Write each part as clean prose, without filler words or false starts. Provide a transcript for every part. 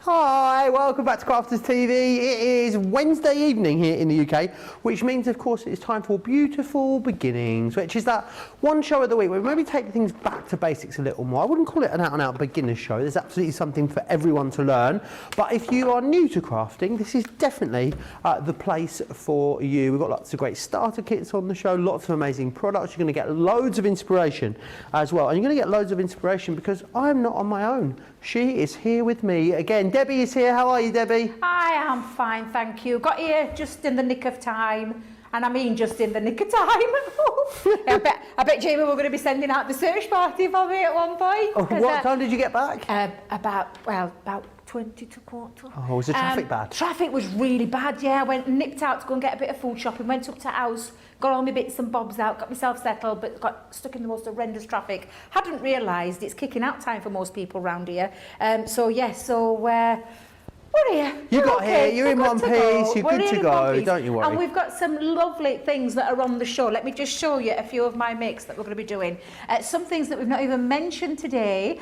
Hi, welcome back to Crafters TV. It is Wednesday evening here in the UK, which means, of course, it's time for Beautiful Beginnings, which is that one show of the week where we maybe take things back to basics a little more. I wouldn't call it an out-and-out beginner show. There's absolutely something for everyone to learn. But if you are new to crafting, this is definitely the place for you. We've got lots of great starter kits on the show, lots of amazing products. You're going to get loads of inspiration as well. And you're going to get loads of inspiration because I'm not on my own. She is here with me again. Debbie is here. How are you, Debbie? Hi, I'm fine, thank you. Got here just in the nick of time. And I mean just in the nick of time. I bet Jamie we're going to be sending out the search party for me at one point. Oh, what time did you get back? About 20 to quarter. Oh, was the traffic bad? Traffic was really bad, yeah. I went and nipped out to go and get a bit of food shopping, went up to house, got all my bits and bobs out, got myself settled, but got stuck in the most horrendous traffic. Hadn't realised it's kicking out time for most people around here. We're here. You got here, you're in one piece, you're good to go, don't you worry. And we've got some lovely things that are on the show. Let me just show you a few of my makes that we're going to be doing. Some things that we've not even mentioned today,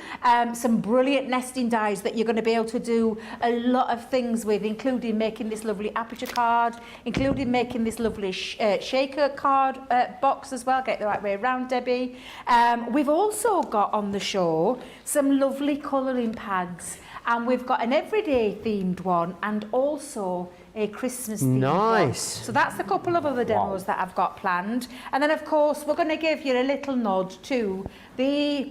some brilliant nesting dies that you're going to be able to do a lot of things with, including making this lovely Aperture card, including making this lovely shaker card box as well. Get it the right way around, Debbie. We've also got on the show some lovely colouring pads. And we've got an everyday themed one and also a Christmas themed one. So that's a couple of other demos that I've got planned. And then of course we're going to give you a little nod to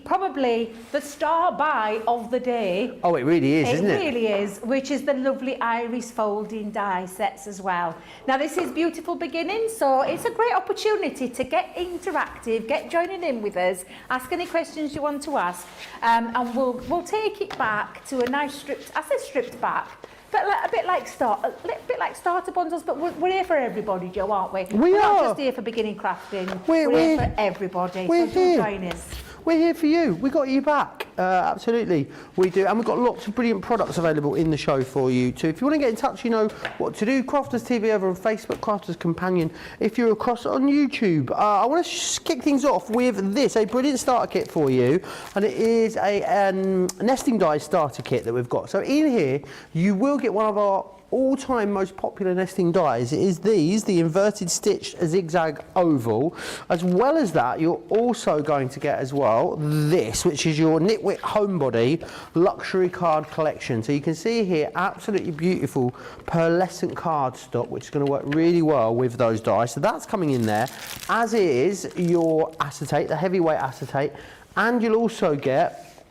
probably the star buy of the day. Oh, it really is, isn't it? It really is, which is the lovely iris folding die sets as well. Now this is Beautiful Beginnings, so it's a great opportunity to get interactive, get joining in with us, ask any questions you want to ask, and we'll take it back to a nice stripped, I say stripped back, but a bit like starter bundles, but we're here for everybody, Joe, aren't we? We're not just here for beginning crafting. We're here for everybody. So do join us. We're here for you. We got you back. Absolutely, we do. And we've got lots of brilliant products available in the show for you too. If you want to get in touch, you know what to do. Crafters TV over on Facebook, Crafters Companion. If you're across on YouTube, I want to kick things off with this, a brilliant starter kit for you. And it is a nesting die starter kit that we've got. So in here, you will get one of our all-time most popular nesting dies. It is the inverted stitch zigzag oval. As well as that, you're also going to get as well this, which is your Knitwit Homebody luxury card collection. So you can see here, absolutely beautiful pearlescent cardstock, which is going to work really well with those dies. So that's coming in there, as is your acetate, the heavyweight acetate, and you'll also get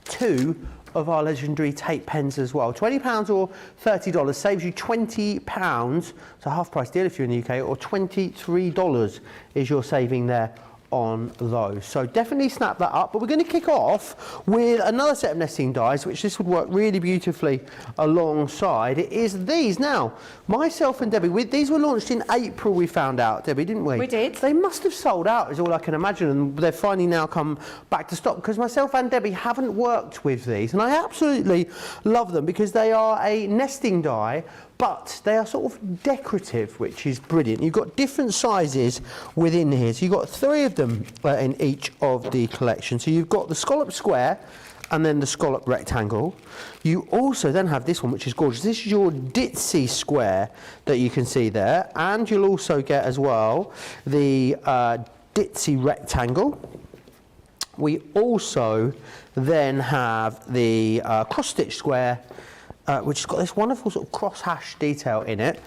two of our legendary tape pens as well. £20 or $30 saves you £20. It's a half price deal if you're in the UK, or $23 is your saving there on those. So definitely snap that up. But we're going to kick off with another set of nesting dies, which this would work really beautifully alongside. It is these. Now, myself and Debbie, these were launched in April, we found out, Debbie, didn't we? We did. They must have sold out, is all I can imagine, and they've finally now come back to stock, because myself and Debbie haven't worked with these, and I absolutely love them because they are a nesting die, but they are sort of decorative, which is brilliant. You've got different sizes within here. So you've got 3 of them in each of the collection. So you've got the scallop square and then the scallop rectangle. You also then have this one, which is gorgeous. This is your ditzy square that you can see there. And you'll also get as well the ditzy rectangle. We also then have the cross-stitch square, which has got this wonderful sort of cross-hash detail in it,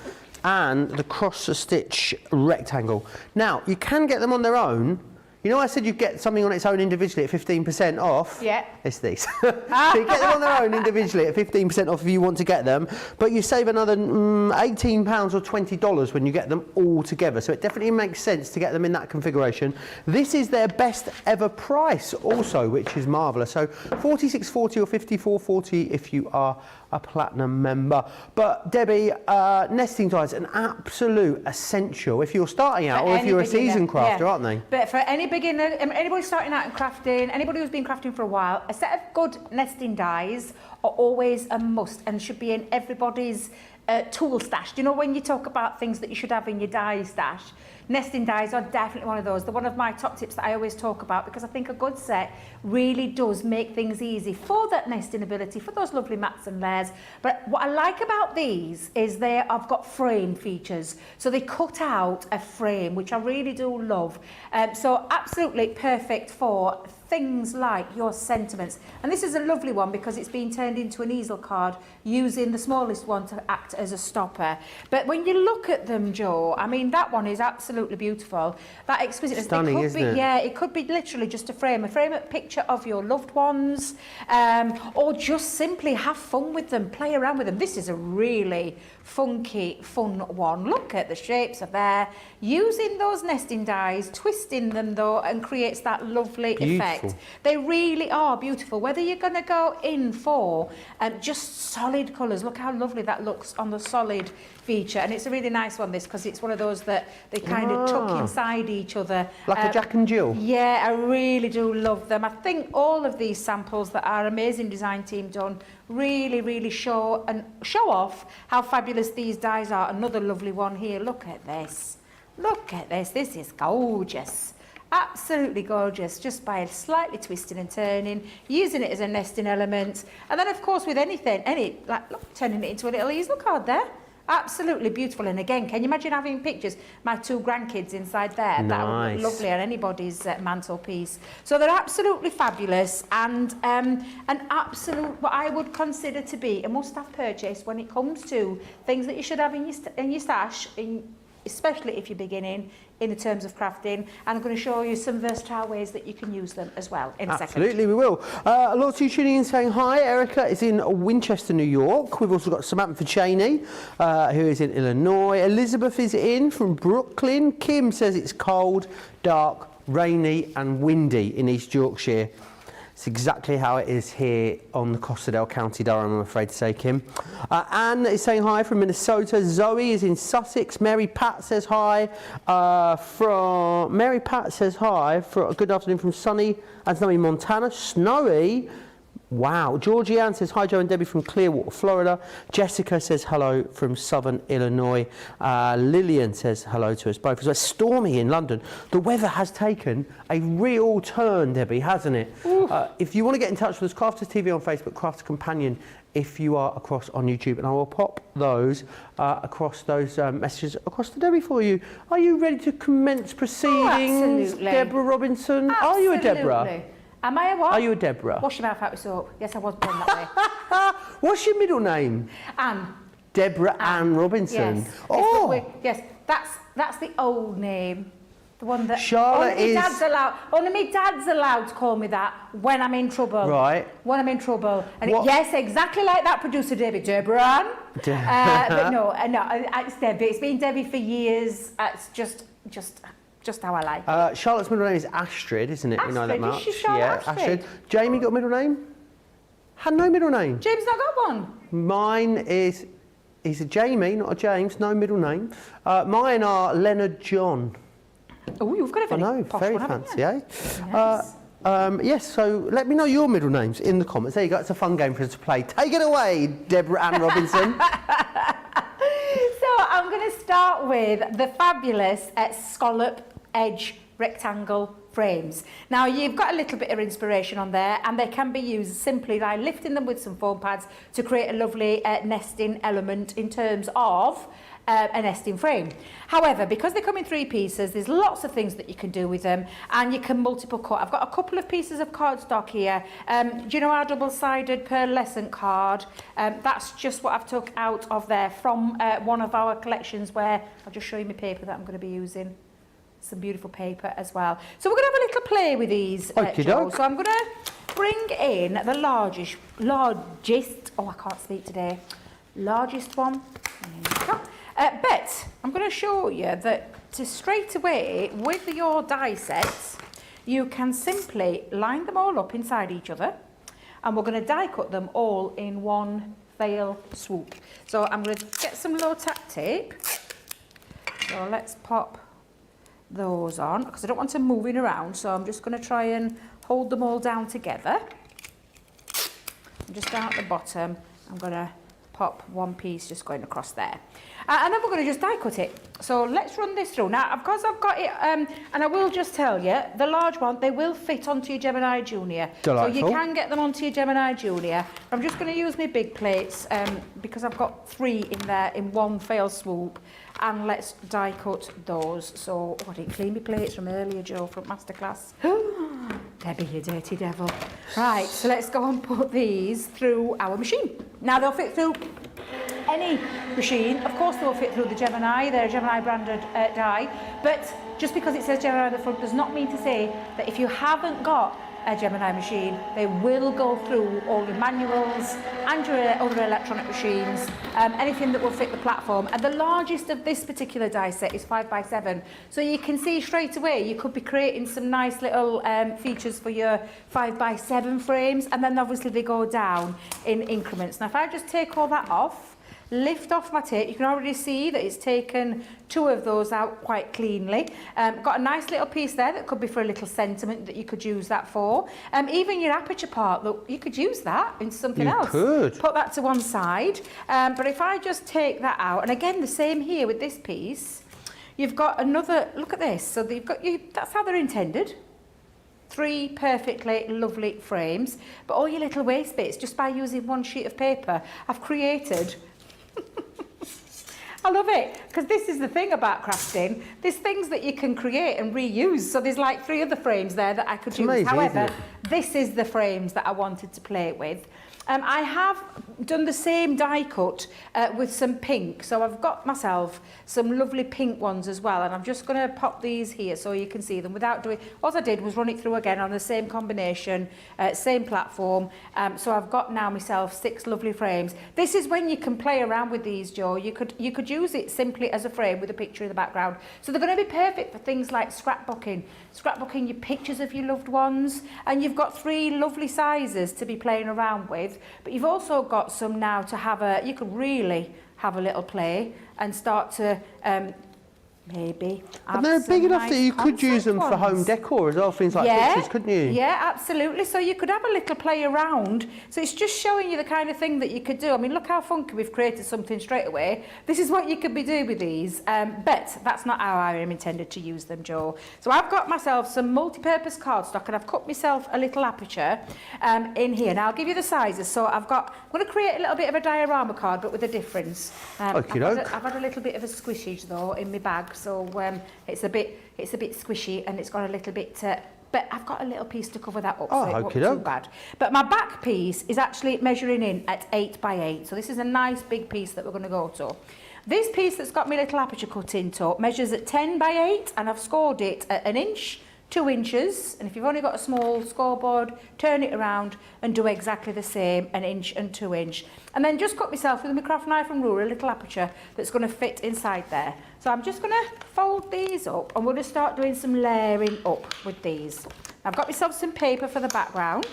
and the cross-stitch rectangle. Now, you can get them on their own. You know, I said you get something on its own individually at 15% off? Yeah. It's these. So you get them on their own individually at 15% off if you want to get them, but you save another £18 or $20 when you get them all together. So it definitely makes sense to get them in that configuration. This is their best ever price also, which is marvellous. So $46.40 or $54.40 if you are a platinum member. But Debbie, nesting dies an absolute essential if you're starting out, or if you're a seasoned crafter, aren't they? But for any beginner, anybody starting out in crafting, anybody who's been crafting for a while, a set of good nesting dies are always a must and should be in everybody's tool stash. Do you know when you talk about things that you should have in your die stash? Nesting dies are definitely one of those. They're one of my top tips that I always talk about because I think a good set really does make things easy for that nesting ability, for those lovely mats and layers. But what I like about these is I've got frame features. So they cut out a frame, which I really do love. So absolutely perfect for things like your sentiments. And this is a lovely one because it's been turned into an easel card using the smallest one to act as a stopper. But when you look at them, Joe, I mean, that one is absolutely beautiful. That exquisiteness. Stunning, isn't it? Yeah, it could be literally just a frame picture of your loved ones, or just simply have fun with them, play around with them. This is a really funky, fun one. Look at the shapes of there. Using those nesting dies, twisting them though, and creates that lovely effect. They really are beautiful. Whether you're going to go in for just solid colours, look how lovely that looks on the solid feature. And it's a really nice one, this, because it's one of those that they kind of tuck inside each other. Like a Jack and Jill? Yeah, I really do love them. I think all of these samples that our amazing design team done really, really show off how fabulous these dies are. Another lovely one here. Look at this. Look at this. This is gorgeous. Absolutely gorgeous, just by slightly twisting and turning, using it as a nesting element. And then, of course, with anything, look, turning it into a little easel card there. Absolutely beautiful. And again, can you imagine having pictures, my 2 grandkids inside there? Nice. That would look lovely on anybody's mantelpiece. So they're absolutely fabulous, and an absolute, what I would consider to be a must-have purchase when it comes to things that you should have in your stash, especially if you're beginning in the terms of crafting. And I'm going to show you some versatile ways that you can use them as well in a second. Absolutely, we will. A lot of you tuning in saying hi. Erica is in Winchester, New York. We've also got Samantha for Cheney, who is in Illinois. Elizabeth is in from Brooklyn. Kim says it's cold, dark, rainy and windy in East Yorkshire. It's exactly how it is here on the Costa del County Durham, I'm afraid to say, Kim. Anne is saying hi from Minnesota. Zoe is in Sussex. Mary Pat says hi. Mary Pat says hi for a good afternoon from sunny and snowy Montana. Snowy. Wow. Georgianne says hi, Joe and Debbie from Clearwater, Florida. Jessica says hello from Southern Illinois. Lillian says hello to us both. It's stormy in London. The weather has taken a real turn, Debbie, hasn't it? If you want to get in touch with us, Crafters TV on Facebook, Crafters Companion if you are across on YouTube, and I will pop those across those messages across to Debbie for you. Are you ready to commence proceedings, Deborah Robinson? Absolutely. Are you a Deborah? Am I a what? Are you a Deborah? Wash your mouth out with soap. Yes, I was born that way. What's your middle name? Anne. Deborah Ann Robinson. Yes. Oh, yes. That's the old name. The one that Charlotte only my dad's allowed to call me that when I'm in trouble. Right. When I'm in trouble. And yes, exactly like that, producer Debbie. Deborah Ann. But no, it's Debbie. It's been Debbie for years. It's just how I like it. Charlotte's middle name is Astrid, isn't it? Astrid, we know that much. is she Charlotte Astrid? Jamie got a middle name? Had no middle name. James not got one. Mine is a Jamie, not a James, no middle name. Mine are Leonard John. Oh, you've got a very posh very one, fancy, eh? Yes. Yes, so let me know your middle names in the comments. There you go, it's a fun game for us to play. Take it away, Deborah Ann Robinson. So I'm going to start with the fabulous scallop edge rectangle frames. Now you've got a little bit of inspiration on there, and they can be used simply by lifting them with some foam pads to create a lovely nesting element in terms of a nesting frame. However, because they come in 3 pieces, there's lots of things that you can do with them, and you can multiple cut. I've got a couple of pieces of cardstock here. Do you know our double-sided pearlescent card? That's just what I've took out of there from one of our collections, where I'll just show you my paper that I'm going to be using. Some beautiful paper as well. So we're going to have a little play with these, Joe. So I'm going to bring in the largest, oh, I can't speak today, largest one. But I'm going to show you that straight away with your die sets, you can simply line them all up inside each other, and we're going to die cut them all in one fell swoop. So I'm going to get some low tack tape. So let's pop those on, because I don't want them moving around, so I'm just going to try and hold them all down together. And just down at the bottom, I'm going to pop one piece just going across there. And then we're going to just die cut it. So let's run this through. Now, of course, I've got it, and I will just tell you, the large one, they will fit onto your Gemini Junior. Delightful. So you can get them onto your Gemini Junior. I'm just going to use my big plates because I've got 3 in there in one fell swoop. And let's die cut those. So, I didn't clean my plates from earlier, Joe, from Masterclass. Debby, you dirty devil. Right, so let's go and put these through our machine. Now, they'll fit through any machine. Of course, they'll fit through the Gemini. They're a Gemini branded die. But just because it says Gemini on the front does not mean to say that if you haven't got a Gemini machine, they will go through all your manuals and your other electronic machines, anything that will fit the platform. And the largest of this particular die set is 5x7. So you can see straight away you could be creating some nice little features for your 5x7 frames, and then obviously they go down in increments. Now if I just take all that off, lift off my tape, you can already see that it's taken 2 of those out quite cleanly. Got a nice little piece there that could be for a little sentiment that you could use that for. Even your aperture part, look, you could use that in something else. You could. Put that to one side. But if I just take that out, and again the same here with this piece, you've got another, look at this, so you've got that's how they're intended. 3 perfectly lovely frames, but all your little waste bits, just by using one sheet of paper, I've created. I love it, because this is the thing about crafting. There's things that you can create and reuse. So there's like 3 other frames there that I could use. Amazing, However, isn't it? this is the frames that I wanted to play with. I have done the same die cut with some pink. So I've got myself some lovely pink ones as well. And I'm just going to pop these here so you can see them without doing... All I did was run it through again on the same combination, same platform. So I've got now myself 6 lovely frames. This is when you can play around with these, Joe. You could use it simply as a frame with a picture in the background. So they're going to be perfect for things like scrapbooking your pictures of your loved ones. And you've got 3 lovely sizes to be playing around with. But you've also got some now to have you could really have a little play and start to maybe have And they're big enough nice that you could use them for home ones. decor as well, things like pictures, couldn't you? Yeah, absolutely. So you could have a little play around. So it's just showing you the kind of thing that you could do. I mean, look how funky we've created something straight away. This is what you could be doing with these. But that's not how I am intended to use them, Joe. So I've got myself some multi-purpose cardstock, and I've cut myself a little aperture in here. Now I'll give you the sizes. So I'm going to create a little bit of a diorama card, but with a difference. I've had a little bit of a squishage though in my bag. So it's a bit squishy, and it's got a little bit, but I've got a little piece to cover that up, so it won't be too bad. But my back piece is actually measuring in at 8 by 8, so this is a nice big piece that we're going to go to. This piece that's got my little aperture cut into measures at 10 by 8, and I've scored it at 1 inch, 2 inches, and if you've only got a small scoreboard, turn it around and do exactly the same, 1 inch and 2 inch. And then just cut myself with my craft knife and ruler a little aperture that's going to fit inside there. So I'm just going to fold these up, and we're going to start doing some layering up with these. I've got myself some paper for the background.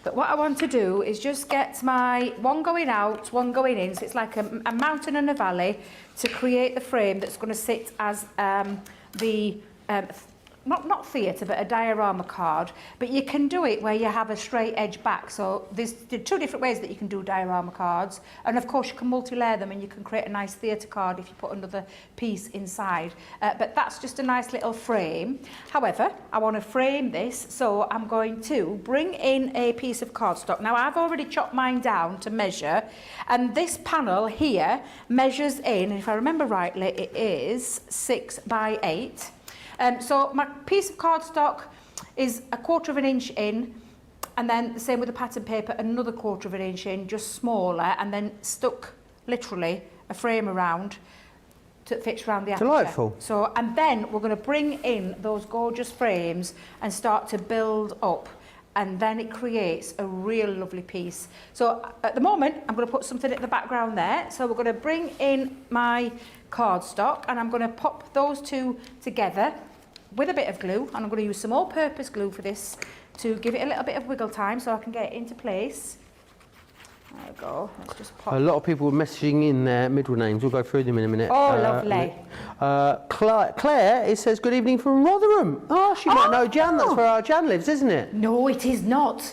But what I want to do is just get my one going out, one going in, so it's like a mountain and a valley, to create the frame that's going to sit as not theatre, but a diorama card. But you can do it where you have a straight edge back. So there's 2 different ways that you can do diorama cards. And of course you can multi-layer them, and you can create a nice theatre card if you put another piece inside. But that's just a nice little frame. However, I want to frame this, so I'm going to bring in a piece of cardstock. Now I've already chopped mine down to measure, and this panel here measures in, and if I remember rightly, it is 6 by 8. So my piece of cardstock is 1/4 inch in, and then the same with the pattern paper, another 1/4 inch in, just smaller, and then stuck literally a frame around that fits around the aperture. Delightful. So, and then we're going to bring in those gorgeous frames and start to build up, and then it creates a real lovely piece. So at the moment, I'm going to put something at the background there. So we're going to bring in my cardstock, and I'm going to pop those 2 together with a bit of glue, and I'm going to use some all-purpose glue for this to give it a little bit of wiggle time so I can get it into place. There we go. Let's just pop. A lot of people are messaging in their middle names. We'll go through them in a minute. Oh, lovely. Claire, it says good evening from Rotherham. Oh, she might know Jan. That's where our Jan lives, isn't it? No, it is not.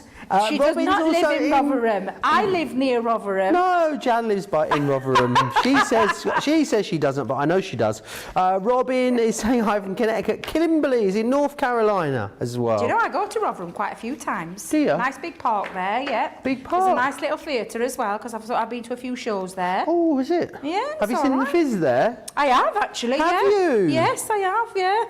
She does Robin's not live also in Rotherham. I live near Rotherham. No, Jan lives in Rotherham. she says she doesn't, but I know she does. Robin is saying hi from Connecticut. Kimberley is in North Carolina as well. Do you know, I go to Rotherham quite a few times. Do you? Nice big park there, yeah. Big park. There's a nice little theatre as well, because I've been to a few shows there. Oh, is it? Yeah, Have you it's seen all the right. Fizz there? I have, actually, Have yeah. you? Yes, I have, yeah.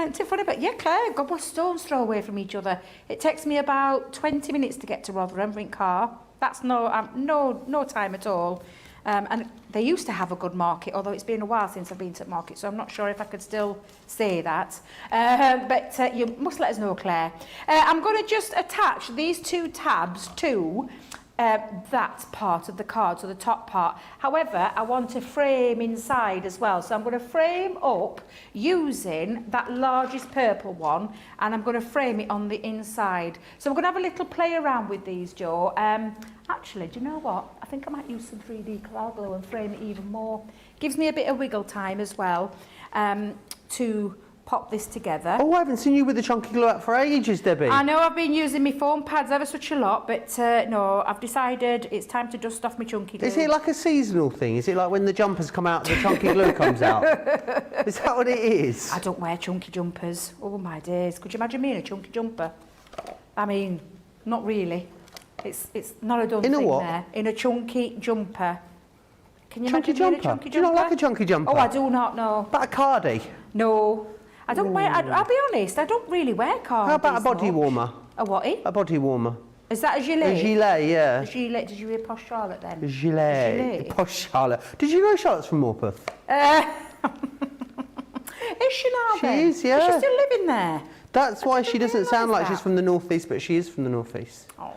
It's funny, but yeah, Claire, God, we're stone's throw away from each other. It takes me about 20 minutes to get to Rotherham in car. That's no time at all. And they used to have a good market, although it's been a while since I've been to the market, so I'm not sure if I could still say that. But you must let us know, Claire. I'm going to just attach these two tabs to that part of the card, so the top part. However, I want to frame inside as well. So I'm going to frame up using that largest purple one, and I'm going to frame it on the inside. So I'm going to have a little play around with these, Jo. Actually, do you know what? I think I might use some 3D cloud glue and frame it even more. Gives me a bit of wiggle time as well to pop this together. Oh, I haven't seen you with the chunky glue out for ages, Debbie. I know I've been using my foam pads ever such a lot, but no, I've decided it's time to dust off my chunky glue. Is it like a seasonal thing? Is it like when the jumpers come out, the chunky glue comes out? Is that what it is? I don't wear chunky jumpers. Oh my days. Could you imagine me in a chunky jumper? I mean, not really. It's not a done In a thing what? there. In a chunky jumper. Can you Chunky imagine me in a jumper? chunky Do you not jumper? like a chunky jumper? Oh, I do not know. About a cardi? No. I don't wear, I'll be honest, I don't really wear cardigans. How about a body much. warmer? A what? A body warmer. Is that a gilet? A gilet, yeah. A gilet. Did you hear Posh Charlotte then? A gilet. gilet. Posh Charlotte. Did you know Charlotte's from Morpeth? Is she now She then? is, yeah. Is she still living there? That's why she didn't doesn't sound realise like she's that. from the northeast, but she is from the northeast. Oh.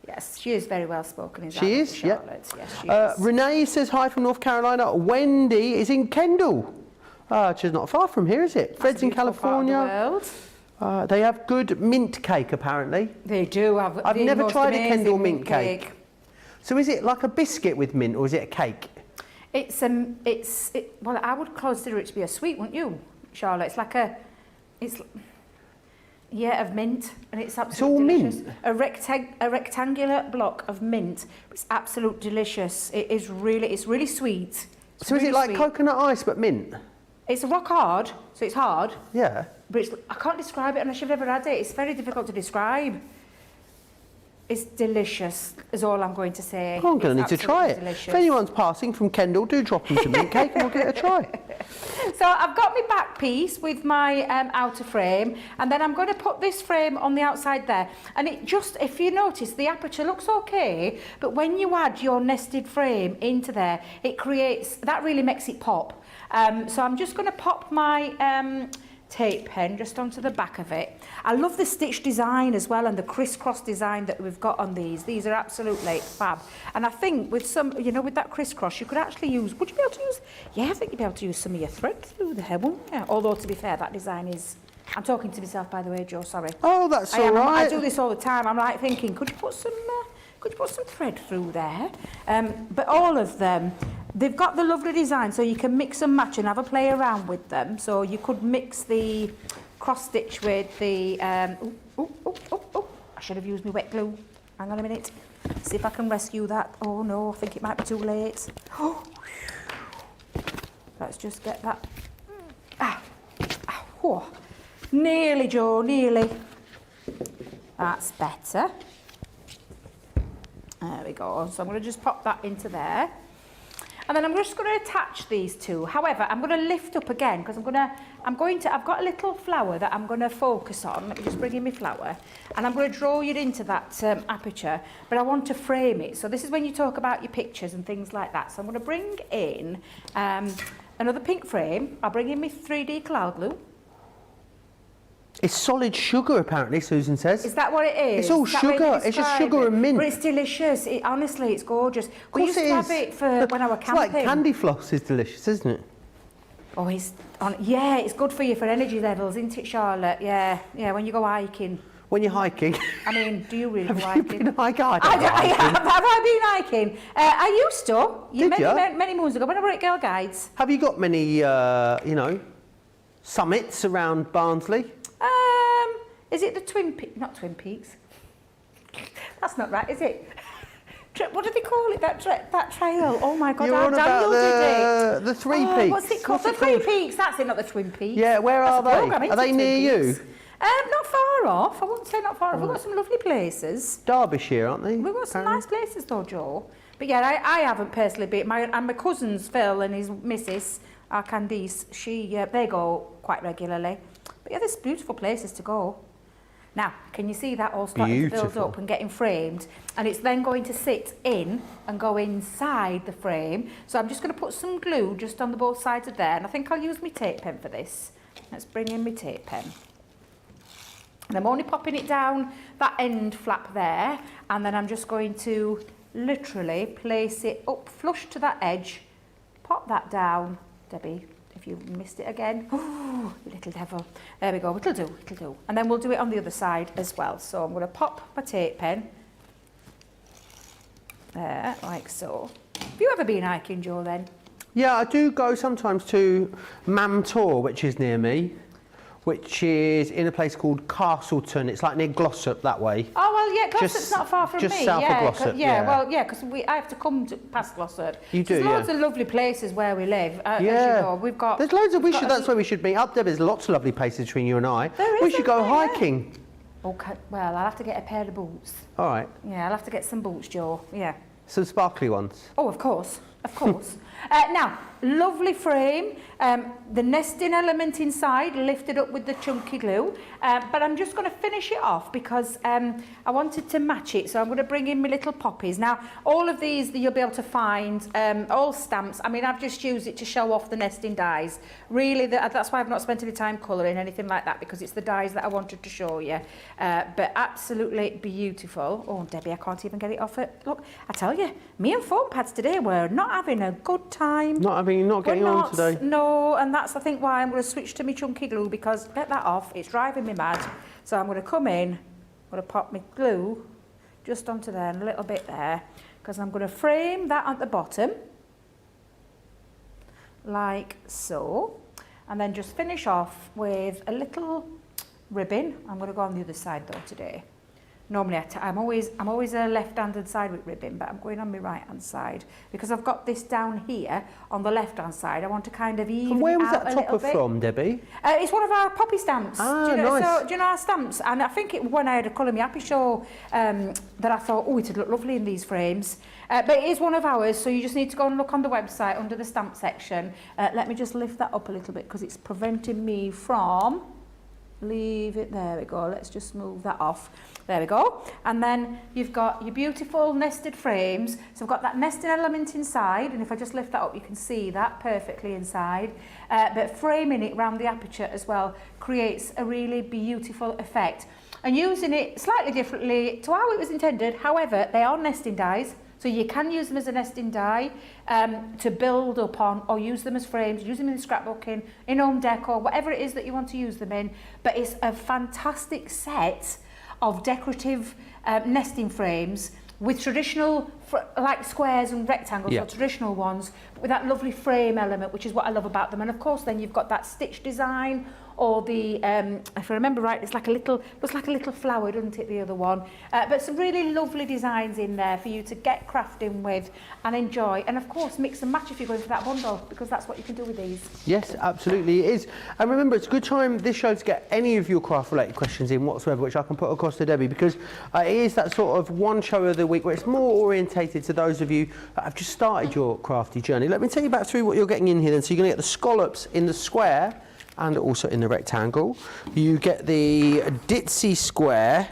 Yes, she is very well spoken. She is, yeah. Charlotte. Yes, she is. Renee says hi from North Carolina. Wendy is in Kendall. Which is not far from here, is it? Fred's in California. World. They have good mint cake, apparently. They do have. I've the never most tried a amazing Kendall mint cake. So is it like a biscuit with mint, or is it a cake? Well, I would consider it to be a sweet, wouldn't you, Charlotte? It's like of mint, and it's absolutely delicious. Mint? A rectangular block of mint. It's absolutely delicious. It's really sweet. It's So is really it like sweet. coconut ice but mint? It's rock hard, so it's hard, Yeah. but I can't describe it unless you've never had it. It's very difficult to describe. It's delicious, is all I'm going to say. I'm going to need to try it. Delicious. If anyone's passing from Kendall, do drop them some mint cake and we'll give it a try. So I've got my back piece with my outer frame, and then I'm going to put this frame on the outside there. And it just, if you notice, the aperture looks okay, but when you add your nested frame into there, it creates, that really makes it pop. So I'm just going to pop my tape pen just onto the back of it. I love the stitch design as well, and the crisscross design that we've got on these. These are absolutely fab. And I think with some, with that crisscross, you could actually use, would you be able to use, yeah, I think you'd be able to use some of your thread through there, wouldn't you? Although, to be fair, that design is, I'm talking to myself, by the way, Jo, sorry. Oh, that's all I right. do this all the time. I'm like thinking, could you put some thread through there? But all of them, they've got the lovely design, so you can mix and match and have a play around with them. So you could mix the cross stitch with the. I should have used my wet glue. Hang on a minute. See if I can rescue that. Oh no, I think it might be too late. Let's just get that. Nearly, Jo, nearly. That's better. There we go. So I'm going to just pop that into there. And then I'm just going to attach these two. However, I'm going to lift up again because I've got a little flower that I'm going to focus on. Let me just bring in my flower. And I'm going to draw it into that aperture, but I want to frame it. So this is when you talk about your pictures and things like that. So I'm going to bring in another pink frame. I'll bring in my 3D cloud glue. It's solid sugar, apparently, Susan says. Is that what it is? It's all Is that what sugar. you It's just describe sugar it? and mint. But it's delicious. Honestly, it's gorgeous. We Of used course to it have is. it for when I was It's camping. like candy floss is delicious, isn't it? Oh, it's good for you for energy levels, isn't it, Charlotte? Yeah, when you go hiking. When you're hiking. I mean, do you really go Have you hiking? been hiking? I don't Have go hiking. I been hiking? I used to. Did you? Many moons ago when I were at Girl Guides. Have you got many, summits around Barnsley? Is it the Twin Peaks? Not Twin Peaks. That's not right, is it? What do they call it? That trail? Oh my God! You're How on about Daniel did it. the Three Peaks. What's it called? The Three Peaks. That's it, not the Twin Peaks. Yeah, where are That's a they? programme, Are isn't they it, near Twin you? Peaks? Not far off. I wouldn't say not far off. We've got some lovely places. Derbyshire, aren't they? We've got some nice places though, Joe. But yeah, I haven't personally been. My cousins, Phil and his missus, our Candice, they go quite regularly. But yeah, there's beautiful places to go. Now, can you see that all starting to build up and getting framed? And it's then going to sit in and go inside the frame. So I'm just going to put some glue just on the both sides of there. And I think I'll use my tape pen for this. Let's bring in my tape pen. And I'm only popping it down that end flap there. And then I'm just going to literally place it up flush to that edge. Pop that down, Debbie. If you missed it again, oh, you little devil. There we go, it'll do. And then we'll do it on the other side as well. So I'm going to pop my tape pen, there, like so. Have you ever been hiking, Joe, then? Yeah, I do go sometimes to Mamtor, which is near me, which is in a place called Castleton. It's like near Glossop that way. Oh, well, yeah, Glossop's not far from just me. south of Glossop, because I have to come past Glossop. You do, There's loads of lovely places where we live. As you know, we've got... There's loads of... That's where we should meet up there. There's lots of lovely places between you and I. There we is, should go isn't there? hiking. Okay, well, I'll have to get a pair of boots. All right. Yeah, I'll have to get some boots, Joe. Yeah. Some sparkly ones. Oh, of course, of course. Now, lovely frame, the nesting element inside lifted up with the chunky glue, but I'm just going to finish it off because I wanted to match it, so I'm going to bring in my little poppies. Now, all of these that you'll be able to find, all stamps. I mean, I've just used it to show off the nesting dies. Really, that's why I've not spent any time colouring, anything like that, because it's the dies that I wanted to show you. But absolutely beautiful. Oh, Debbie, I can't even get it off it. Look, I tell you, me and foam pads today were not having a good time. Not getting on today. No, and that's I think why I'm going to switch to my chunky glue, because get that off, it's driving me mad. So I'm going to come in, I'm going to pop my glue just onto there and a little bit there, because I'm going to frame that at the bottom like so, and then just finish off with a little ribbon. I'm going to go on the other side though today. Normally I'm always a left-handed side with ribbon, but I'm going on my right-hand side because I've got this down here on the left-hand side. I want to kind of even And where was it out that a topper little bit. from, Debbie? It's one of our poppy stamps. Ah, do you know, nice. So, do you know our stamps? And I think when I had a Colour Me Happy show, that I thought, oh, it'd look lovely in these frames. But it is one of ours, so you just need to go and look on the website under the stamp section. Let me just lift that up a little bit because it's preventing me from... Leave it, there we go. Let's just move that off. There we go. And then you've got your beautiful nested frames. So I've got that nested element inside, and if I just lift that up, you can see that perfectly inside. But framing it around the aperture as well creates a really beautiful effect. And using it slightly differently to how it was intended. However, they are nesting dies. So you can use them as a nesting die to build up on, or use them as frames, use them in scrapbooking, in home decor, whatever it is that you want to use them in. But it's a fantastic set of decorative nesting frames with traditional, like squares and rectangles, or traditional ones, with that lovely frame element, which is what I love about them. And of course, then you've got that stitch design, or the, if I remember right, it's like a little, looks like a little flower, doesn't it, the other one? But some really lovely designs in there for you to get crafting with and enjoy. And of course, mix and match if you're going for that bundle, because that's what you can do with these. Yes, absolutely it is. And remember, it's a good time this show to get any of your craft-related questions in whatsoever, which I can put across to Debbie, because it is that sort of one show of the week where it's more orientated to those of you that have just started your crafty journey. Let me take you back through what you're getting in here then. So you're going to get the scallops in the square and also in the rectangle. You get the ditzy square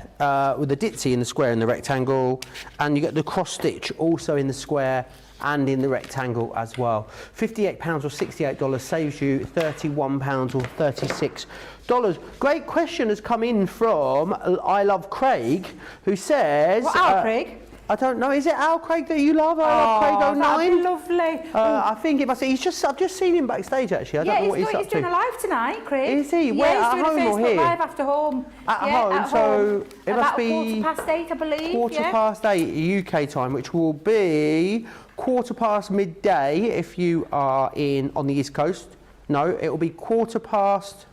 with the ditzy in the square and the rectangle, and you get the cross stitch also in the square and in the rectangle as well. £58 or $68 saves you £31 or $36. Great question has come in from I Love Craig, who says... What, Al Craig? I don't know. Is it Al Craig that you love? Craig 09? That'd be lovely. I think it must be. I've just seen him backstage actually. I don't know what he's up he's doing to. a live tonight, Craig. Is he? Yeah, Where, he's at doing home a or Facebook here? Live after home. At home, so it must be about 8:15, I believe. 8:15 UK time, which will be 8:15 midday if you are on the East Coast. No, it will be 4:15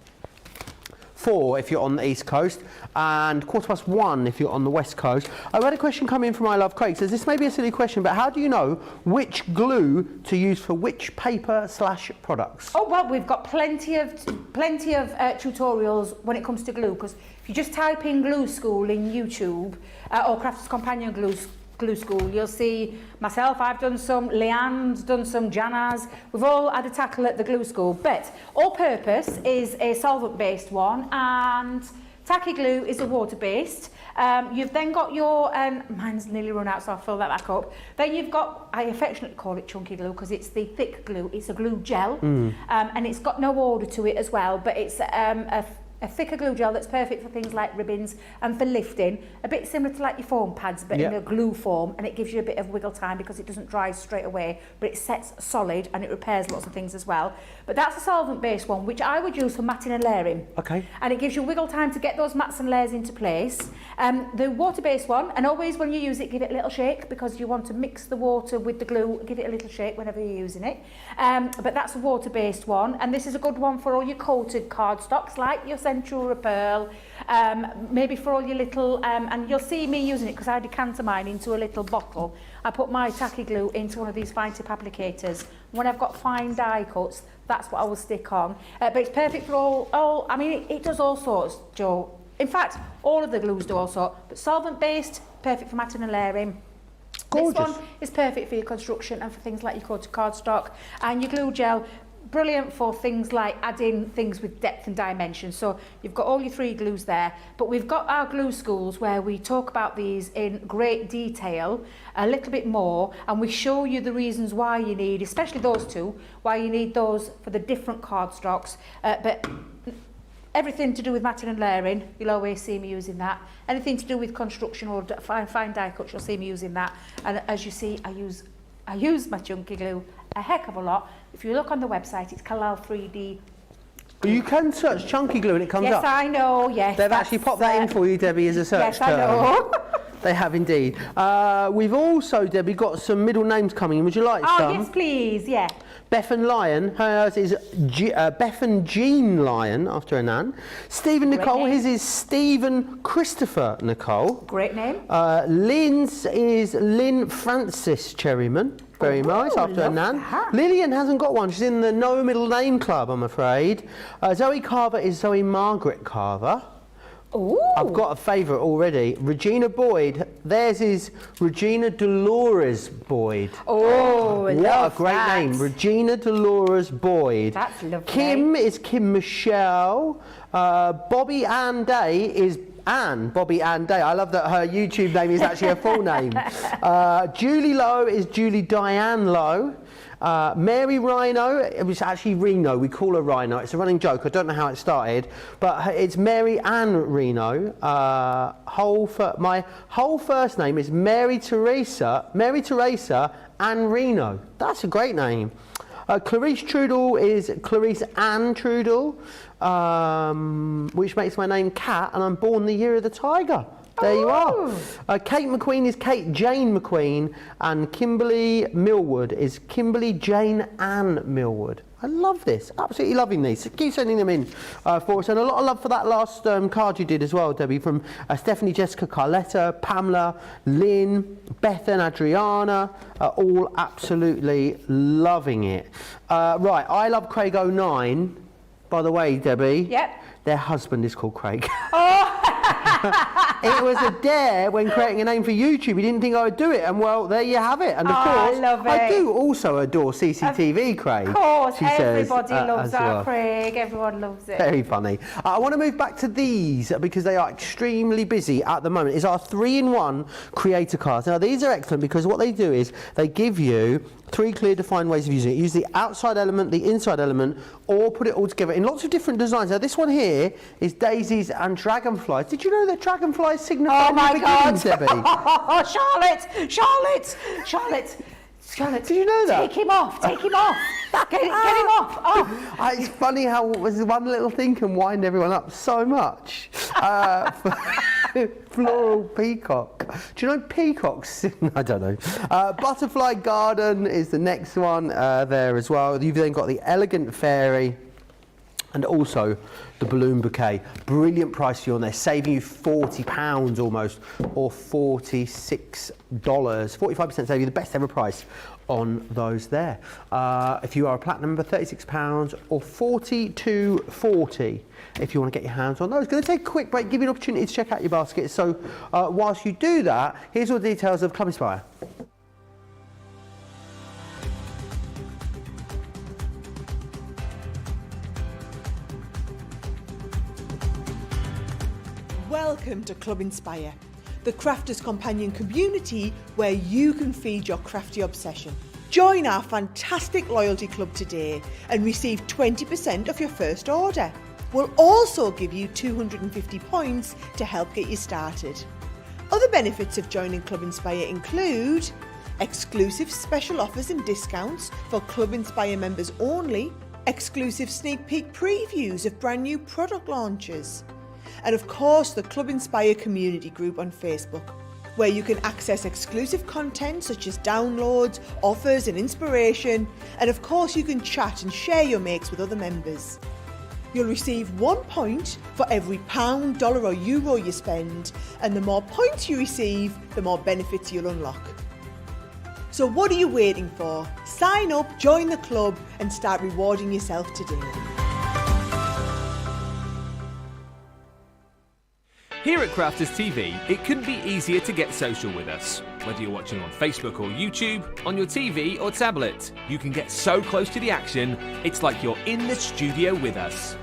4 if you're on the East Coast, and 1:15 if you're on the West Coast. I had a question come in from I Love Craig. Says, this may be a silly question, but how do you know which glue to use for which paper/products? Oh, well, we've got plenty of tutorials when it comes to glue, because if you just type in glue school in YouTube or Crafters Companion glue school, you'll see myself, I've done some, Leanne's done some, Jana's, we've all had a tackle at the glue school. But All Purpose is a solvent-based one, and Tacky Glue is a water-based. You've then got your, mine's nearly run out, so I'll fill that back up. Then you've got, I affectionately call it chunky glue because it's the thick glue. It's a glue gel, and it's got no order to it as well, but it's a thicker glue gel that's perfect for things like ribbons and for lifting, a bit similar to like your foam pads, but in a glue form, and it gives you a bit of wiggle time because it doesn't dry straight away, but it sets solid and it repairs lots of things as well. But that's a solvent-based one, which I would use for matting and layering. Okay. And it gives you wiggle time to get those mats and layers into place. The water-based one, and always when you use it, give it a little shake, because you want to mix the water with the glue, give it a little shake whenever you're using it. But that's a water-based one, and this is a good one for all your coated cardstocks, like your Centura Pearl, maybe for all your little, and you'll see me using it because I decanter mine into a little bottle. I put my tacky glue into one of these fine tip applicators. When I've got fine die cuts, that's what I will stick on. But it's perfect for all I mean, it does all sorts, Joe. In fact, all of the glues do all sorts, but solvent-based, perfect for matting and layering. Gorgeous. This one is perfect for your construction and for things like your coated cardstock, and your glue gel, brilliant for things like adding things with depth and dimension. So you've got all your 3 glues there, but we've got our glue schools where we talk about these in great detail, a little bit more, and we show you the reasons why you need, especially those 2, why you need those for the different cardstocks. But everything to do with matting and layering, you'll always see me using that. Anything to do with construction or fine die cuts, you'll see me using that. And as you see, I use my chunky glue a heck of a lot. If you look on the website, it's Kalal 3D. Well, you can search chunky glue and it comes up. Yes, I know, yes. They've actually popped that in for you, Debbie, as a search term. Yes, I know. They have indeed. We've also, Debbie, got some middle names coming in. Would you like some? Oh, yes, please, yeah. Bethan Lyon, hers is Bethan Jean Lyon, after her nan. Stephen Great Nicole, name. his is Stephen Christopher Nicole. Great name. Lynn's is Lynn Francis Cherryman. Very nice, after her nan. That. Lillian hasn't got one. She's in the no middle name club, I'm afraid. Zoe Carver is Zoe Margaret Carver. Ooh. I've got a favourite already. Regina Boyd. Theirs is Regina Dolores Boyd. Oh, what love a great that. name. Regina Dolores Boyd. That's lovely. Kim is Kim Michelle. Bobby Ann Day is Anne. Bobby Ann Day. I love that her YouTube name is actually her full name. Julie Lowe is Julie Diane Lowe. Mary Rhino, it was actually Reno, we call her Rhino, it's a running joke, I don't know how it started, but it's Mary Ann Reno. My whole first name is Mary Teresa Ann Reno. That's a great name. Clarice Trudel is Clarice Ann Trudel, which makes my name Cat, and I'm born the year of the tiger. There you are. Kate McQueen is Kate Jane McQueen, and Kimberly Millwood is Kimberly Jane Ann Millwood. I love this. Absolutely loving these. So keep sending them in for us. And a lot of love for that last card you did as well, Debbie, from Stephanie, Jessica, Carletta, Pamela, Lynn, Beth and Adriana, all absolutely loving it. Right, I Love Craig 09. By the way, Debbie, Yep. their husband is called Craig. Oh. It was a dare when creating a name for YouTube. He didn't think I would do it, and well, there you have it. And of course, I love I it. do also adore CCTV, Craig. Of course, she says, everybody loves as our well. Craig. Everyone loves it. Very funny. I want to move back to these because they are extremely busy at the moment. It's our 3-in-1 creator cards. Now, these are excellent because what they do is they give you 3 clear defined ways of using it. Use the outside element, the inside element, or put it all together in lots of different designs. Now, this one here is daisies and dragonflies. Did you know that dragonflies signify Oh my new God! beginnings, Debbie? Oh, Charlotte! Did you know that? Take him off! Get him off! Oh. It's funny how one little thing can wind everyone up so much. Floral peacock. Do you know peacocks? I don't know. Butterfly garden is the next one there as well. You've then got the elegant fairy. And also the balloon bouquet, brilliant price for you on there, saving you £40 almost, or $46, 45% saving, the best ever price on those there. If you are a platinum member, £36 or $42.40 if you want to get your hands on those. Going to take a quick break, give you an opportunity to check out your basket. So whilst you do that, here's all the details of Club Inspire. Welcome to Club Inspire, the Crafters Companion community where you can feed your crafty obsession. Join our fantastic loyalty club today and receive 20% of your first order. We'll also give you 250 points to help get you started. Other benefits of joining Club Inspire include exclusive special offers and discounts for Club Inspire members only, exclusive sneak peek previews of brand new product launches, and of course the Club Inspire community group on Facebook, where you can access exclusive content such as downloads, offers and inspiration, and of course you can chat and share your makes with other members. You'll receive 1 point for every pound, dollar or euro you spend, and the more points you receive, the more benefits you'll unlock. So what are you waiting for? Sign up, join the club and start rewarding yourself today. Here at Crafters TV, it couldn't be easier to get social with us. Whether you're watching on Facebook or YouTube, on your TV or tablet, you can get so close to the action, it's like you're in the studio with us.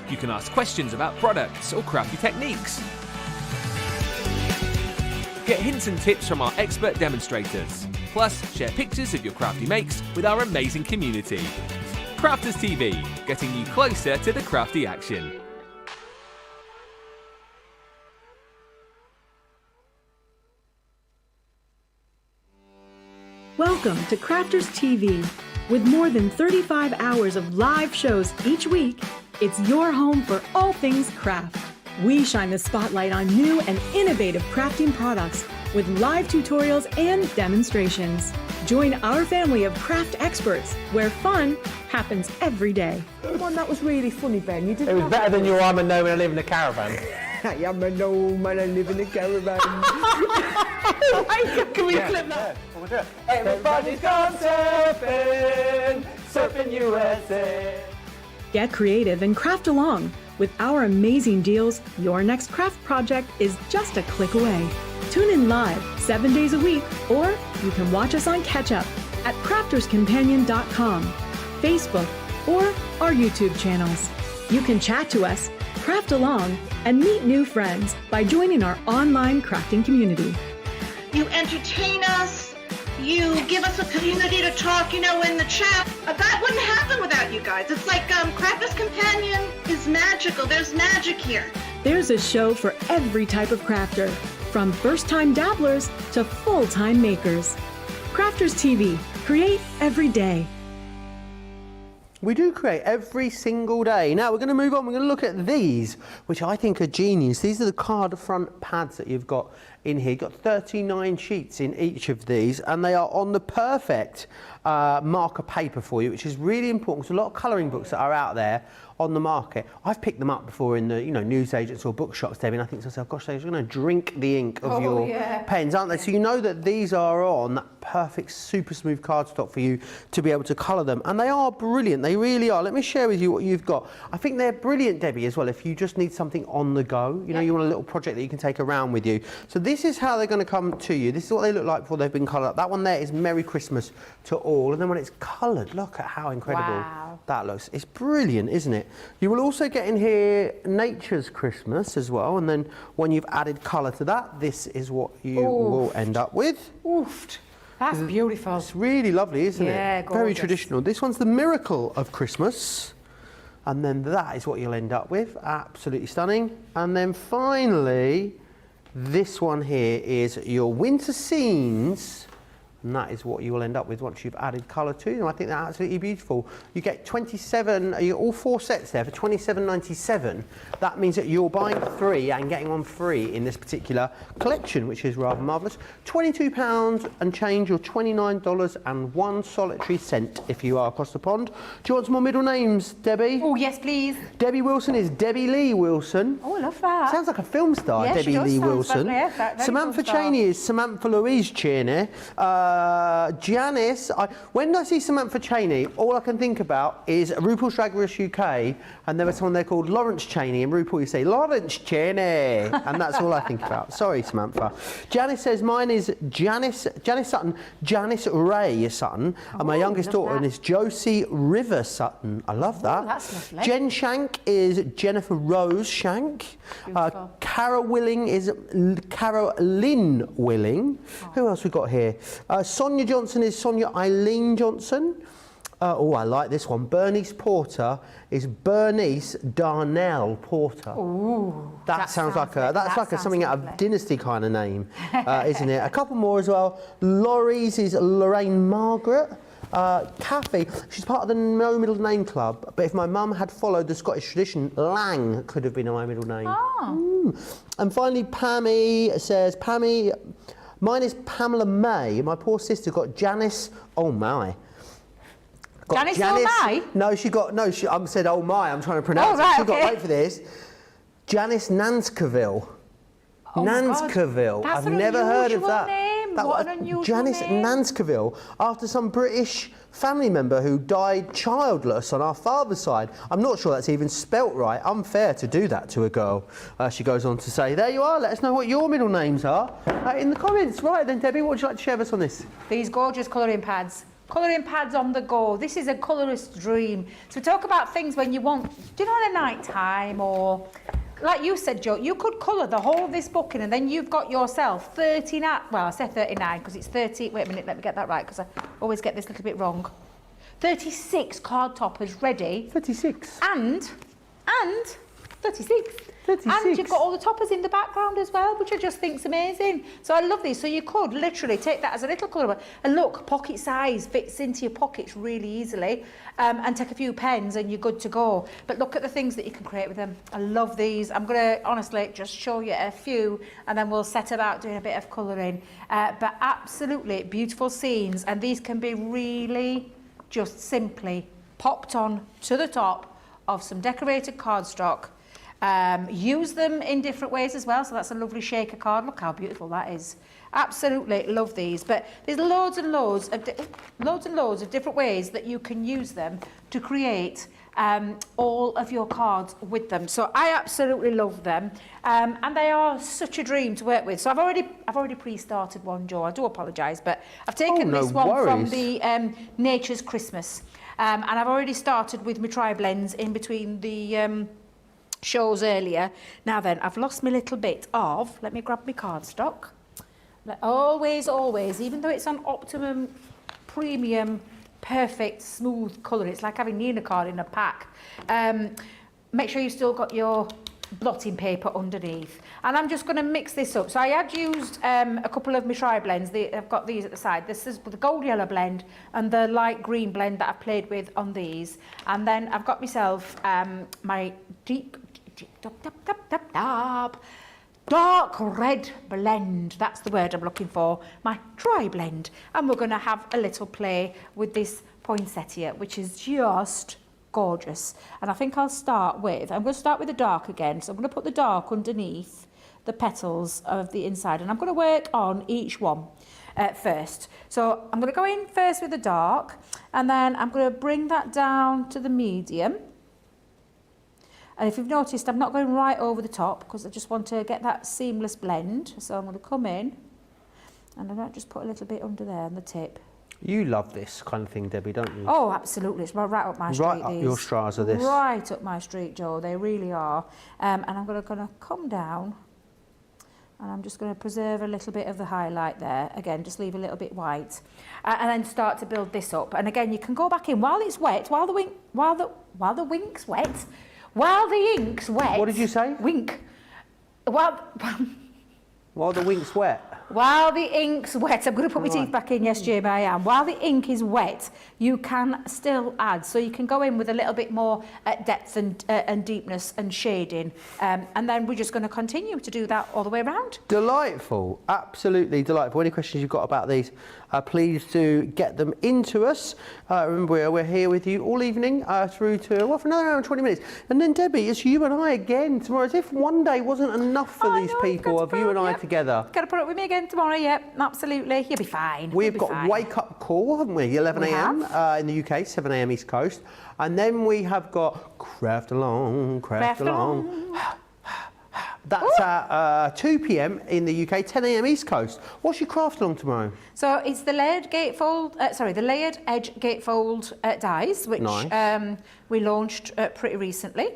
You can ask questions about products or crafty techniques. Get hints and tips from our expert demonstrators. Plus, share pictures of your crafty makes with our amazing community. Crafters TV, getting you closer to the crafty action. Welcome to Crafters TV. With more than 35 hours of live shows each week, it's your home for all things craft. We shine the spotlight on new and innovative crafting products with live tutorials and demonstrations. Join our family of craft experts where fun happens every day. One that was really funny, Ben. You did. It was better than your I'm a gnome and I live in a caravan. I'm a gnome and I live in a caravan. Can we clip that? We'll do it. Everybody's gone surfing, surfing USA. Get creative and craft along. With our amazing deals, your next craft project is just a click away. Tune in live 7 days a week, or you can watch us on Catch Up at crafterscompanion.com, Facebook, or our YouTube channels. You can chat to us, craft along, and meet new friends by joining our online crafting community. You entertain us, you give us a community to talk, in the chat. That wouldn't happen without you guys. It's like Crafters Companion is magical. There's magic here. There's a show for every type of crafter, from first-time dabblers to full-time makers. Crafters TV, create every day. We do create every single day. Now we're going to move on. We're going to look at these, which I think are genius. These are the card front pads that you've got in here. You've got 39 sheets in each of these, and they are on the perfect marker paper for you, which is really important. There's a lot of colouring books that are out there on the market. I've picked them up before in the newsagents or bookshops, Debbie, and I think to myself, gosh, they're going to drink the ink of your pens, aren't they? So you know that these are on that perfect, super smooth cardstock for you to be able to colour them, and they are brilliant. They really are. Let me share with you what you've got. I think they're brilliant, Debbie, as well. If you just need something on the go, you know, you want a little project that you can take around with you. So this is how they're going to come to you. This is what they look like before they've been coloured up. That one there is Merry Christmas to all, and then when it's coloured, look at how incredible that looks. It's brilliant, isn't it? You will also get in here Nature's Christmas as well, and then when you've added colour to that, this is what you will end up with. Oofed. That's beautiful. It's really lovely, isn't it? Yeah, Very gorgeous. traditional. This one's the Miracle of Christmas, and then that is what you'll end up with. Absolutely stunning. And then finally, this one here is your Winter Scenes And that is what you will end up with once you've added colour to them. I think they're absolutely beautiful. You get 27, you get all 4 sets there for $27.97. That means that you're buying 3 and getting one free in this particular collection, which is rather marvellous. £22 and change, or $29.01 solitary cent if you are across the pond. Do you want some more middle names, Debbie? Oh, yes, please. Debbie Wilson is Debbie Lee Wilson. Oh, I love that. Sounds like a film star, Yeah, she Debbie does Lee sound Wilson. like- yeah, very Samantha film star. Cheney is Samantha Louise Cheney. Janice, when I see Samantha Cheney, all I can think about is RuPaul's Drag Race UK, and there was someone there called Lawrence Cheney, and RuPaul, you say, Lawrence Cheney, and that's all I think about. Sorry, Samantha. Janice says, mine is Janice Sutton, Janice Ray Sutton, and my youngest love daughter that. is Josie River Sutton. I love that. that's lovely. Jen Shank is Jennifer Rose Shank. Beautiful. Cara Willing is Carolyn Willing. Who else we got here? Sonia Johnson is Sonia Eileen Johnson. Oh, I like this one. Bernice Porter is Bernice Darnell Porter. Ooh, That sounds like a sounds something out of lovely. Dynasty kind of name, isn't it? A couple more as well. Laurie's is Lorraine Margaret. Kathy, she's part of the No Middle Name Club, but if my mum had followed the Scottish tradition, Lang could have been my middle name. Oh. And finally, Pammy says, mine is Pamela May. My poor sister got Janice, oh my. Janice, oh my? No, I said, oh my, I'm trying to pronounce Oh, right, it. She got, okay. wait for this, Janice Nanskaville. Oh my God. Nanskaville. That's I've an never heard of unusual that. name. What an unusual Janice name. Nanskaville, after some British family member who died childless on our father's side. I'm not sure that's even spelt right. Unfair to do that to a girl. She goes on to say, there you are, let us know what your middle names are in the comments. Right then, Debbie, what would you like to share with us on this? These gorgeous colouring pads. Colouring pads on the go. This is a colourist's dream. So we talk about things when you want, do you know, at a night time, or like you said, Joe, you could colour the whole of this book in, and then you've got yourself 39, well, I said 39 because it's 30, wait a minute, let me get that right because I always get this little bit wrong. 36 card toppers ready. 36. And 36. 36. And you've got all the toppers in the background as well, which I just think's amazing. So I love these. So you could literally take that as a little colour. And look, pocket size, fits into your pockets really easily. And take a few pens and you're good to go. But look at the things that you can create with them. I love these. I'm going to, honestly, just show you a few and then we'll set about doing a bit of colouring. But absolutely beautiful scenes. And these can be really just simply popped on to the top of some decorated cardstock. Use them in different ways as well, so that's a lovely shaker card. Look how beautiful that is. Absolutely love these. But there's loads and loads of different ways that you can use them to create all of your cards with them. So I absolutely love them, and they are such a dream to work with. So I've already pre-started one, Joe. I do apologise, but I've taken no this one from worries. the Nature's Christmas, and I've already started with my tri-blends in between the shows earlier. Now then, I've lost my little bit of, let me grab my cardstock. Always, even though it's on optimum, premium, perfect, smooth colour, it's like having Nina card in a pack. Make sure you've still got your blotting paper underneath. And I'm just going to mix this up. So I had used a couple of my tri-blends. I've got these at the side. This is the gold yellow blend and the light green blend that I've played with on these. And then I've got myself my dark red blend. That's the word I'm looking for. My tri-blend. And we're going to have a little play with this poinsettia, which is just gorgeous. And I think I'm going to start with the dark again. So I'm going to put the dark underneath the petals of the inside, and I'm going to work on each one first. So I'm going to go in first with the dark, and then I'm going to bring that down to the medium. And if you've noticed, I'm not going right over the top because I just want to get that seamless blend. So I'm going to come in, and I might just put a little bit under there on the tip. You love this kind of thing, Debbie, don't you? Oh, absolutely. It's right up my street. Right up these. your straws are this. Right up my street, Joe. They really are. And I'm going to come down, and I'm just going to preserve a little bit of the highlight there. Again, just leave a little bit white, and then start to build this up. And again, you can go back in while it's wet, while the ink's wet. What did you say? Wink. While the wink's wet. While the ink's wet, I'm going to put my teeth back in, yes, Jamie, I am. While the ink is wet, you can still add. So you can go in with a little bit more depth and deepness and shading. And then we're just going to continue to do that all the way around. Delightful, absolutely delightful. Any questions you've got about these, please do get them into us. Remember, we're here with you all evening through to, well, for another hour and 20 minutes. And then, Debbie, it's you and I again tomorrow. As if one day wasn't enough for these people of you and I together. Got to put up with me again tomorrow, yep, absolutely. You'll be fine. We've got Wake Up Call, haven't we? 11 a.m. In the UK, 7 a.m. East Coast. And then we have got Craft Along, Craft Along. That's at 2 p.m. in the UK, 10 a.m. East Coast. What's your craft along tomorrow? So it's the layered gatefold, the layered edge gatefold dies, which we launched pretty recently.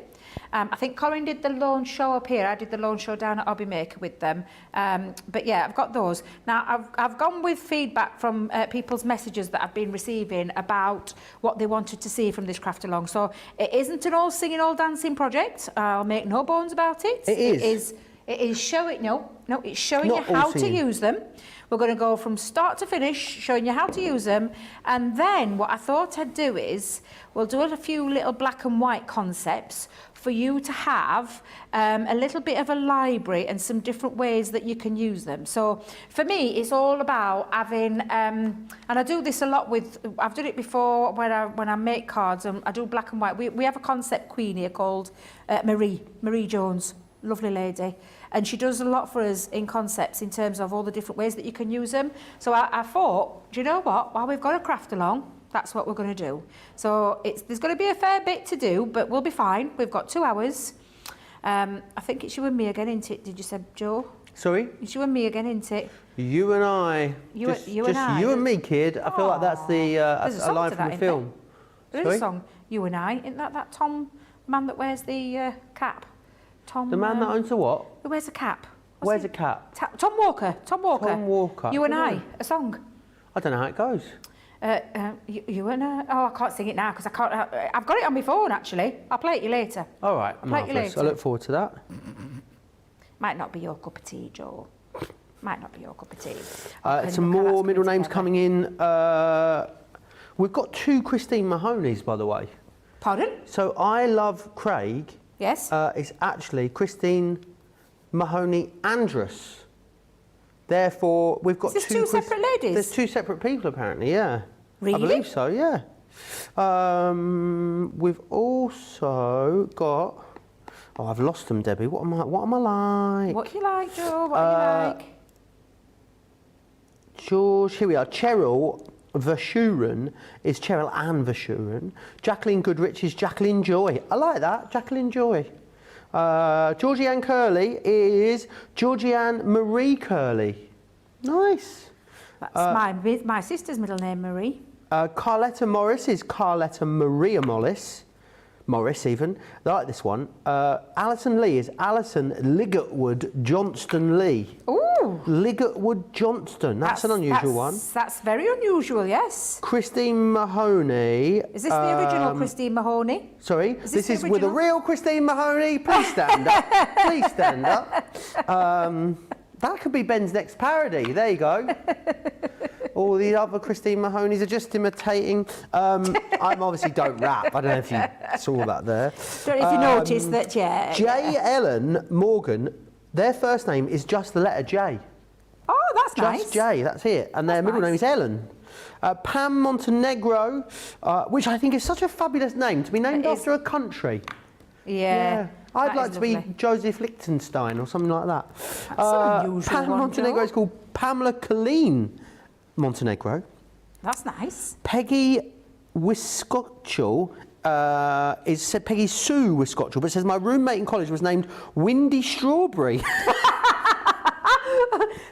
I think Colin did the launch show up here. I did the launch show down at Hobby Maker with them. But yeah, I've got those. Now, I've gone with feedback from people's messages that I've been receiving about what they wanted to see from this craft along. So it isn't an all singing, all dancing project. I'll make no bones about it. It is showing, it's showing you how to use them. We're going to go from start to finish, showing you how to use them. And then what I thought I'd do is, we'll do a few little black and white concepts for you to have a little bit of a library and some different ways that you can use them. So for me, it's all about having, and I do this a lot with, I've done it before when I make cards, and I do black and white. We have a concept queen here called Marie Jones, lovely lady. And she does a lot for us in concepts in terms of all the different ways that you can use them. So I thought, do you know what? While we've got a craft along, that's what we're going to do. So there's going to be a fair bit to do, but we'll be fine. We've got 2 hours. I think it's you and me again, isn't it? Did you say, Joe? Sorry? It's you and me again, isn't it? You and I. You and me, kid. I feel like that's a line from the film. There is a song, You and I. Isn't that Tom, the man that wears the cap? Tom. The man that owns the what? Who wears a cap? Wears a cap? Tom Walker. Tom Walker. You and I. A song. I don't know how it goes. You and I. Oh, I can't sing it now because I can't. I've got it on my phone actually. I'll play it you later. All right, marvellous. I look forward to that. Might not be your cup of tea, Joe. Might not be your cup of tea. Some more middle names coming in. We've got 2 Christine Mahoney's, by the way. Pardon? So I Love Craig. Yes. It's actually Christine Mahoney Andrus. Therefore, we've got two separate ladies? There's 2 separate people, apparently, yeah. Really? I believe so, yeah. We've also got... Oh, I've lost them, Debbie. What am I like? What you like, Joe? What you like? George, here we are. Cheryl Verschuren is Cheryl Ann Verschuren. Jacqueline Goodrich is Jacqueline Joy. I like that, Jacqueline Joy. Georgianne Curley is Georgianne Marie Curley. Nice. That's my sister's middle name, Marie. Carletta Morris is Carletta Maria Morris. Morris even. I like this one. Alison Lee is Alison Ligertwood Johnston Lee. Ooh. Ligertwood Johnston. That's an unusual one. That's very unusual, yes. Christine Mahoney. Is this the original Christine Mahoney? Sorry, this is with a real Christine Mahoney. Please stand up. Please stand up. That could be Ben's next parody. There you go. All the other Christine Mahonies are just imitating. I obviously don't rap. I don't know if you saw that there. Don't know if you noticed that, yeah. J. Ellen Morgan, their first name is just the letter J. Oh, that's nice. Just J, that's it. And their middle name is Ellen. Pam Montenegro, which I think is such a fabulous name to be named after a country. Yeah. I'd like to be Joseph Lichtenstein or something like that. That's an unusual Pam one, Montenegro is called Pamela Colleen Montenegro. That's nice. Peggy Wiscotchel is Peggy Sue Wiscotchel, but it says my roommate in college was named Windy Strawberry.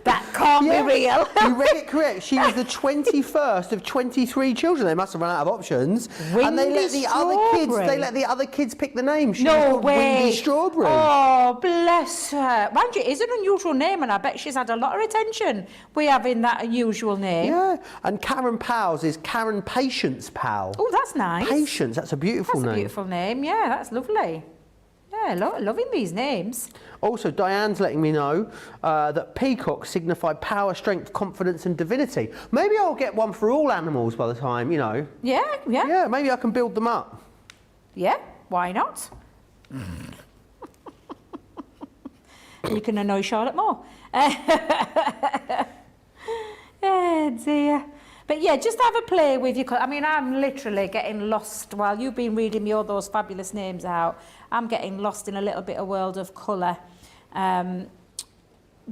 That can't be real. You read it correct. She was the 21st of 23 children. They must have run out of options. And they let the other kids pick the name. She was called Windy Strawberry. Oh, bless her. Mind you, it is an unusual name, and I bet she's had a lot of attention with having that unusual name. Yeah. And Karen Powell's is Karen Patience Powell. Oh, that's nice. Patience, that's a beautiful name. That's a beautiful name, yeah, that's lovely. Yeah, Yeah, loving these names. Also, Diane's letting me know that peacocks signify power, strength, confidence and divinity. Maybe I'll get one for all animals by the time, you know. Yeah. Yeah, maybe I can build them up. Yeah, why not? You can annoy Charlotte more. Oh dear. But yeah, just have a play with your... I mean, I'm literally getting lost while you've been reading me all those fabulous names out. I'm getting lost in a little bit of world of colour. I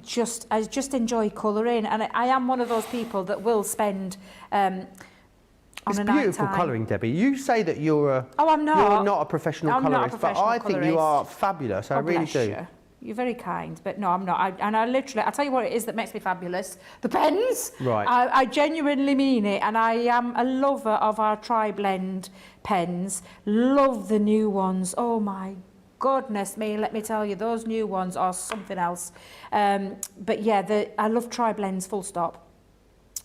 just enjoy colouring, and I am one of those people that will spend on It's a night beautiful time. colouring, Debbie. You say that you're a... Oh, I'm not. You're not a professional I'm not a colourist, but professional I think you colourist. are fabulous. I Oh, really bless do. you. You're very kind, but no, I'm not. I'll tell you what it is that makes me fabulous. The pens. Right. I genuinely mean it, and I am a lover of our tri-blend pens. Love the new ones. Oh my goodness me, let me tell you, those new ones are something else. But yeah, I love tri-blends, full stop.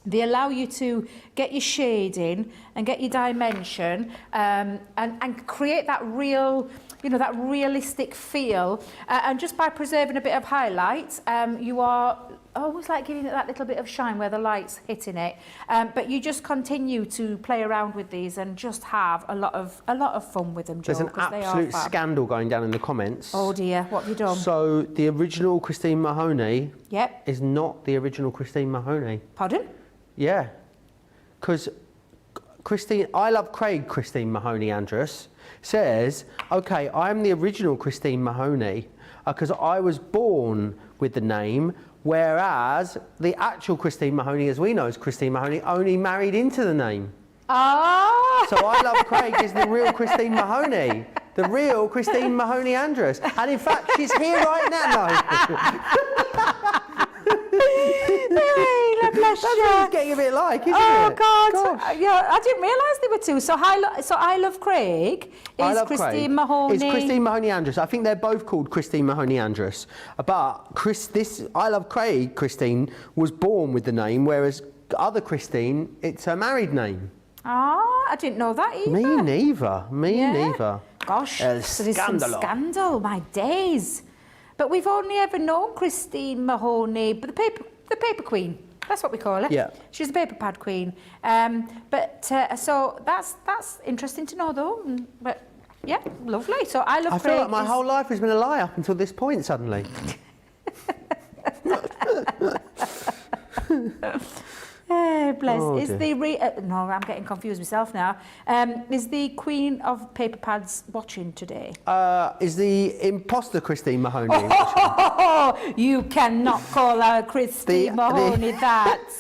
They allow you to get your shading and get your dimension and create that real, you know, that realistic feel. And just by preserving a bit of highlight, you are always like giving it that little bit of shine where the light's hitting it. But you just continue to play around with these and just have a lot of fun with them, Jo. There's an 'cause they are absolute fab. scandal going down in the comments. Oh dear, what have you done? So the original Christine Mahoney Yep. is not the original Christine Mahoney. Pardon? Yeah, because I Love Craig Christine Mahoney Andrus says, okay, I'm the original Christine Mahoney because I was born with the name, whereas the actual Christine Mahoney, as we know as Christine Mahoney, only married into the name. Ah! So I Love Craig is the real Christine Mahoney, the real Christine Mahoney Andrus. And in fact, she's here right now. Hey, bless That's you. what it's getting a bit like, isn't Oh it? God! Gosh. Yeah, I didn't realise there were two. So I Love Craig I is Love Christine Craig Mahoney. It's Christine Mahoney Andrus. I think they're both called Christine Mahoney Andrus. But I Love Craig Christine was born with the name, whereas other Christine, it's her married name. Ah, I didn't know that either. Me neither. Me Yeah. neither. Gosh, El so there's some scandalo. scandal, my days. But we've only ever known Christine Mahoney, but the paper queen. That's what we call her. Yeah. She's the paper pad queen. So that's interesting to know, though. But yeah, lovely. So I Love I Craig feel like my is- whole life has been a lie up until this point suddenly. bless. Oh, Is dear. no, I'm getting confused myself now. Is the Queen of Paper Pads watching today? Is the imposter Christine Mahoney? Oh, you cannot call her Christine The- Mahoney that.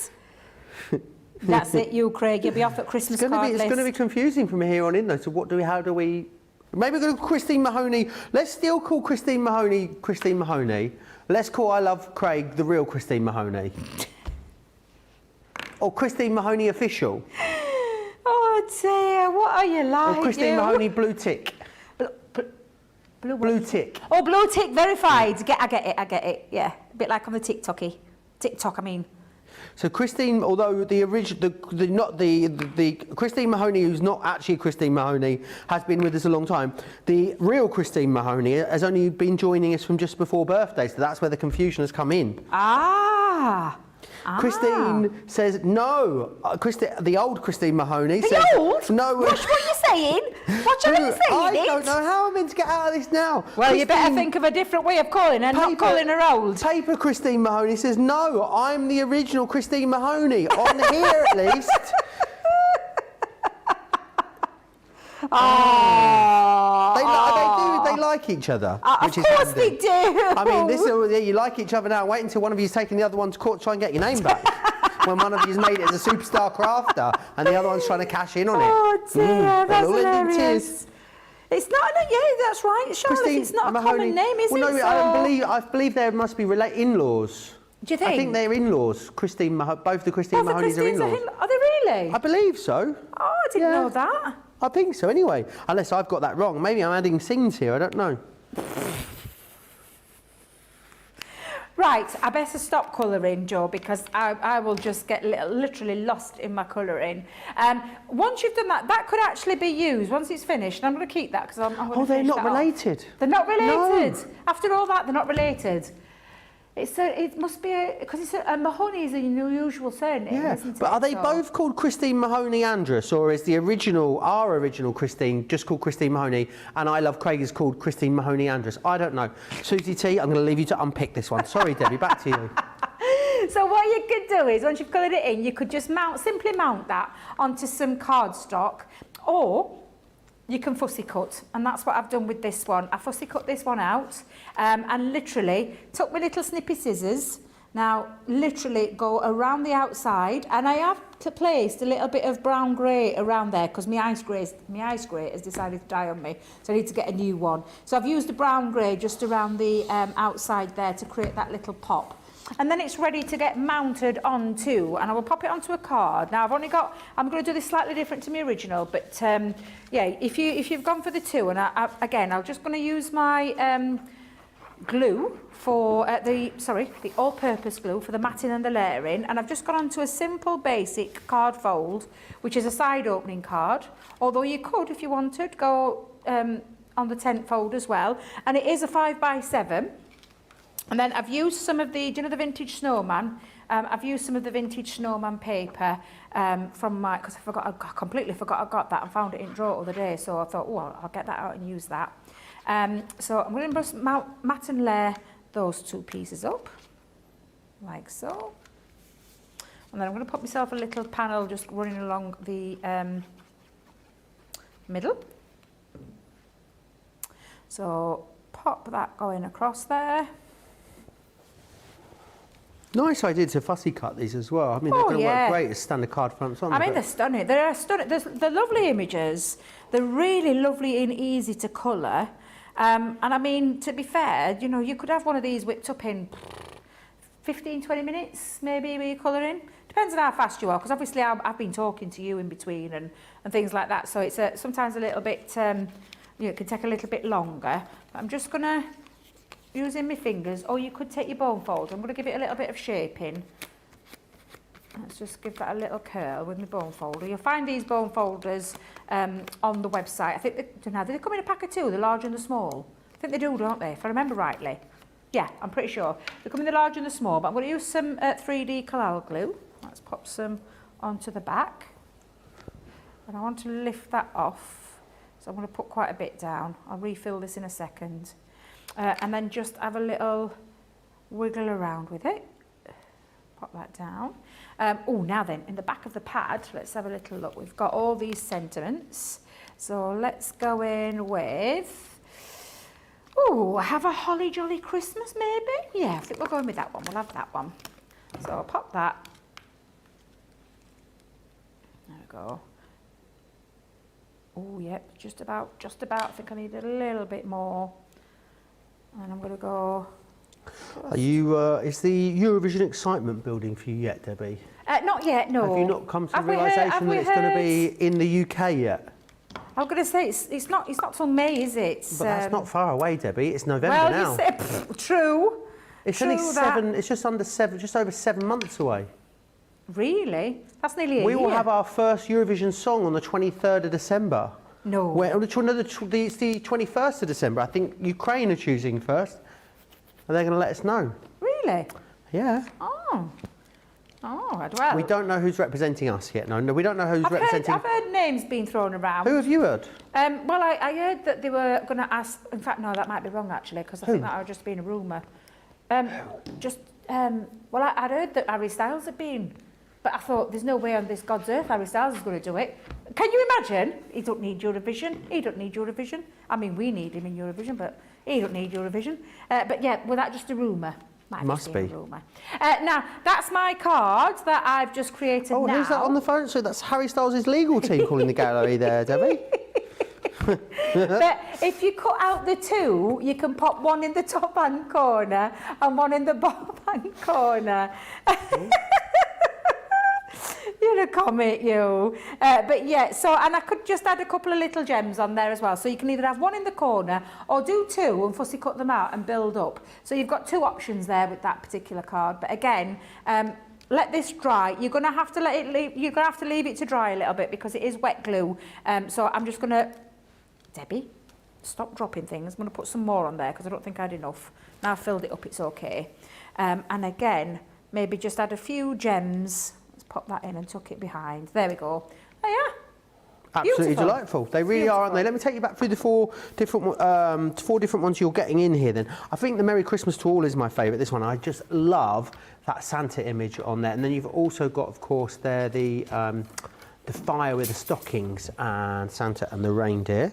That's it, you, Craig. You'll be off at Christmas It's card going to be list. confusing from here on in though. So how do we? Maybe we're going to Christine Mahoney. Let's still call Christine Mahoney Christine Mahoney. Let's call I Love Craig the real Christine Mahoney. Or Christine Mahoney official. Oh dear, what are you like? Or Christine you? Mahoney blue tick. Blue Blue tick. Oh, blue tick verified. I get it. Yeah, a bit like on the TikTok, I mean. So Christine, although the original, the Christine Mahoney, who's not actually Christine Mahoney, has been with us a long time. The real Christine Mahoney has only been joining us from just before birthday, so that's where the confusion has come in. Ah. Christine says no. The old Christine Mahoney The says old? no. What are you saying? What are you saying? I it? don't know how I'm meant to get out of this now. Well, you better Christine- think of a different way of calling her, not Paper- calling her old. Paper Christine Mahoney says no. I'm the original Christine Mahoney on here at least. Oh. They like each other. Of which is course handy. they do. I mean, you like each other now. Wait until one of you's taking the other one to court to try and get your name back. When one of you's made it as a superstar crafter and the other one's trying to cash in on it. Oh dear, that's all it hilarious. It's not, yeah, that's right, Charlotte. It's not a common name, is well, it? No, I believe there must be in-laws. Do you think? I think they're in-laws. both the Christine Both the Mahonies are Christines in-laws. Are they really? I believe so. Oh, I didn't Yeah. know that. I think so anyway. Unless I've got that wrong. Maybe I'm adding scenes here, I don't know. Right. Right, I better stop colouring, Joe, because I will just get literally lost in my colouring. Once you've done that, that could actually be used once it's finished. And I'm going to keep that because I'm going to Oh, they're finish not that off. related. They're not related. No. After all that, they're not related. It must be because it's a Mahoney is an unusual surname, Yeah, isn't it? but are they So- both called Christine Mahoney Andress, or is the original, our original Christine, just called Christine Mahoney, and I Love Craig is called Christine Mahoney Andress? I don't know. Susie T, I'm going to leave you to unpick this one. Sorry, Debbie, back to you. So what you could do is, once you've coloured it in, you could just simply mount that onto some cardstock, or you can fussy cut, and that's what I've done with this one. I fussy cut this one out, and literally took my little snippy scissors. Now, literally go around the outside, and I have placed a little bit of brown grey around there because my ice grey has decided to die on me, so I need to get a new one. So I've used the brown grey just around the outside there to create that little pop. And then it's ready to get mounted onto, and I will pop it onto a card. Now I'm going to do this slightly different to my original, but yeah, if you've gone for the two, and I'm just going to use my glue for the all-purpose glue for the matting and the layering, and I've just gone onto a simple basic card fold, which is a side opening card, although you could, if you wanted, go on the tent fold as well, and it is a 5x7. And then I've used some of the, do you know the vintage snowman? I've used some of the vintage snowman paper from my, because I completely forgot I got that and found it in drawer the other day. So I thought, oh, I'll get that out and use that. So I'm going to just mat and layer those two pieces up, like so. And then I'm going to put myself a little panel just running along the middle. So pop that going across there. Nice idea to fussy cut these as well. I mean, they're going to work great as standard card fronts, aren't they? I mean, they're stunning. They're stunning. They're lovely images. They're really lovely and easy to colour. And I mean, to be fair, you know, you could have one of these whipped up in 15, 20 minutes, maybe, with your colouring. Depends on how fast you are, because obviously I've been talking to you in between and things like that. So it's sometimes a little bit, it can take a little bit longer. But I'm just going to, using my fingers, or you could take your bone folder. I'm going to give it a little bit of shaping. Let's just give that a little curl with my bone folder. You'll find these bone folders on the website. I think do they come in a pack of two, the large and the small? I think they do, don't they? If I remember rightly. Yeah, I'm pretty sure. They come in the large and the small, but I'm going to use some 3D Collal glue. Let's pop some onto the back. And I want to lift that off. So I'm going to put quite a bit down. I'll refill this in a second. And then just have a little wiggle around with it. Pop that down. Oh, now then, in the back of the pad, let's have a little look. We've got all these sentiments. So let's go in with, oh, have a holly jolly Christmas maybe? Yeah, I think we're going with that one. We'll have that one. So I'll pop that. There we go. Oh, yeah, just about. I think I need a little bit more. And I'm going to go. Are you? Is the Eurovision excitement building for you yet, Debbie? Not yet, no. Have you not come to the realisation that it's going to be in the UK yet? I'm going to say it's not till May, is it? But that's not far away, Debbie. It's November well, now. You say, true. It's true only seven. It's just under seven. Just over 7 months away. Really? That's nearly a year. We will have our first Eurovision song on the 23rd of December. No. It's the 21st of December. I think Ukraine are choosing first. And they're going to let us know. Really? Yeah. Oh. Oh, well. We don't know who's representing us yet. No, we don't know who's representing. I've heard names being thrown around. Who have you heard? Well, I heard that they were going to ask. In fact, no, that might be wrong actually, because I think that would just been a rumour. Well, I'd heard that Harry Styles had been, but I thought there's no way on this God's earth Harry Styles is going to do it. Can you imagine? He don't need Eurovision. He don't need Eurovision. I mean, we need him in Eurovision, but he don't need Eurovision. But yeah, was that just a rumour? Must be. A rumour. Now, that's my card that I've just created now. Oh, who's that on the phone? So that's Harry Styles' legal team calling the gallery there, Debbie. But if you cut out the two, you can pop one in the top hand corner and one in the bottom hand corner. You're a comet, you. But yeah, so, and I could just add a couple of little gems on there as well. So you can either have one in the corner or do two and fussy cut them out and build up. So you've got two options there with that particular card. But again, let this dry. You're going to have to you're going to have to leave it to dry a little bit because it is wet glue. So I'm just going to, Debbie, stop dropping things. I'm going to put some more on there because I don't think I had enough. Now I've filled it up, it's okay. And again, maybe just add a few gems. Let's pop that in and tuck it behind. There we go. Oh yeah. Absolutely Beautiful. delightful. They really are, aren't they? Let me take you back through the four different ones you're getting in here then. I think the Merry Christmas to All is my favourite, this one. I just love that Santa image on there. And then you've also got, of course, there the fire with the stockings and Santa and the reindeer.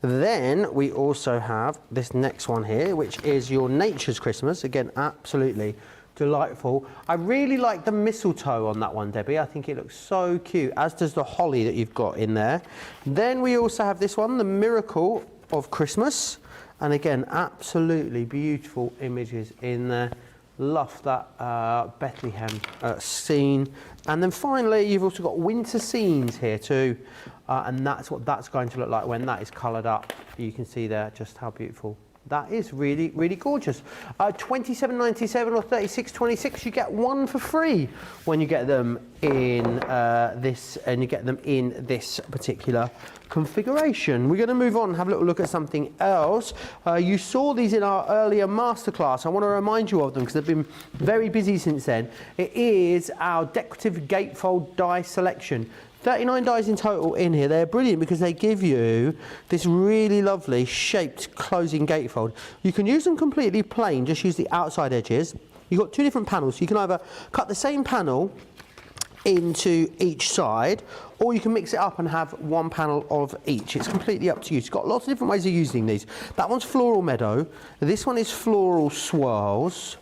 Then we also have this next one here, which is your Nature's Christmas. Again, absolutely delightful. I really like the mistletoe on that one, Debbie. I think it looks so cute, as does the holly that you've got in there. Then we also have this one, the Miracle of Christmas. And again, absolutely beautiful images in there. Love that Bethlehem scene. And then finally, you've also got winter scenes here too. And that's what that's going to look like when that is coloured up. You can see there just how beautiful that is. Really, really gorgeous. $27.97 or $36.26. You get one for free when you get them in this particular configuration. We're going to move on and have a little look at something else. You saw these in our earlier masterclass. I want to remind you of them because they've been very busy since then. It is our decorative gatefold die selection. 39 dies in total in here. They're brilliant because they give you this really lovely shaped closing gatefold. You can use them completely plain, just use the outside edges. You've got two different panels, so you can either cut the same panel into each side, or you can mix it up and have one panel of each. It's completely up to you. It's got lots of different ways of using these. That one's Floral Meadow. This one is Floral Swirls.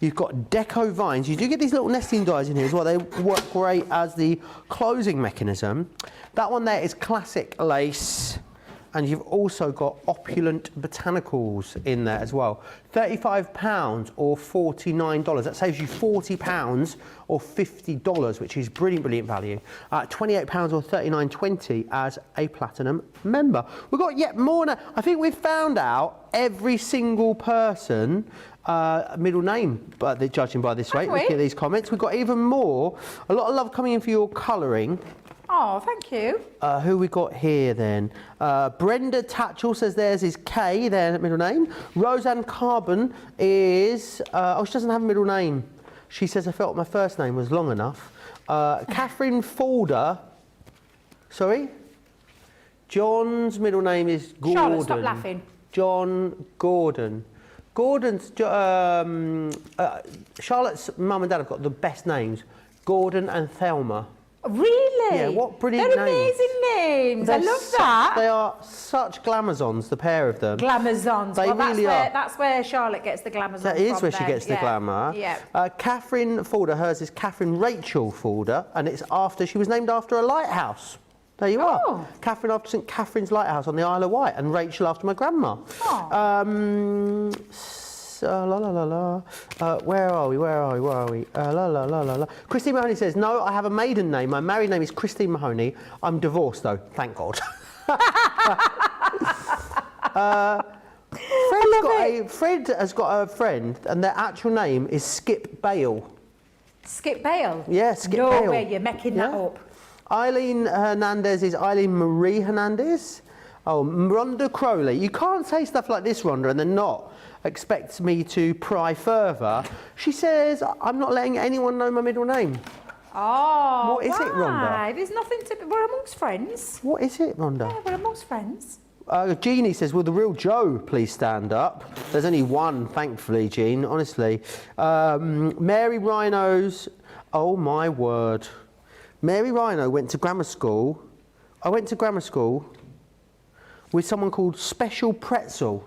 You've got Deco Vines. You do get these little nesting dies in here as well. They work great as the closing mechanism. That one there is Classic Lace. And you've also got Opulent Botanicals in there as well. £35 or $49. That saves you £40 or $50, which is brilliant, brilliant value. £28 or $39.20 as a Platinum member. We've got yet more now. I think we've found out every single person middle name, but judging by this rate. Look at these comments. We've got even more. A lot of love coming in for your colouring. Oh, thank you. Who we got here then? Brenda Tatchell says theirs is Kay, their middle name. Roseanne Carbon is, she doesn't have a middle name. She says, I felt my first name was long enough. Catherine Folder, sorry? John's middle name is Gordon. Charlotte, stop laughing. John Gordon. Gordon's, Charlotte's mum and dad have got the best names. Gordon and Thelma. Really? Yeah, what brilliant names. They're amazing names. I love that. They are such glamazons, the pair of them. Glamazons. They really are. That's where Charlotte gets the glamazon That is where she gets the glamour. Yeah. Catherine Folder, hers is Catherine Rachel Folder, and it's after, she was named after a lighthouse. There you are. Catherine after St Catherine's Lighthouse on the Isle of Wight, and Rachel after my grandma. Where are we? Christine Mahoney says, no, I have a maiden name. My married name is Christine Mahoney. I'm divorced though, thank God. Fred has got a friend, and their actual name is Skip Bale. Skip Bale? Yeah, Skip Bale. No way, you're making that up. Eileen Hernandez is Eileen Marie Hernandez. Oh, Rhonda Crowley. You can't say stuff like this, Rhonda, and then not expect me to pry further. She says, I'm not letting anyone know my middle name. Oh, what is it, Rhonda? There's nothing to... We're amongst friends. What is it, Rhonda? Yeah, we're amongst friends. Jeannie says, will the real Joe please stand up? There's only one, thankfully, Jean, honestly. Mary Rhinos, oh my word. Mary Rhino went to grammar school. I went to grammar school with someone called Special Pretzel.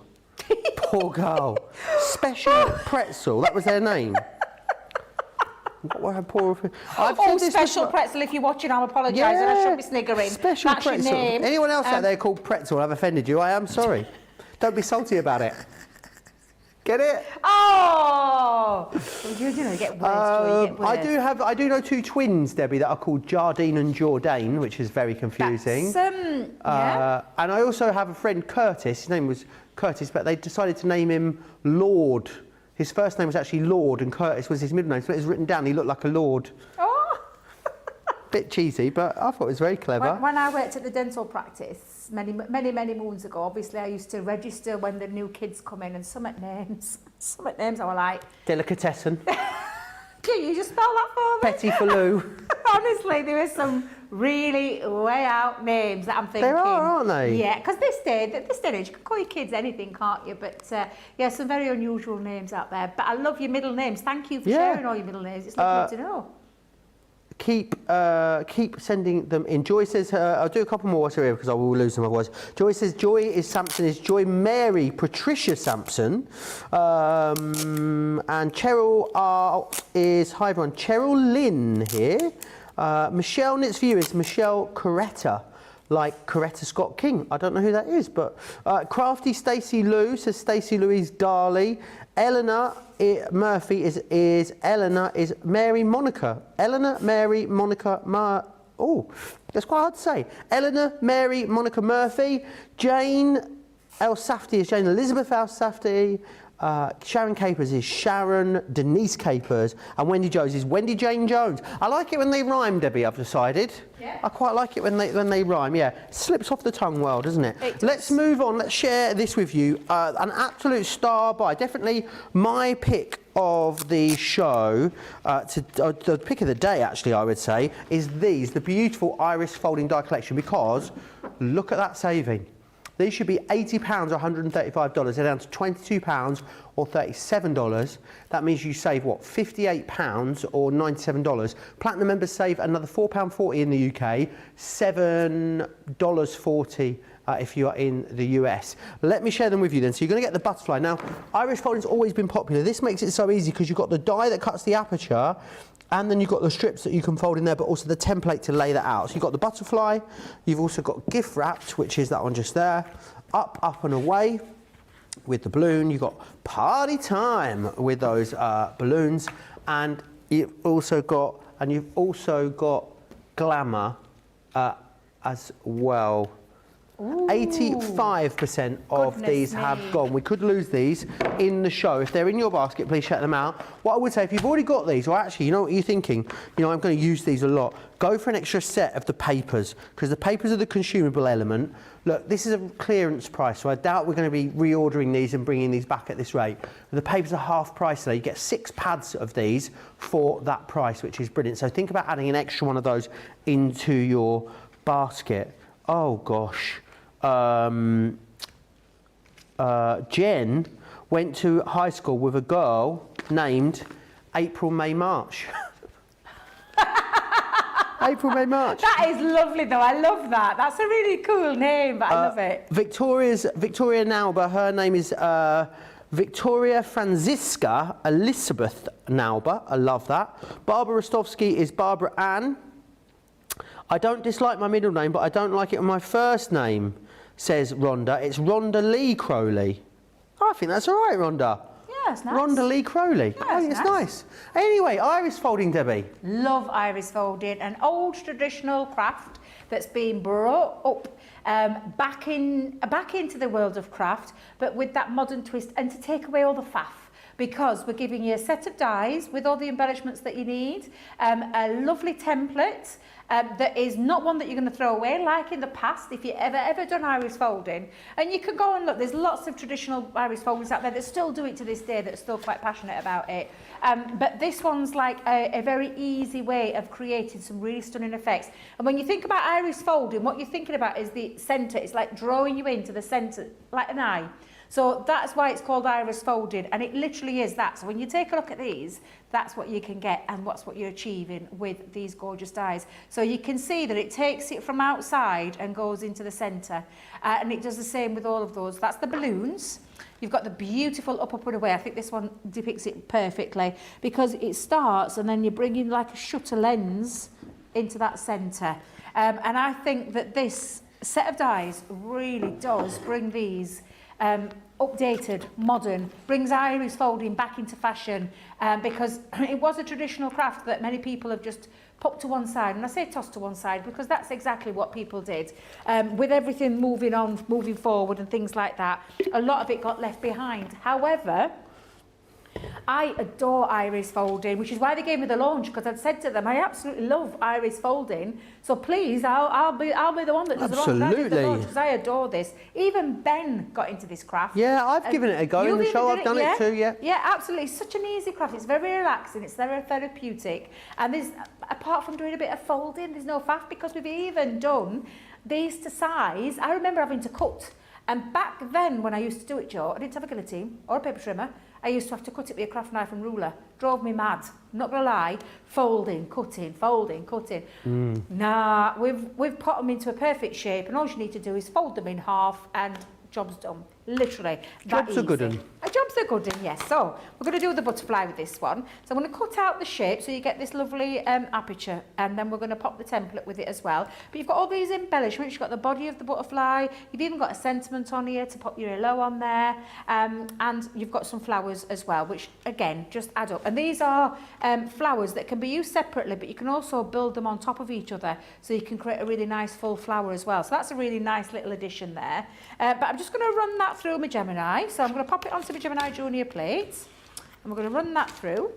Poor girl. Special Pretzel, that was their name. Special Pretzel, if you're watching, I'm apologising, I shouldn't be sniggering. Special That's Pretzel. Your name. Anyone else out there called Pretzel, I've offended you, I am sorry. Don't be salty about it. Get it? Oh! Well, you know, you get words, Joy, you get words. I do know two twins, Debbie, that are called Jardine and Jourdain, which is very confusing. That's, yeah. And I also have a friend, Curtis. His name was Curtis, but they decided to name him Lord. His first name was actually Lord, and Curtis was his middle name, so it was written down. He looked like a lord. Oh! Bit cheesy, but I thought it was very clever. When I worked at the dental practice many moons ago, obviously I used to register when the new kids come in, and some names I were like... Delicatessen. Can you just spell that for me? Petit Falou. Honestly, there are some really way out names that I'm thinking. There are, aren't they? Yeah, because this day and age, you can call your kids anything, can't you? But yeah, some very unusual names out there. But I love your middle names. Thank you for sharing all your middle names. It's lovely to know. Keep sending them in. Joy says, I'll do a couple more here because I will lose them otherwise. Joy says, Joy Mary Patricia Sampson. And Cheryl is, hi everyone, Cheryl Lynn here. Michelle Knits View is Michelle Coretta, like Coretta Scott King. I don't know who that is, but Crafty Stacey Lou says Stacey Louise Darley. Eleanor Murphy is Eleanor is Mary Monica. Eleanor Mary Monica oh, that's quite hard to say. Eleanor Mary Monica Murphy. Jane El Safty is Jane Elizabeth El Safty. Sharon Capers is Sharon Denise Capers, and Wendy Jones is Wendy Jane Jones. I like it when they rhyme, Debbie, I've decided. Yeah. I quite like it when they rhyme, yeah. Slips off the tongue well, doesn't it? It does. Let's move on, let's share this with you. An absolute star buy, definitely my pick of the show, the pick of the day actually I would say, is the beautiful Iris Folding Die Collection, because look at that saving. These should be £80 or $135. They're down to £22 or $37. That means you save, what, £58 or $97. Platinum members save another £4.40 in the UK, $7.40 if you are in the US. Let me share them with you then. So you're going to get the butterfly. Now, Iris folding's always been popular. This makes it so easy because you've got the die that cuts the aperture, and then you've got the strips that you can fold in there, but also the template to lay that out. So you've got the butterfly, you've also got gift wrapped, which is that one just there, up and away with the balloon. You've got party time with those balloons, and you've also got glamour as well. Ooh. 85% of these have gone. We could lose these in the show. If they're in your basket, please check them out. What I would say, if you've already got these, or actually, you know what you're thinking, you know, I'm going to use these a lot, go for an extra set of the papers, because the papers are the consumable element. Look, this is a clearance price, so I doubt we're going to be reordering these and bringing these back at this rate. The papers are half price today. You get 6 pads of these for that price, which is brilliant. So think about adding an extra one of those into your basket. Oh, gosh. Jen went to high school with a girl named April, May, March. April, May, March. That is lovely though, I love that. That's a really cool name, but I love it. Victoria Nauber, her name is Victoria Franziska Elizabeth Nauber, I love that. Barbara Rostovsky is Barbara Ann. I don't dislike my middle name, but I don't like it on my first name, says Rhonda. It's Rhonda Lee Crowley. I think that's all right, Rhonda. Yeah, it's nice. Rhonda Lee Crowley. Yeah, I think it's nice. Anyway, Iris folding, Debbie. Love Iris folding, an old traditional craft that's been brought up back into the world of craft, but with that modern twist, and to take away all the faff. Because we're giving you a set of dies with all the embellishments that you need, a lovely template that is not one that you're going to throw away like in the past if you ever done iris folding. And you can go and look, there's lots of traditional iris folders out there that still do it to this day, that are still quite passionate about it. But this one's like a very easy way of creating some really stunning effects. And when you think about iris folding, what you're thinking about is the centre. It's like drawing you into the centre, like an eye. So that's why it's called iris folded, and it literally is that. So when you take a look at these, that's what you can get, and that's what you're achieving with these gorgeous dies. So you can see that it takes it from outside and goes into the centre, and it does the same with all of those. That's the balloons. You've got the beautiful up and away. I think this one depicts it perfectly, because it starts and then you bring in like a shutter lens into that centre. And I think that this set of dies really does bring these updated, modern, brings iris folding back into fashion, because it was a traditional craft that many people have just put to one side. And I say tossed to one side because that's exactly what people did. With everything moving on, moving forward and things like that, a lot of it got left behind. However, I adore iris folding, which is why they gave me the launch, because I'd said to them, I absolutely love iris folding. So please, I'll be the one that does the launch, because I adore this. Even Ben got into this craft. Yeah, I've given it a go in the show. I've done it too. Yeah. Yeah, absolutely. It's such an easy craft. It's very relaxing. It's very therapeutic. And there's, apart from doing a bit of folding, there's no faff, because we've even done these to size. I remember having to cut. And back then, when I used to do it, Joe, I didn't have a guillotine or a paper trimmer. I used to have to cut it with a craft knife and ruler. Drove me mad. Not gonna lie. Folding, cutting, folding, cutting. Nah, we've put them into a perfect shape, and all you need to do is fold them in half, and job's done. Literally. Job's a good one. Job's a good one, yes. So we're going to do the butterfly with this one. So I'm going to cut out the shape so you get this lovely aperture, and then we're going to pop the template with it as well. But you've got all these embellishments. You've got the body of the butterfly. You've even got a sentiment on here to pop your hello on there, and you've got some flowers as well, which again just add up. And these are flowers that can be used separately, but you can also build them on top of each other, so you can create a really nice full flower as well. So that's a really nice little addition there. But I'm just going to run that through my Gemini. So I'm going to pop it onto my Gemini Junior plate, and we're going to run that through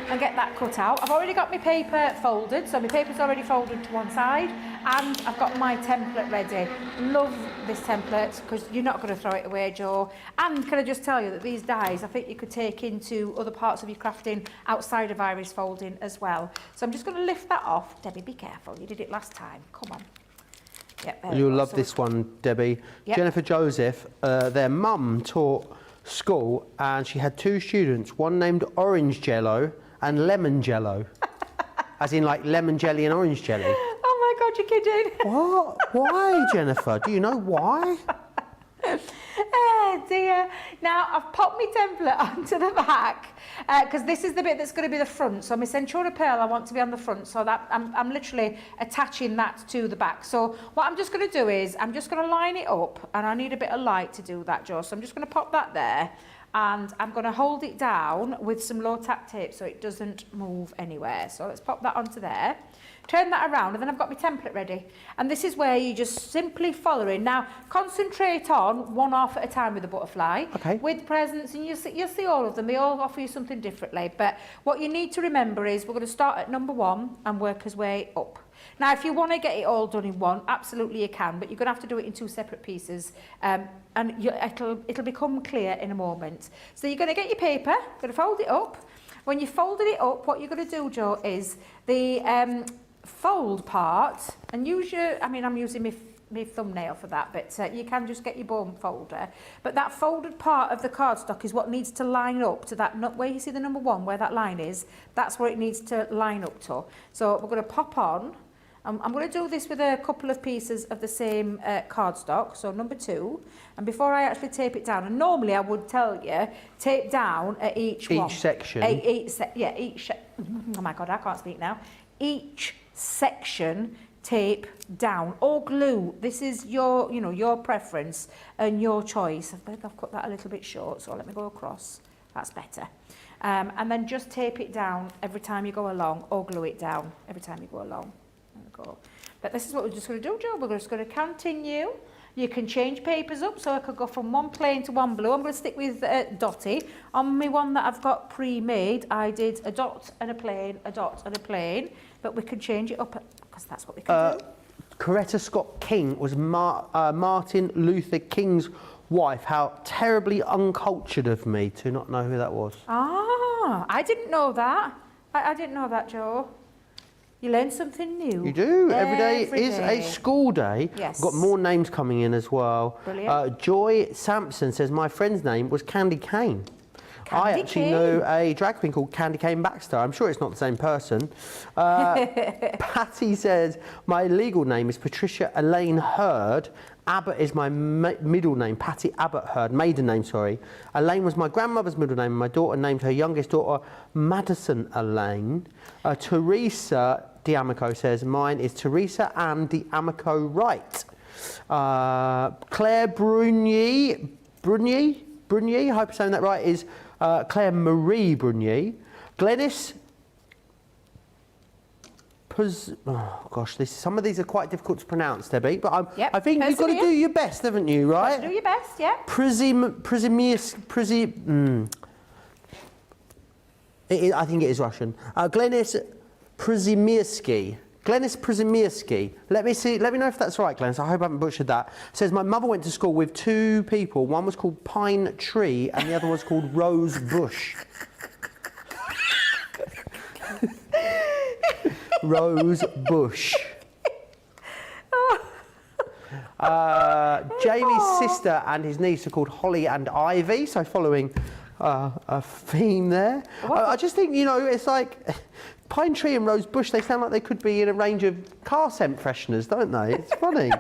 and get that cut out. I've already got my paper folded, so my paper's already folded to one side, and I've got my template ready. Love this template, because you're not going to throw it away, Joe. And can I just tell you that these dies, I think you could take into other parts of your crafting outside of iris folding as well. So I'm just going to lift that off. Debbie, be careful. You did it last time. Come on. Yep, You'll love this one, Debbie. Yep. Jennifer Joseph, their mum taught school, and she had two students, one named Orange Jello and Lemon Jello. As in like lemon jelly and orange jelly. Oh my God, you're kidding. What? Why, Jennifer? Do you know why? Oh dear. Now I've popped my template onto the back, because this is the bit that's going to be the front. So my Centura Pearl I want to be on the front, so that I'm literally attaching that to the back. So what I'm just going to do is I'm just going to line it up, and I need a bit of light to do that, Joe. So I'm just going to pop that there, and I'm going to hold it down with some low tack tape so it doesn't move anywhere. So let's pop that onto there. Turn that around, and then I've got my template ready. And this is where you just simply following. Now, concentrate on one half at a time with the butterfly. Okay. With presents, and you'll see all of them. They all offer you something differently. But what you need to remember is we're going to start at number 1 and work his way up. Now, if you want to get it all done in one, absolutely you can, but you're going to have to do it in 2 separate pieces, and it'll become clear in a moment. So you're going to get your paper, going to fold it up. When you've folded it up, what you're going to do, Joe, is the fold part, and use your, I'm using my thumbnail for that, but you can just get your bone folder. But that folded part of the cardstock is what needs to line up to that, where you see the number 1, where that line is, that's where it needs to line up to. So we're going to pop on. I'm going to do this with a couple of pieces of the same cardstock, so number 2. And before I actually tape it down, and normally I would tell you, tape down at each one. Each section. Oh my God, I can't speak now. Each section tape down, or glue. This is your, your preference and your choice. I think I've cut that a little bit short, so let me go across. That's better. And then just tape it down every time you go along, or glue it down every time you go along. There we go. But this is what we're just going to do, Joe. We're just going to continue. You can change papers up, so I could go from one plain to one blue. I'm going to stick with Dotty. On my one that I've got pre-made, I did a dot and a plain, a dot and a plain, but we can change it up, because that's what we can do. Coretta Scott King was Martin Luther King's wife. How terribly uncultured of me to not know who that was. Ah, I didn't know that. I didn't know that, Joe. You learn something new. You do. Every day is a school day. Yes. I've got more names coming in as well. Brilliant. Joy Sampson says, my friend's name was Candy Cane. I actually know a drag queen called Candy Cane Baxter. I'm sure it's not the same person. Patty says, my legal name is Patricia Elaine Hurd. Abbott is my middle name, Patty Abbott Hurd, maiden name, sorry. Elaine was my grandmother's middle name, and my daughter named her youngest daughter Madison Elaine. Teresa D'Amico says, mine is Teresa Ann D'Amico Wright. Claire Brunier, I hope I'm saying that right, is Claire Marie Brunier. Glenys, oh gosh, some of these are quite difficult to pronounce, Debbie, but I think you've got to do your best, haven't you, right? Do your best, yeah. I think it is Russian. Glenys Przymirski. Glenys Przymirski. Let me know if that's right, Glenys. I hope I haven't butchered that. Says, my mother went to school with 2 people. One was called Pine Tree and the other was called Rose Bush. Rose Bush. Jamie's sister and his niece are called Holly and Ivy, so following a theme there. I just think, it's like Pine Tree and Rose Bush, they sound like they could be in a range of car scent fresheners, don't they? It's funny.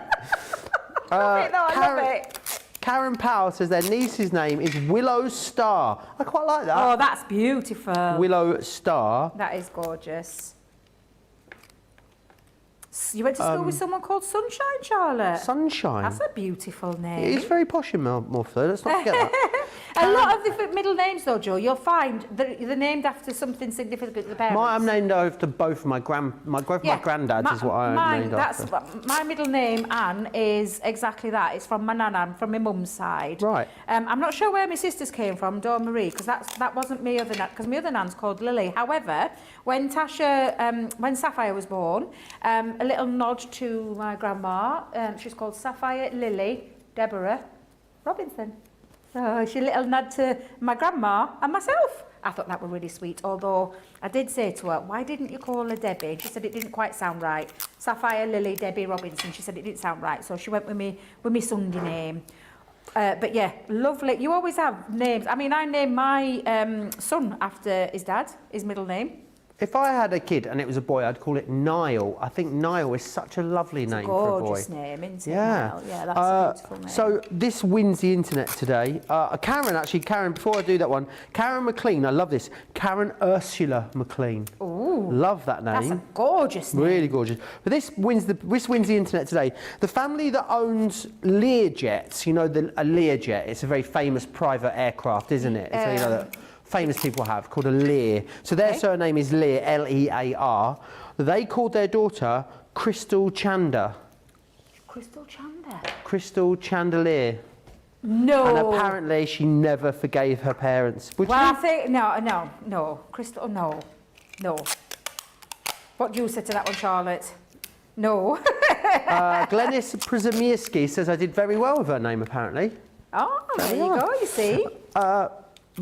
I love it. Karen Powell says their niece's name is Willow Star. I quite like that. Oh, that's beautiful. Willow Star. That is gorgeous. You went to school with someone called Sunshine, Charlotte? Sunshine? That's a beautiful name. It is very posh in Morph, though. Let's not forget that. A lot of the middle names, though, Joe, you'll find they're named after something significant to the parents. I'm named after both of my granddads is what I'm named after. My middle name, Anne, is exactly that. It's from my nana, from my mum's side. Right. I'm not sure where my sisters came from, Dawn Marie, because that wasn't my other nan, because my other nan's called Lily. However, when when Sapphire was born, a little nod to my grandma. She's called Sapphire Lily Deborah Robinson. So she a little nod to my grandma and myself. I thought that was really sweet, although I did say to her, why didn't you call her Debbie? She said it didn't quite sound right. Sapphire Lily Debbie Robinson. She said it didn't sound right, so she went with me Sunday name. But yeah, lovely. You always have names. I mean, I named my son after his dad, his middle name. If I had a kid and it was a boy, I'd call it Niall. I think Niall is such a lovely name for a boy. Gorgeous name, isn't it? Yeah. Niall? Yeah, that's a beautiful name. So this wins the internet today. Karen, before I do that one, Karen McLean, I love this. Karen Ursula McLean. Ooh. Love that name. That's a gorgeous name. Really gorgeous. But this wins the internet today. The family that owns Learjets, a Learjet, it's a very famous private aircraft, isn't it? So that famous people have, called a Lear. So their surname is Lear, L-E-A-R. They called their daughter Crystal Chander. Crystal Chander? Crystal Chandelier. No. And apparently she never forgave her parents. I think, no. Crystal, no. What do you say to that one, Charlotte? No. Glenys Przymirski says I did very well with her name, apparently. Oh, there you go, you see.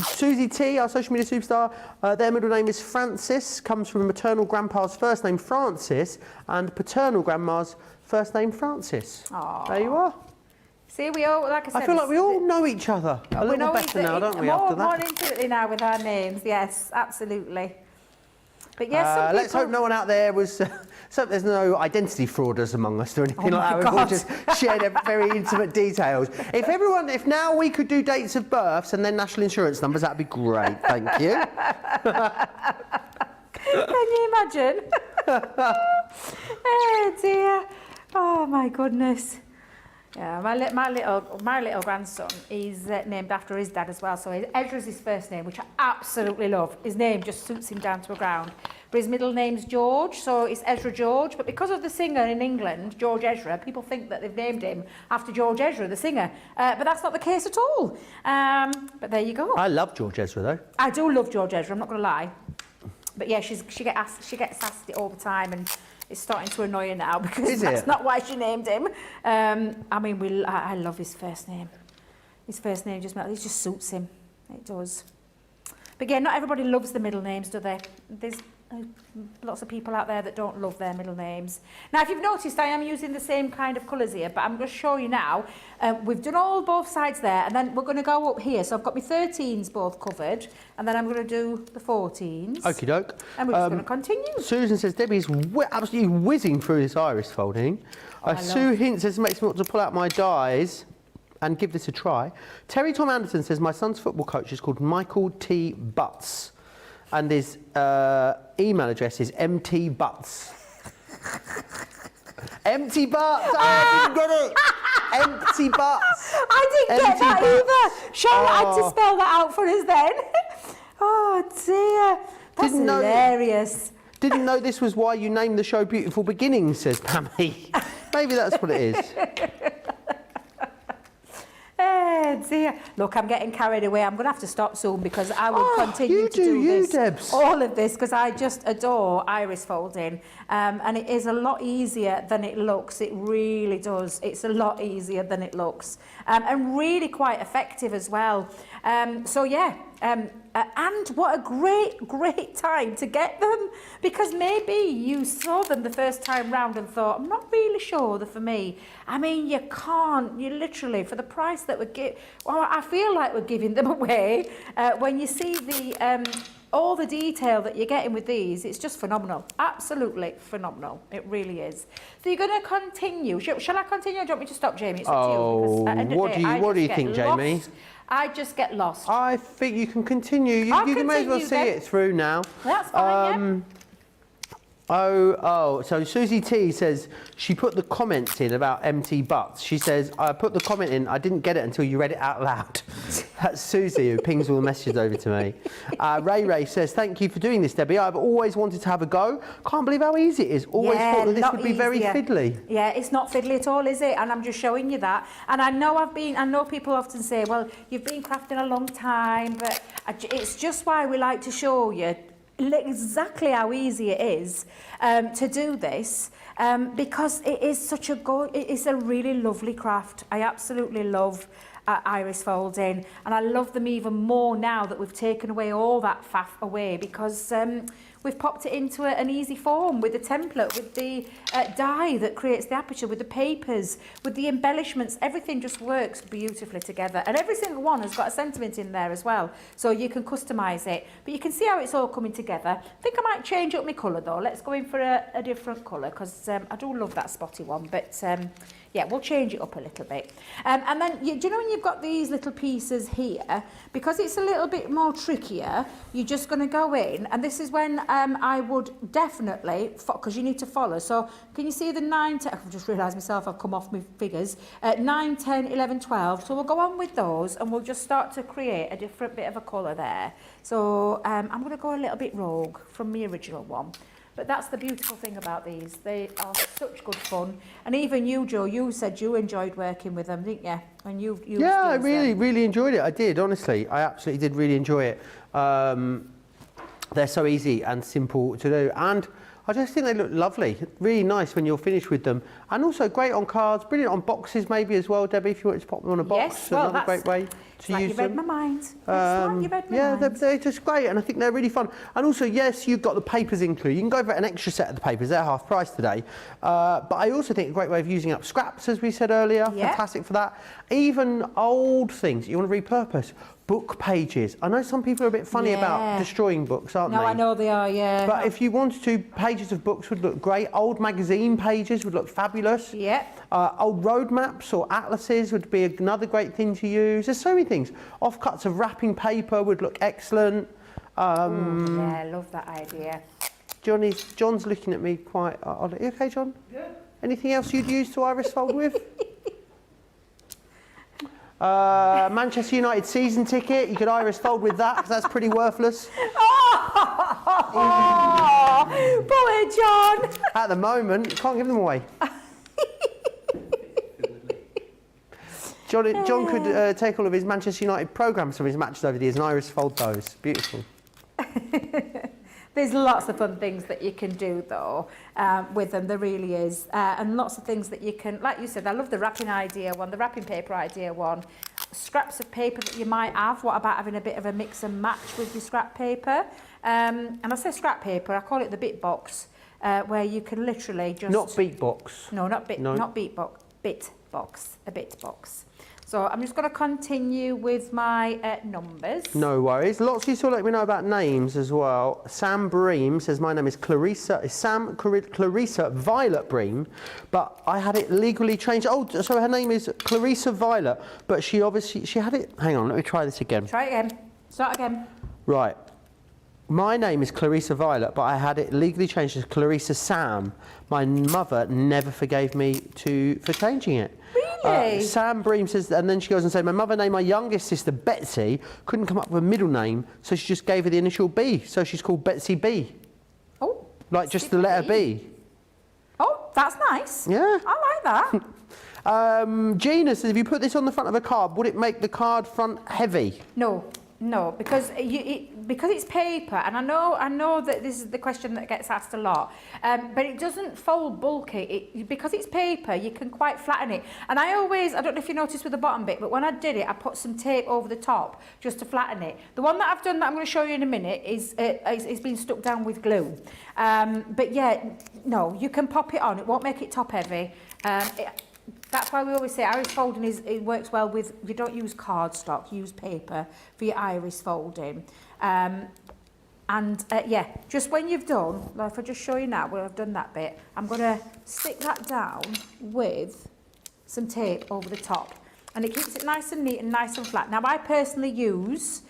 Susie T, our social media superstar, their middle name is Francis, comes from a maternal grandpa's first name Francis and paternal grandma's first name Francis. Aww. There you are. See, we all, like I said... I feel like we all know each other a little better now, don't we, after that? More intimately now with our names, yes, absolutely. But yes, some people... Let's hope no one out there was... so there's no identity frauders among us or anything like that. We've all just shared very intimate details. If now we could do dates of births and then national insurance numbers, that'd be great. Thank you. Can you imagine? Oh dear. Oh my goodness. Yeah, my little grandson is named after his dad as well. So Ezra's his first name, which I absolutely love. His name just suits him down to the ground. But his middle name's George, so it's Ezra George. But because of the singer in England, George Ezra, people think that they've named him after George Ezra, the singer. But that's not the case at all. But there you go. I love George Ezra, though. I do love George Ezra, I'm not going to lie. But yeah, she gets asked it all the time, and it's starting to annoy her now because that's not why she named him. I mean, I love his first name. His first name just suits him. It does. But yeah, not everybody loves the middle names, do they? There's lots of people out there that don't love their middle names. Now, if you've noticed, I am using the same kind of colours here, but I'm going to show you now. We've done both sides there, and then we're going to go up here. So I've got my 13s both covered, and then I'm going to do the 14s. Okie doke. And we're just going to continue. Susan says Debbie's absolutely whizzing through this iris folding. Sue Hint says it makes me want to pull out my dies and give this a try. Terry Tom Anderson says my son's football coach is called Michael T. Butts, and his email address is mtbutts Empty butts. I didn't get it. Empty butts. I didn't get Empty that butts. either. Charlotte had to spell that out for us then. Oh dear. That's Didn't know- hilarious. Didn't know this was why you named the show Beautiful Beginnings, says Pammy. Maybe that's what it is. Oh dear. Look, I'm getting carried away. I'm going to have to stop soon because I will continue to do this. Debs. All of this because I just adore iris folding. And it is a lot easier than it looks. It really does. It's a lot easier than it looks. And really quite effective as well. So yeah. And what a great time to get them, because maybe you saw them the first time round and thought, I'm not really sure they're for me. I mean, you literally, for the price that we give, well, I feel like we're giving them away. When you see the all the detail that you're getting with these, it's just phenomenal. Absolutely phenomenal. It really is. So you're going to continue. Shall I continue or do you want me to stop, Jamie? It's up to you. Because at the end of the day, what do you think, Jamie? I just get lost. I think you can continue. You may as well see it through now. That's fine, So Susie T says she put the comments in about empty butts. She says, I put the comment in, I didn't get it until you read it out loud. That's Susie who pings all the messages over to me. Ray says, thank you for doing this, Debbie. I've always wanted to have a go. Can't believe how easy it is. Always thought that this would be very fiddly. Yeah, it's not fiddly at all, is it? And I'm just showing you that. And I know people often say, well, you've been crafting a long time, but it's just why we like to show you exactly how easy it is to do this, because it is it's a really lovely craft. I absolutely love iris folding, and I love them even more now that we've taken away all that faff away, because we've popped it into an easy form with the template, with the die that creates the aperture, with the papers, with the embellishments. Everything just works beautifully together, and every single one has got a sentiment in there as well, so you can customise it. But you can see how it's all coming together. I think I might change up my colour though. Let's go in for a different colour, because I do love that spotty one, but yeah, we'll change it up a little bit. And then, do you know when you've got these little pieces here, because it's a little bit more trickier, you're just going to go in, and this is when I would definitely, because you need to follow. So can you see the 9, 10, I've just realised myself, I've come off my figures, 9, 10, 11, 12. So we'll go on with those, and we'll just start to create a different bit of a colour there. So I'm going to go a little bit rogue from the original one. But that's the beautiful thing about these. They are such good fun. And even you, Joe, you said you enjoyed working with them, didn't you? And yeah, I really enjoyed it. I did, honestly. I absolutely did really enjoy it. They're so easy and simple to do. And I just think they look lovely. Really nice when you're finished with them. And also great on cards, brilliant on boxes maybe as well, Debbie, if you wanted to pop them on a box. Yes, well, another great way to use you read them. my mind. It's like you read my yeah, mind. they're just great, and I think they're really fun. And also, yes, you've got the papers included. You can go for an extra set of the papers. They're half price today. But I also think a great way of using up scraps, as we said earlier. Yeah. Fantastic for that. Even old things you want to repurpose. Book pages. I know some people are a bit funny about destroying books, aren't they? No, I know they are, yeah. But if you wanted to, pages of books would look great. Old magazine pages would look fabulous. Yeah. Old road maps or atlases would be another great thing to use. There's so many things. Offcuts of wrapping paper would look excellent. Yeah, I love that idea. John's looking at me quite odd. Are you okay, John? Yeah. Anything else you'd use to iris fold with? Manchester United season ticket. You could iris fold with that, because that's pretty worthless. Poor John. At the moment, you can't give them away. John could take all of his Manchester United programmes from his matches over the years and iris fold those. Beautiful. There's lots of fun things that you can do though with them, there really is. And lots of things that you can, like you said, I love the wrapping idea one, the wrapping paper idea one. Scraps of paper that you might have, what about having a bit of a mix and match with your scrap paper? And I say scrap paper, I call it the bit box, where you can literally just... Not beat box. No, not beat box, bit box, a bit box. So I'm just going to continue with my numbers. No worries. Lots of you still let me know about names as well. Sam Bream says, my name is Clarissa. It's Clarissa Violet Bream, but I had it legally changed. Oh, so her name is Clarissa Violet, but she had it... Hang on, let me try this again. Try it again. Start again. Right. My name is Clarissa Violet, but I had it legally changed to Clarissa Sam. My mother never forgave me for changing it. Really? Sam Bream says, and then she goes and says, my mother named my youngest sister Betsy, couldn't come up with a middle name, so she just gave her the initial B, so she's called Betsy B. Oh. Like just the letter B. Oh, that's nice. Yeah. I like that. Gina says, if you put this on the front of a card, would it make the card front heavy? No, because because it's paper, and I know that this is the question that gets asked a lot, but it doesn't fold bulky. Because it's paper, you can quite flatten it. And I don't know if you noticed with the bottom bit, but when I did it, I put some tape over the top just to flatten it. The one that I've done that I'm going to show you in a minute is it's been stuck down with glue. But yeah, no, you can pop it on. It won't make it top heavy. That's why we always say iris folding it works well with, you don't use cardstock, use paper for your iris folding. Yeah, just when you've done, like if I just show you now where I've done that bit, I'm going to stick that down with some tape over the top. And it keeps it nice and neat and nice and flat. Now I personally use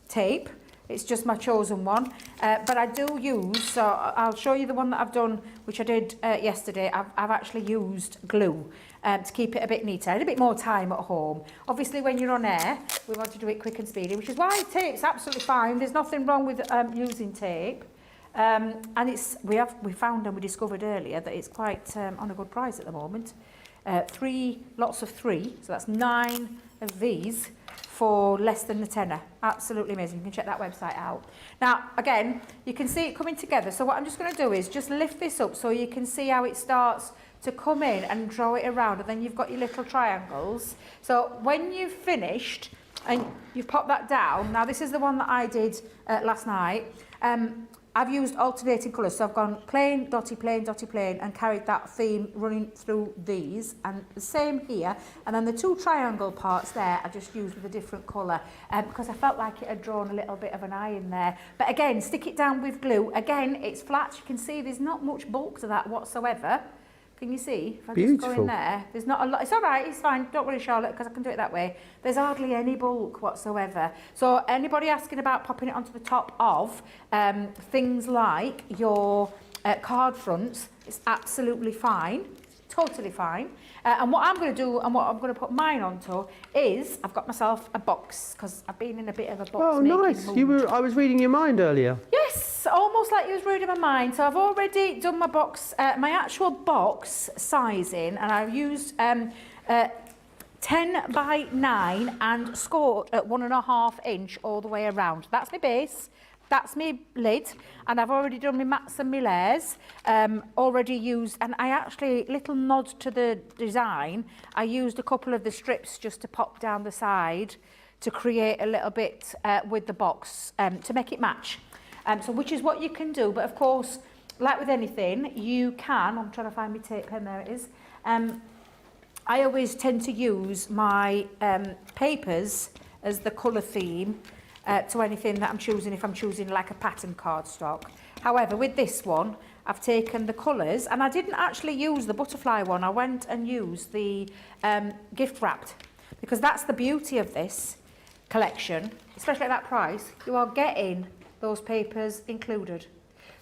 tape. It's just my chosen one, but I do use, so I'll show you the one that I've done, which I did yesterday. I've actually used glue to keep it a bit neater. I had a bit more time at home. Obviously, when you're on air, we want to do it quick and speedy, which is why tape's absolutely fine. There's nothing wrong with using tape. And we found and we discovered earlier that it's quite on a good price at the moment. 3 lots of 3, so that's 9 of these for less than a tenner. Absolutely amazing. You can check that website out. Now, again, you can see it coming together. So what I'm just going to do is just lift this up so you can see how it starts to come in and draw it around, and then you've got your little triangles. So when you've finished and you've popped that down, now this is the one that I did last night. I've used alternating colours, so I've gone plain, dotty, plain, and carried that theme running through these, and the same here. And then the 2 triangle parts there I just used with a different colour because I felt like it had drawn a little bit of an eye in there. But again, stick it down with glue. Again, it's flat. You can see there's not much bulk to that whatsoever. Can you see? If I just go in there, there's not a lot. It's all right, it's fine. Don't worry, Charlotte, because I can do it that way. There's hardly any bulk whatsoever. So anybody asking about popping it onto the top of things like your card fronts, it's absolutely fine. Totally fine. And what I'm going to do and what I'm going to put mine onto is I've got myself a box because I've been in a bit of a box making nice. mood. I was reading your mind earlier. Yes, almost like you was reading my mind. So I've already done my box, my actual box sizing, and I've used 10 by 9 and scored at 1.5 inch all the way around. That's my base. That's my lid, and I've already done my mats and my layers, already used, and I actually, little nod to the design, I used a couple of the strips just to pop down the side to create a little bit with the box to make it match. So which is what you can do, but of course, like with anything, you can, I'm trying to find my tape pen, there it is, I always tend to use my papers as the colour theme to anything that I'm choosing, if I'm choosing like a pattern cardstock. However, with this one, I've taken the colours, and I didn't actually use the butterfly one. I went and used the gift wrapped, because that's the beauty of this collection, especially at that price. You are getting those papers included,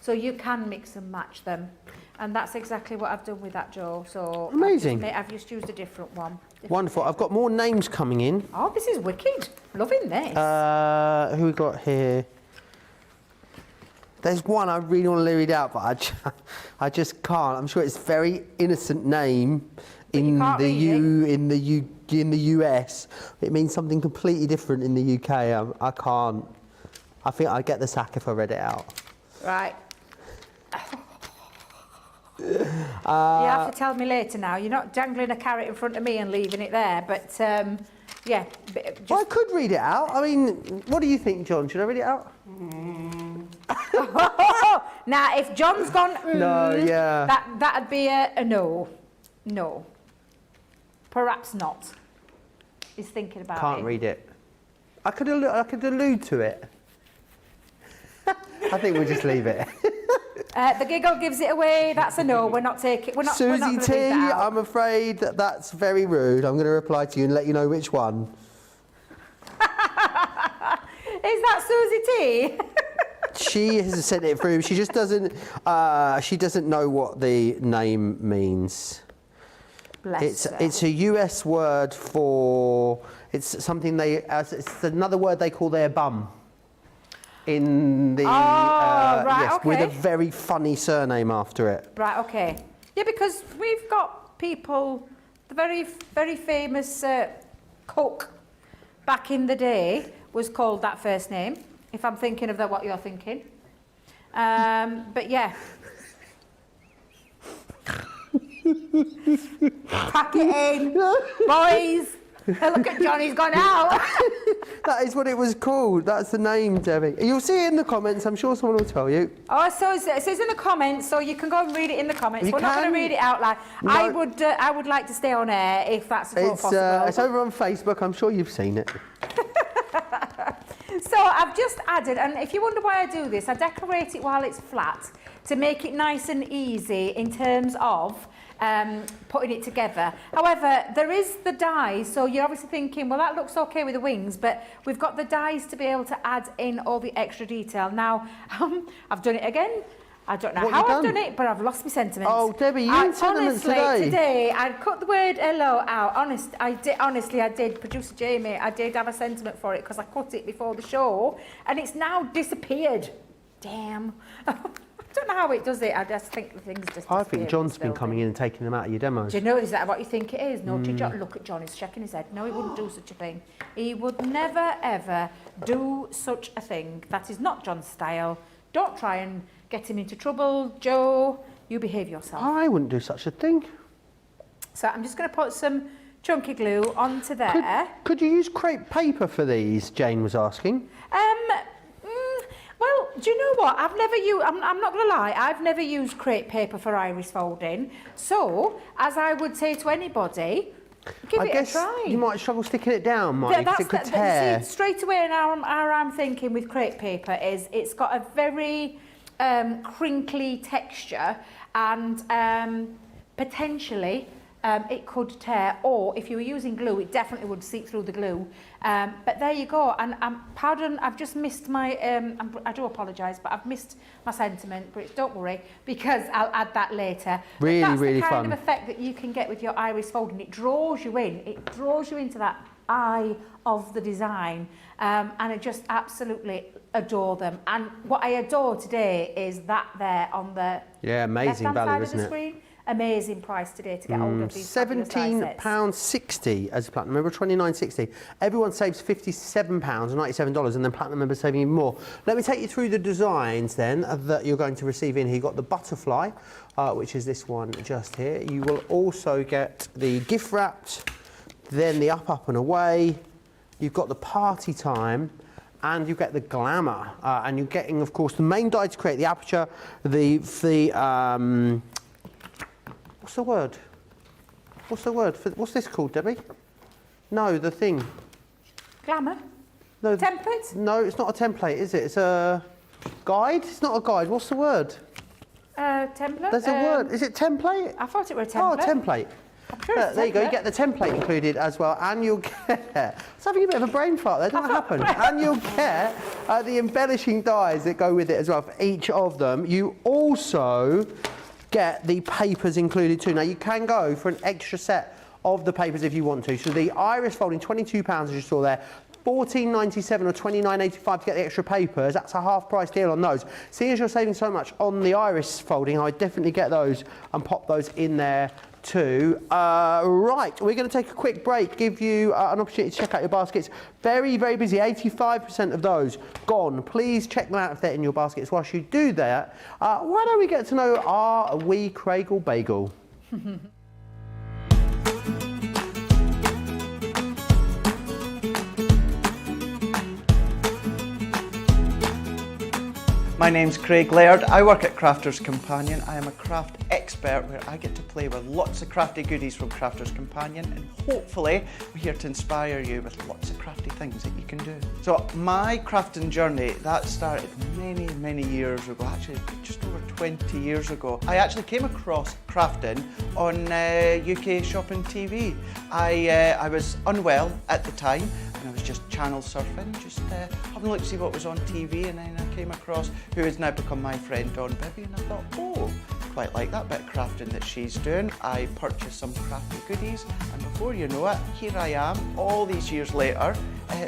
so you can mix and match them. And that's exactly what I've done with that, Joe. So amazing. I've just used a different one. Wonderful. I've got more names coming in. Oh, this is wicked. Loving this. Who we got here? There's one I really want to read out, but I just can't. I'm sure it's a very innocent name in the US. It means something completely different in the UK. I can't. I think I'd get the sack if I read it out. Right. You have to tell me later now. You're not dangling a carrot in front of me and leaving it there, but yeah. Well, I could read it out. I mean, what do you think, John? Should I read it out? Now, if John's gone, no, yeah, that'd be a no. No. Perhaps not. He's thinking about it. Can't read it. I could allude to it. I think we'll just leave it. The giggle gives it away. That's a no. We're not taking. We're not. Susie we're not T, read that out. I'm afraid that's very rude. I'm going to reply to you and let you know which one. Is that Susie T? She has sent it through. She just doesn't. She doesn't know what the name means. Bless her. It's a US word for. It's something they. It's another word they call their bum. In the right, yes, okay. with a very funny surname after it. Right, okay. Yeah, because we've got people, the very, very famous cook back in the day was called that first name, if I'm thinking of what you're thinking. But yeah. Pack it in, boys. Look at Johnny's gone out. That is what it was called. That's the name, Debbie. You'll see it in the comments. I'm sure someone will tell you. Oh, so it says in the comments, so you can go and read it in the comments. You We're not going to can. read it out loud. No. I would like to stay on air if that's possible. It's over on Facebook. I'm sure you've seen it. So I've just added, and if you wonder why I do this, I decorate it while it's flat to make it nice and easy in terms of putting it together. However, there is the dies, so you're obviously thinking, well, that looks okay with the wings, but we've got the dies to be able to add in all the extra detail. Now, I've done it again. I don't know how I've done it, but I've lost my sentiments. Oh, Debbie, you in sentiments honestly, today, I cut the word hello out. Honestly, I did. Producer Jamie, I did have a sentiment for it because I cut it before the show, and it's now disappeared. Damn. I don't know how it does it. I just think the thing's just. I think John's been coming in and taking them out of your demos. Do you know, is that what you think it is? No, John, look at John, he's shaking his head. No, he wouldn't do such a thing. He would never, ever do such a thing. That is not John's style. Don't try and get him into trouble. Joe, you behave yourself. I wouldn't do such a thing. So I'm just going to put some chunky glue onto there. Could you use crepe paper for these? Jane was asking. Well, do you know what? I've never used, I'm not going to lie, I've never used crepe paper for iris folding. So, as I would say to anybody, give it a try. You might struggle sticking it down, Marty, because it could tear. See, straight away now I'm thinking with crepe paper is it's got a very crinkly texture and potentially it could tear, or if you were using glue, it definitely would seep through the glue. But there you go. And pardon, I've just missed my. I do apologise, but I've missed my sentiment. But don't worry, because I'll add that later. Really, but that's really the kind fun. of effect that you can get with your iris folding. It draws you in. It draws you into that eye of the design, and I just absolutely adore them. And what I adore today is that there on the amazing left-hand value, side isn't of the it? screen. Amazing price today to get hold of these fabulous die sets. £17.60 as a platinum member, $29.60. Everyone saves £57.97, and then platinum members saving even more. Let me take you through the designs then that you're going to receive in here. You've got the butterfly, which is this one just here. You will also get the gift wrapped, then the up and away. You've got the party time, and you get the glamour, and you're getting, of course, the main die to create the aperture, what's the word? What's the word? What's this called, Debbie? No, the thing. Glamour? No. Template? No, it's not a template, is it? It's a guide? It's not a guide. What's the word? Template? There's a word. Is it template? I thought it were a template. Oh, template. I'm sure it's There you go. You template. get the template included as well, and you'll get. I was having a bit of a brain fart there. Didn't that happen? And you'll get the embellishing dies that go with it as well for each of them. You also get the papers included too. Now you can go for an extra set of the papers if you want to. So the iris folding, £22 as you saw there, $14.97 or $29.85 to get the extra papers. That's a half price deal on those. Seeing as you're saving so much on the iris folding, I would definitely get those and pop those in there too. Right, we're going to take a quick break, give you an opportunity to check out your baskets. Very, very busy, 85% of those gone. Please check them out if they're in your baskets. Whilst you do that, why don't we get to know our wee Craigle Bagel? My name's Craig Laird. I work at Crafter's Companion. I am a craft expert where I get to play with lots of crafty goodies from Crafter's Companion, and hopefully we're here to inspire you with lots of crafty things that you can do. So my crafting journey, that started many, many years ago, actually just over 20 years ago. I actually came across crafting on UK Shopping TV. I was unwell at the time, and I was just channel surfing, just having a look to see what was on TV, and then I came across who has now become my friend, Debby, and I thought, oh, quite like that bit of crafting that she's doing. I purchased some crafty goodies, and before you know it, here I am, all these years later,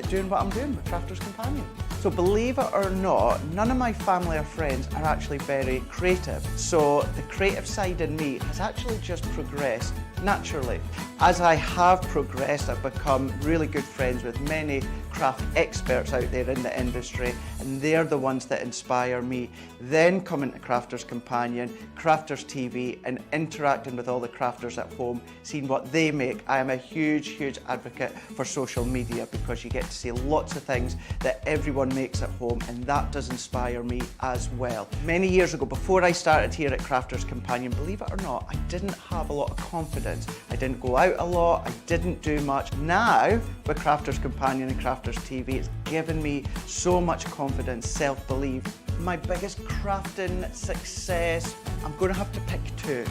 doing what I'm doing with Crafter's Companion. So believe it or not, none of my family or friends are actually very creative. So the creative side in me has actually just progressed naturally. As I have progressed, I've become really good friends with many craft experts out there in the industry, and they're the ones that inspire me. Then coming to Crafter's Companion, Crafters TV, and interacting with all the crafters at home, seeing what they make. I am a huge, huge advocate for social media because you get to see lots of things that everyone makes at home, and that does inspire me as well. Many years ago, before I started here at Crafter's Companion, believe it or not, I didn't have a lot of confidence. I didn't go out a lot, I didn't do much. Now, with Crafter's Companion and Crafters TV, it's given me so much confidence, self-belief. My biggest crafting success, I'm going to have to pick two.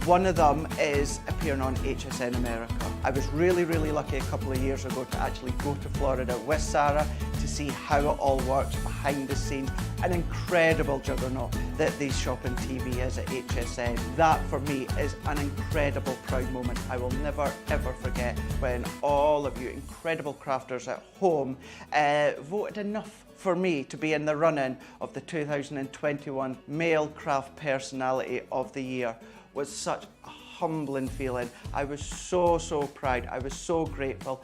One of them is appearing on HSN America. I was really, really lucky a couple of years ago to actually go to Florida with Sarah to see how it all works behind the scenes. An incredible juggernaut that they shop on TV is at HSN. That for me is an incredible proud moment. I will never ever forget when all of you incredible crafters at home voted enough for me to be in the running of the 2021 Male Craft Personality of the Year. Was such a humbling feeling. I was so proud. I was so grateful.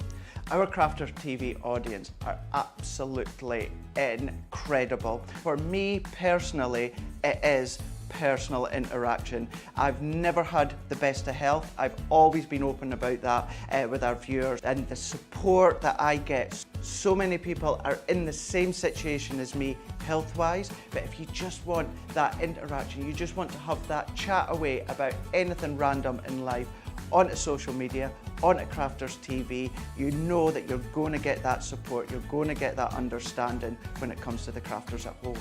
Our Crafters TV audience are absolutely incredible. For me personally, it is personal interaction. I've never had the best of health. I've always been open about that with our viewers, and the support that I get. So many people are in the same situation as me health-wise, but if you just want that interaction, you just want to have that chat away about anything random in life, onto social media, onto Crafters TV, you know that you're going to get that support, you're going to get that understanding when it comes to the crafters at home.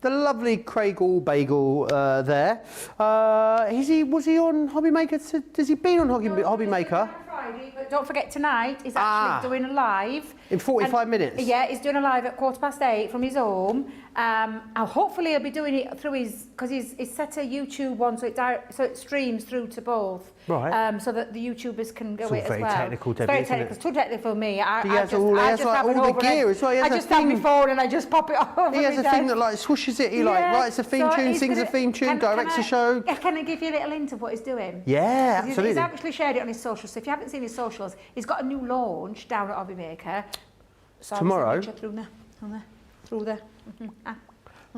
The lovely Craig Allbagel there. Was he on Hobby Maker? Has he been on Hobby Maker? Friday, but don't forget tonight he's actually doing a live. In 45 minutes? Yeah, he's doing a live at 8:15 from his home. And hopefully he'll be doing it through because he's set a YouTube one so it streams through to both. Right. So that the YouTubers can go It's all it as very technical, technical, Debbie, very isn't it? technical. It's too technical for me. He has all the gear as well. I just have my phone and I just pop it over. He has a thing that like swooshes it. He writes a theme tune, sings a theme tune, directs a show. Can I give you a little hint of what he's doing? Yeah, absolutely. He's actually shared it on his socials. So if you haven't seen his socials, he's got a new launch down at Hobby Maker. So tomorrow. Through there.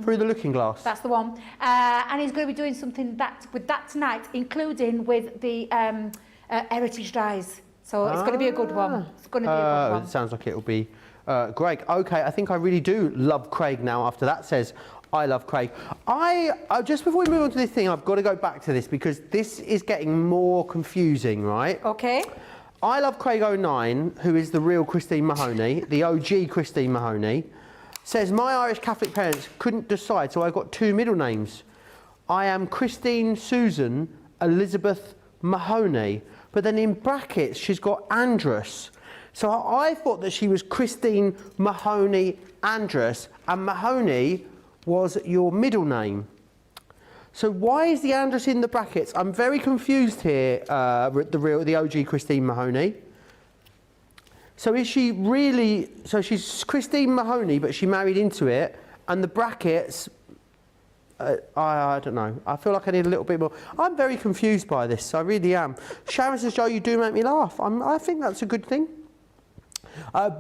Through the looking glass. That's the one. And he's going to be doing something with that tonight, including with the heritage dyes. So it's going to be a good one. It's going to be a good one. It sounds like it'll be great. Okay, I think I really do love Craig now after that says I love Craig. Just before we move on to this thing, I've got to go back to this because this is getting more confusing, right? Okay. I love Craig 09, who is the real Christine Mahoney, the OG Christine Mahoney, says my Irish Catholic parents couldn't decide, so I got two middle names. I am Christine Susan Elizabeth Mahoney, but then in brackets she's got Andrus. So I thought that she was Christine Mahoney Andrus, and Mahoney was your middle name. So why is the Andrus in the brackets? I'm very confused here, the OG Christine Mahoney. So is she really, so she's Christine Mahoney, but she married into it, and the brackets, I don't know. I feel like I need a little bit more. I'm very confused by this, I really am. Sharon says, Joe, you do make me laugh. I think that's a good thing.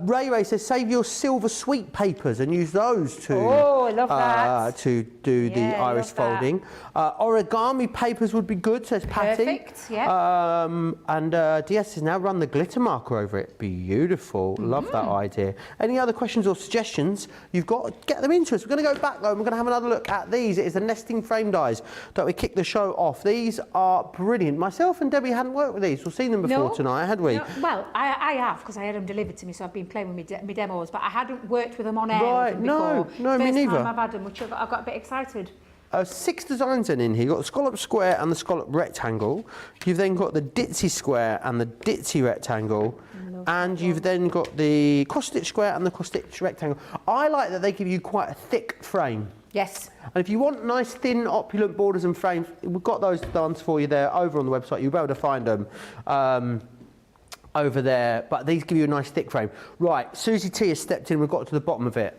Ray says, save your silver sweet papers and use those to, I love that. to do the iris folding. Origami papers would be good, says Patty. Perfect, yeah. And DS says, now run the glitter marker over it. Beautiful. Love that idea. Any other questions or suggestions? You've got to get them into us. We're going to go back though and we're going to have another look at these. It is the nesting frame dies that we kick the show off. These are brilliant. Myself and Debbie hadn't worked with these. We've seen them before tonight, had we? No. Well, I have, because I had them delivered to me, so I've been playing with my demos, but I hadn't worked with them on air with them before. No, me neither. First time I've had them, which I've got a bit excited 6 designs in here. You've got the scallop square and the scallop rectangle. You've then got the ditzy square and the ditzy rectangle. And you've then got the cross-stitch square and the cross-stitch rectangle. I like that they give you quite a thick frame. Yes. And if you want nice, thin, opulent borders and frames, we've got those done for you there over on the website. You'll be able to find them over there. But these give you a nice, thick frame. Right, Susie T has stepped in. We've got to the bottom of it.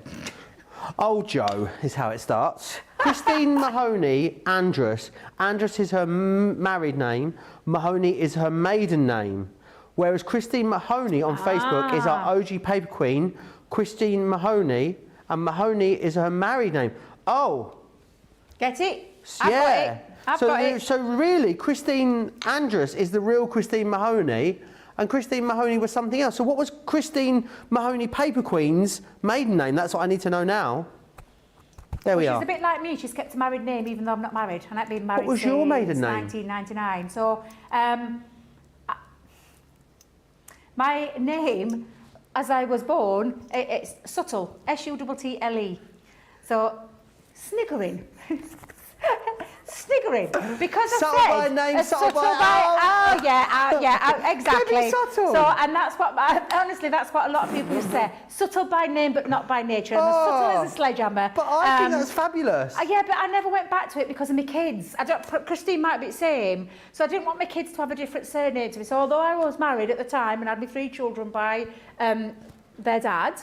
Old Joe is how it starts. Christine Mahoney Andrus. Andrus is her married name. Mahoney is her maiden name. Whereas Christine Mahoney on Facebook is our OG paper queen, Christine Mahoney, and Mahoney is her married name. Oh. Get it? Yeah. I've got it. So really, Christine Andrus is the real Christine Mahoney, and Christine Mahoney was something else. So what was Christine Mahoney Paper Queen's maiden name? That's what I need to know now. There we are. She's a bit like me. She's kept a married name even though I'm not married. And I've been married What was your maiden name? 1999. So my name, as I was born, it's Subtle, S-U-T-T-L-E. So, sniggering. Sniggering. Because I Subtle said... by name, subtle by... Oh, yeah, exactly. Debbie Subtle. So, and that's what, honestly, that's what a lot of people say. Subtle by name, but not by nature. And subtle as a sledgehammer. But I think that's fabulous. Yeah, but I never went back to it because of my kids. Christine might be the same. So I didn't want my kids to have a different surname to me. So although I was married at the time and had my 3 children by their dad,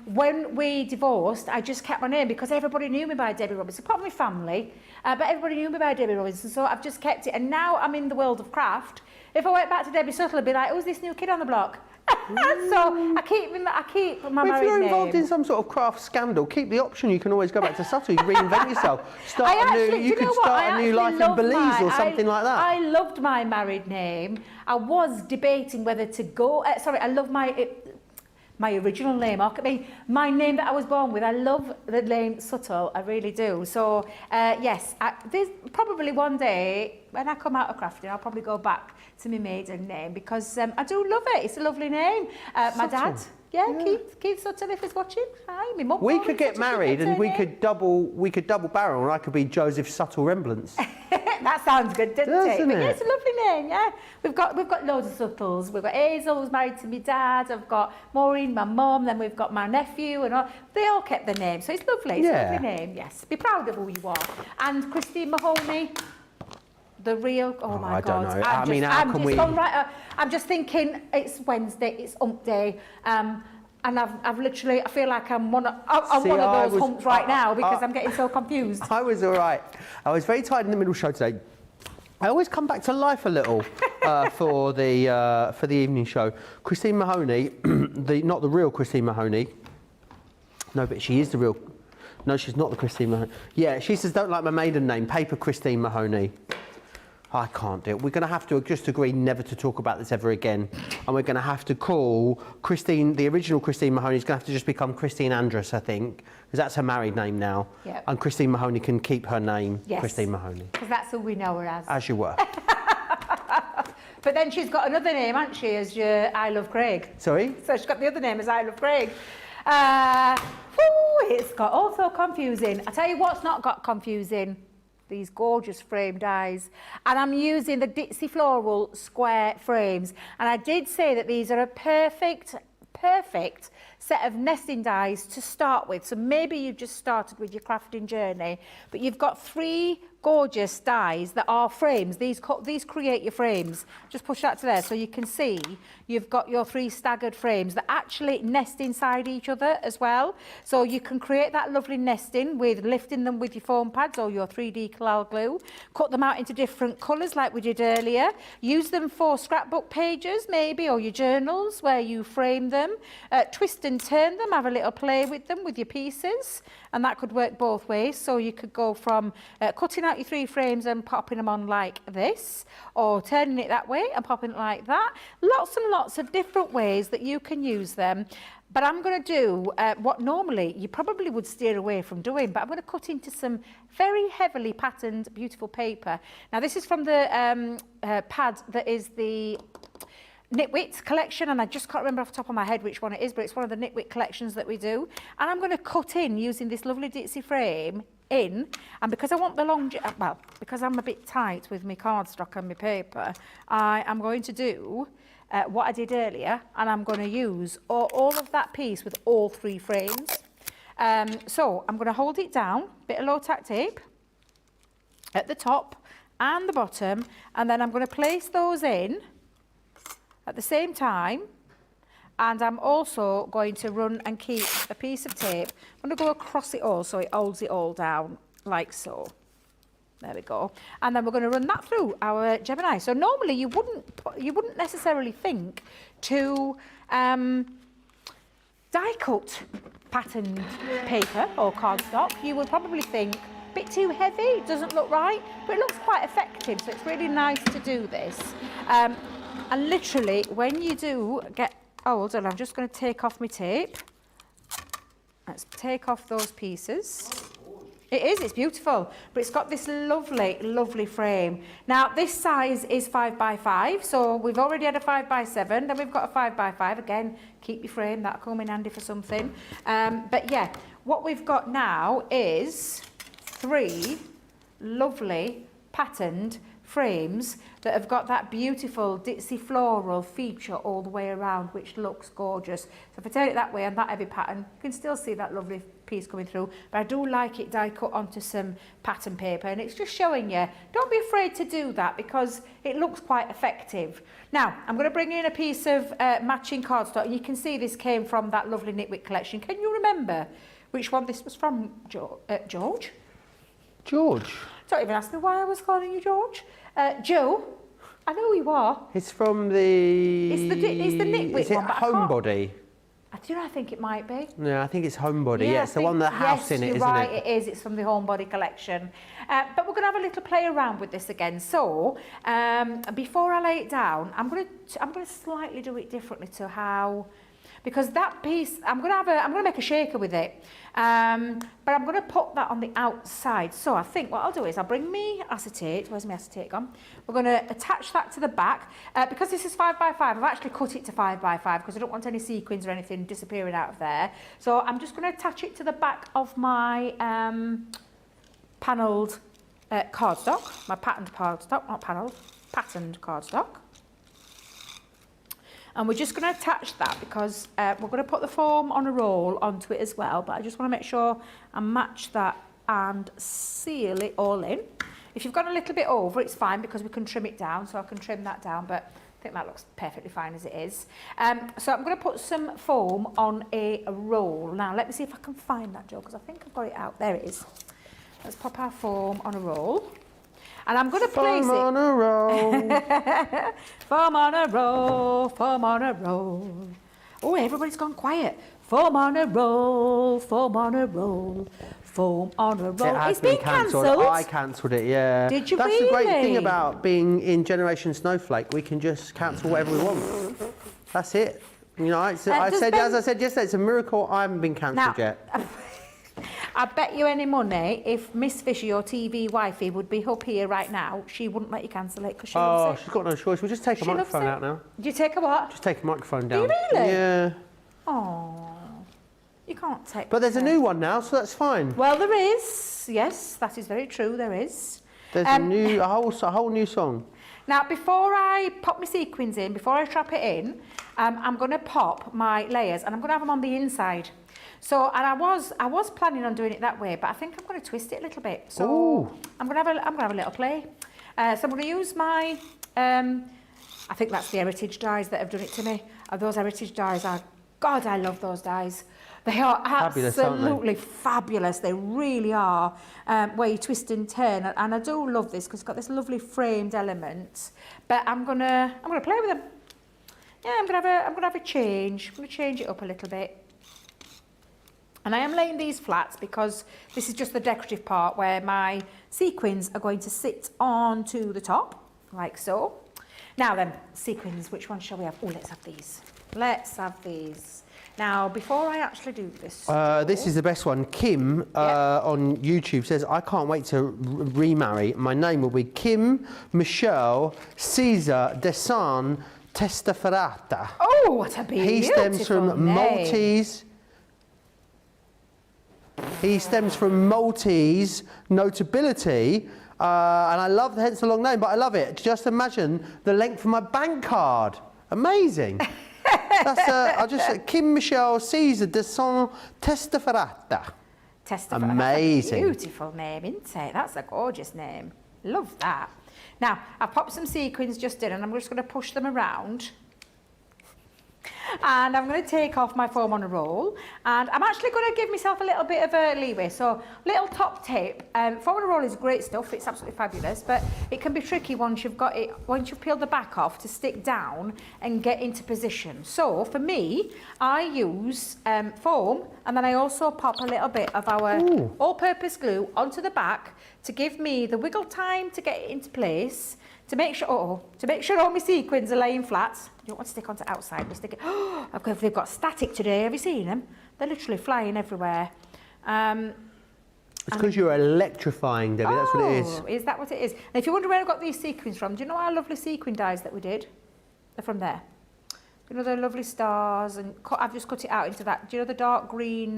when we divorced, I just kept my name because everybody knew me by Debbie Robinson, apart from my family, but everybody knew me by Debbie Robinson, so I've just kept it. And now I'm in the world of craft. If I went back to Debbie Subtle, I'd be like, who's this new kid on the block? So I keep my married name. If you're involved in some sort of craft scandal, keep the option. You can always go back to Subtle. You can reinvent yourself. You could start a new life in Belize or something like that. I loved my married name. I was debating whether to go... I love my original name. My name that I was born with. I love the name Subtle. I really do. So, yes, there's probably one day when I come out of crafting, I'll probably go back to my maiden name because I do love it. It's a lovely name. My dad, Keith Sutton, if he's watching. Hi, my mum. We could get married and we could double barrel, and I could be Joseph Subtle Remblance. That sounds good, doesn't it? But it? yeah, it's a lovely name, yeah. We've got loads of Suttles. We've got Hazel, who's married to my dad. I've got Maureen, my mum. Then we've got my nephew, and all. They all kept their name, so it's lovely. It's a lovely name, yes. Be proud of who you are. And Christine Mahoney, the real. Oh my God! I don't know. How can we? I'm just thinking. It's Wednesday. It's Hump Day. And I've literally, I feel like I'm one of those humps right now because I'm getting so confused. I was all right. I was very tired in the middle show today. I always come back to life a little for the evening show. Christine Mahoney, not the real Christine Mahoney. No, but she is the real. No, she's not the Christine Mahoney. Yeah, she says don't like my maiden name, Paper Christine Mahoney. I can't do it. We're going to have to just agree never to talk about this ever again. And we're going to have to call Christine, the original Christine Mahoney, is going to have to just become Christine Andrus, I think, because that's her married name now. Yep. And Christine Mahoney can keep her name, yes, Christine Mahoney. Because that's who we know her as. As you were. But then she's got another name, hasn't she, as your I Love Craig. Sorry? So she's got the other name as I Love Craig. It's got all so confusing. I tell you what's not got confusing. These gorgeous frame dies, and I'm using the Ditsy Floral square frames, and I did say that these are a perfect set of nesting dies to start with. So maybe you've just started with your crafting journey, but you've got 3 gorgeous dies that are frames. These create your frames. Just push that to there so you can see you've got your 3 staggered frames that actually nest inside each other as well. So you can create that lovely nesting with lifting them with your foam pads or your 3D Collal glue. Cut them out into different colours like we did earlier. Use them for scrapbook pages maybe, or your journals where you frame them. Twist and turn them, have a little play with them with your pieces, and that could work both ways. So you could go from cutting out your 3 frames and popping them on like this, or turning it that way and popping it like that. Lots and lots of different ways that you can use them. But I'm going to do what normally you probably would steer away from doing, but I'm going to cut into some very heavily patterned, beautiful paper. Now this is from the pad that is the Knitwit collection, and I just can't remember off the top of my head which one it is, but it's one of the Knitwit collections that we do. And I'm going to cut in using this lovely Ditsy frame in, and because I want the well, because I'm a bit tight with my cardstock and my paper, I am going to do what I did earlier, and I'm going to use all of that piece with all 3 frames. So I'm going to hold it down, bit of low tack tape at the top and the bottom, and then I'm going to place those in at the same time, and I'm also going to run and keep a piece of tape. I'm going to go across it all so it holds it all down like so. There we go. And then we're going to run that through our Gemini. So normally you wouldn't necessarily think to die cut patterned paper or cardstock. You would probably think a bit too heavy, it doesn't look right, but it looks quite effective, so it's really nice to do this. And literally when you do get old, and I'm just going to take off my tape. Let's take off those pieces. It is, it's beautiful, but it's got this lovely, lovely frame. Now, this size is 5x5, so we've already had a 5x7, then we've got a 5x5. Again, keep your frame, that'll come in handy for something. But yeah, what we've got now is 3 lovely patterned frames that have got that beautiful ditzy floral feature all the way around, which looks gorgeous. So if I turn it that way on that heavy pattern, you can still see that lovely piece coming through, but I do like it die cut onto some pattern paper, and it's just showing you, don't be afraid to do that because it looks quite effective. Now, I'm going to bring in a piece of matching cardstock, and you can see this came from that lovely Knitwit collection. Can you remember which one this was from, George? George? Don't even ask me why I was calling you George. Joe, I know who you are. It's from the... It's the Knitwit one. Is it Homebody? Do you know, I think it might be. Yeah, I think it's Homebody. Yeah, it's the one with the house in it, isn't right, it? it is. It's from the Homebody collection. But we're going to have a little play around with this again. So, before I lay it down, I'm going to slightly do it differently to how... Because that piece, I'm going to make a shaker with it, but I'm going to put that on the outside. So I think what I'll do is I'll bring me acetate. Where's my acetate gone? We're going to attach that to the back. Because this is 5x5, I've actually cut it to 5x5 because I don't want any sequins or anything disappearing out of there. So I'm just going to attach it to the back of my panelled cardstock, my patterned cardstock, not panelled, patterned cardstock. And we're just going to attach that because we're going to put the foam on a roll onto it as well. But I just want to make sure I match that and seal it all in. If you've gone a little bit over, it's fine because we can trim it down. So I can trim that down, but I think that looks perfectly fine as it is. So I'm going to put some foam on a roll. Now, let me see if I can find that, Joe, because I think I've got it out. There it is. Let's pop our foam on a roll. And I'm going to place it... Foam on a roll. Foam on a roll, foam on a roll. Oh, everybody's gone quiet. Foam on a roll, foam on a roll, foam on a roll. It's been cancelled. I cancelled it, yeah. Did you That's really? the great thing about being in Generation Snowflake. We can just cancel whatever we want. That's it. You know, as I said yesterday, it's a miracle I haven't been cancelled yet. I bet you any money if Miss Fisher, your TV wifey, would be up here right now, she wouldn't let you cancel it because she loves it. She's got no choice. We'll just take a microphone out now. Do you take a what? Just take a microphone down. Do you really? Yeah. Oh, you can't take. But there's a new one now, so that's fine. Well, there is. Yes, that is very true. There is. There's a whole new song. Now, before I pop my sequins in, before I trap it in, I'm going to pop my layers, and I'm going to have them on the inside. So, and I was planning on doing it that way, but I think I'm going to twist it a little bit. So, ooh. I'm going to have a little play. So I'm going to use my, I think that's the Heritage dies that have done it to me. Those Heritage dies are, God, I love those dies. They are absolutely fabulous. They really are. Where you twist and turn, and I do love this because it's got this lovely framed element. But I'm gonna play with them. Yeah, I'm gonna have a change. I'm gonna change it up a little bit. And I am laying these flats because this is just the decorative part where my sequins are going to sit onto the top, like so. Now then, sequins, which one shall we have? Oh, let's have these. Let's have these. Now, before I actually do this... this is the best one. Kim on YouTube says, I can't wait to remarry. My name will be Kim Michelle Caesar Desan Testaferrata. Oh, what a beautiful He stems from name. Maltese... He stems from Maltese notability, and I love, hence the long name, but I love it. Just imagine the length of my bank card. Amazing. That's Kim Michelle Caesar de Saint Testaferrata. Amazing. That's a beautiful name, isn't it? That's a gorgeous name. Love that. Now, I've popped some sequins just in, and I'm just going to push them around. And I'm going to take off my foam on a roll, and I'm actually going to give myself a little bit of a leeway. So, little top tip, foam on a roll is great stuff, it's absolutely fabulous, but it can be tricky once you've peeled the back off to stick down and get into position. So for me, I use foam, and then I also pop a little bit of our all-purpose glue onto the back to give me the wiggle time to get it into place. To make sure all my sequins are laying flat. You don't want to stick onto outside. They've got static today. Have you seen them? They're literally flying everywhere. It's because you're electrifying, Debbie. That's what it is. Is that what it is? And if you wonder where I got these sequins from, do you know our lovely sequin dies that we did? They're from there. You know the lovely stars, and I've just cut it out into that. Do you know the dark green,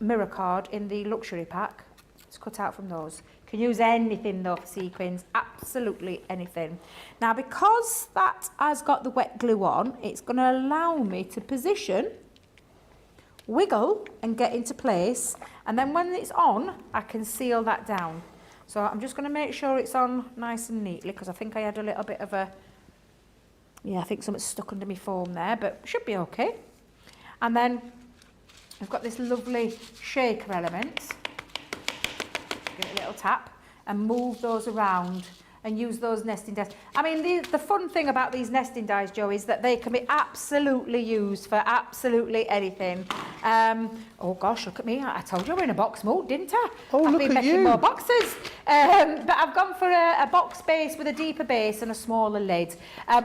mirror card in the luxury pack? It's cut out from those. Can use anything though for sequins, absolutely anything. Now because that has got the wet glue on, it's going to allow me to position, wiggle and get into place, and then when it's on, I can seal that down. So I'm just going to make sure it's on nice and neatly, because I think I had a little bit of a, I think something's stuck under my foam there, but should be okay. And then I've got this lovely shaker element. Give it a little tap and move those around and use those nesting dies. I mean, the fun thing about these nesting dies, Joe, is that they can be absolutely used for absolutely anything. Oh gosh, look at me. I told you we're in a box mode, didn't I? Oh, I've look been at making you. more boxes. But I've gone for a box base with a deeper base and a smaller lid.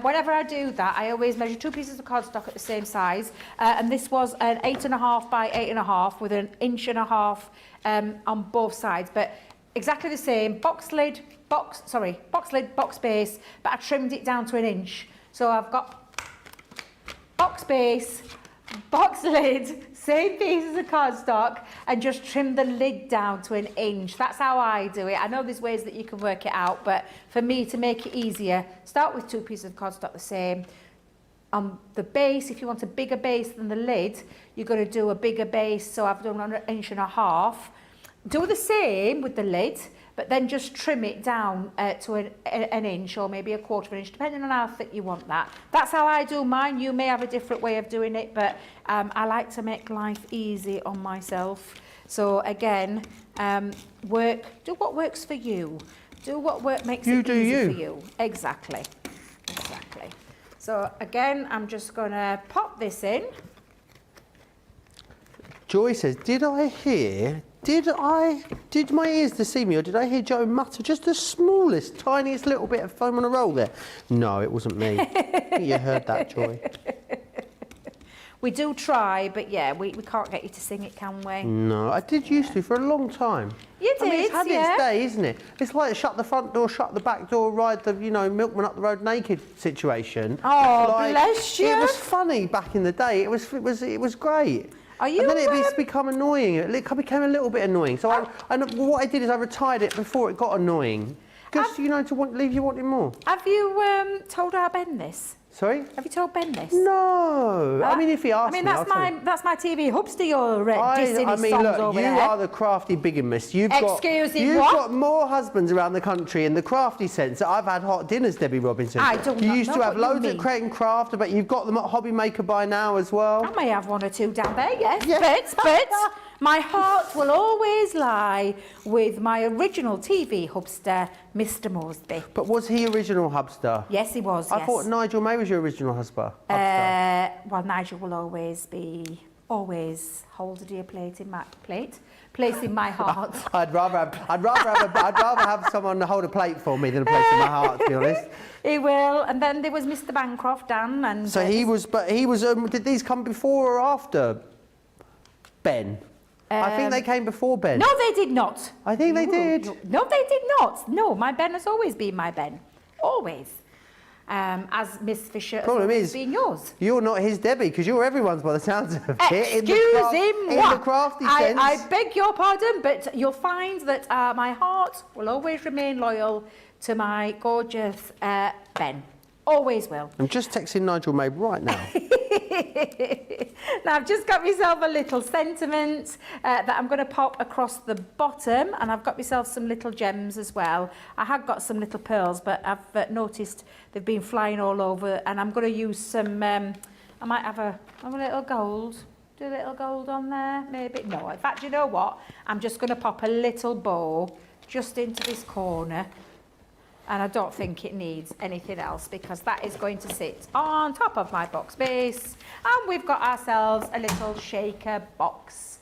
Whenever I do that, I always measure 2 pieces of cardstock at the same size. And this was an 8.5 by 8.5 with an 1.5 inch on both sides. But exactly the same, box lid, box base, but I trimmed it down to 1 inch. So I've got box base, box lid, same pieces of cardstock, and just trim the lid down to 1 inch. That's how I do it. I know there's ways that you can work it out, but for me, to make it easier, start with 2 pieces of cardstock the same. On the base, if you want a bigger base than the lid, you're going to do a bigger base, so I've done 1.5 inches. Do the same with the lid, but then just trim it down to 1 inch or maybe 1/4 inch, depending on how thick you want that. That's how I do mine. You may have a different way of doing it, but I like to make life easy on myself. So again, do what works for you. Do what makes it easy for you. Exactly. So again, I'm just going to pop this in. Joy says, did my ears deceive me, or did I hear Joe mutter just the smallest, tiniest little bit of foam on a roll there? No, it wasn't me. I think you heard that, Joy. We do try, but yeah, we can't get you to sing it, can we? No, I did used to for a long time. You did, I mean, it's had its day, isn't it? It's like shut the front door, shut the back door, ride the, milkman up the road naked situation. Oh, bless you. It was funny back in the day. It was great. Are you? And then it's become annoying. It became a little bit annoying. So what I did is I retired it before it got annoying. Because, to leave you wanting more. Have you told our Ben this? Sorry? Have you told Ben this? No. I mean, if he asks me, that's my TV hubster you're dissing his songs look, over you there. are the crafty bigamist. You've what? got more husbands around the country in the crafty sense. I've had hot dinners, Debbie Robinson. I don't You know used to have what you loads mean. at Crate and Craft, but you've got them at Hobby Maker by now as well. I may have 1 or 2 down there, yes. But my heart will always lie with my original TV hubster, Mr. Moresby. But was he original hubster? Yes, he was, I thought Nigel May was your original hubster. Well, Nigel will always hold a dear place in my heart. I'd rather have someone hold a plate for me than a place in my heart, to be honest. He will. And then there was Mr. Bancroft, Dan, and so he was. Did these come before or after Ben? I think they came before Ben. No, they did not. I think they did. No, they did not. No, my Ben has always been my Ben. Always. as Miss Fisher as Problem well as is, being yours. you're not his Debbie, because you're everyone's by the sounds of it. Excuse him, in the crafty sense. I beg your pardon, but you'll find that my heart will always remain loyal to my gorgeous Ben. Always will. I'm just texting Nigel May right now. Now I've just got myself a little sentiment that I'm going to pop across the bottom, and I've got myself some little gems as well. I have got some little pearls, but I've noticed they've been flying all over, and I'm going to use some, I might have a little gold. Do a little gold on there, maybe? No, in fact, you know what? I'm just going to pop a little bow just into this corner. And I don't think it needs anything else, because that is going to sit on top of my box base. And we've got ourselves a little shaker box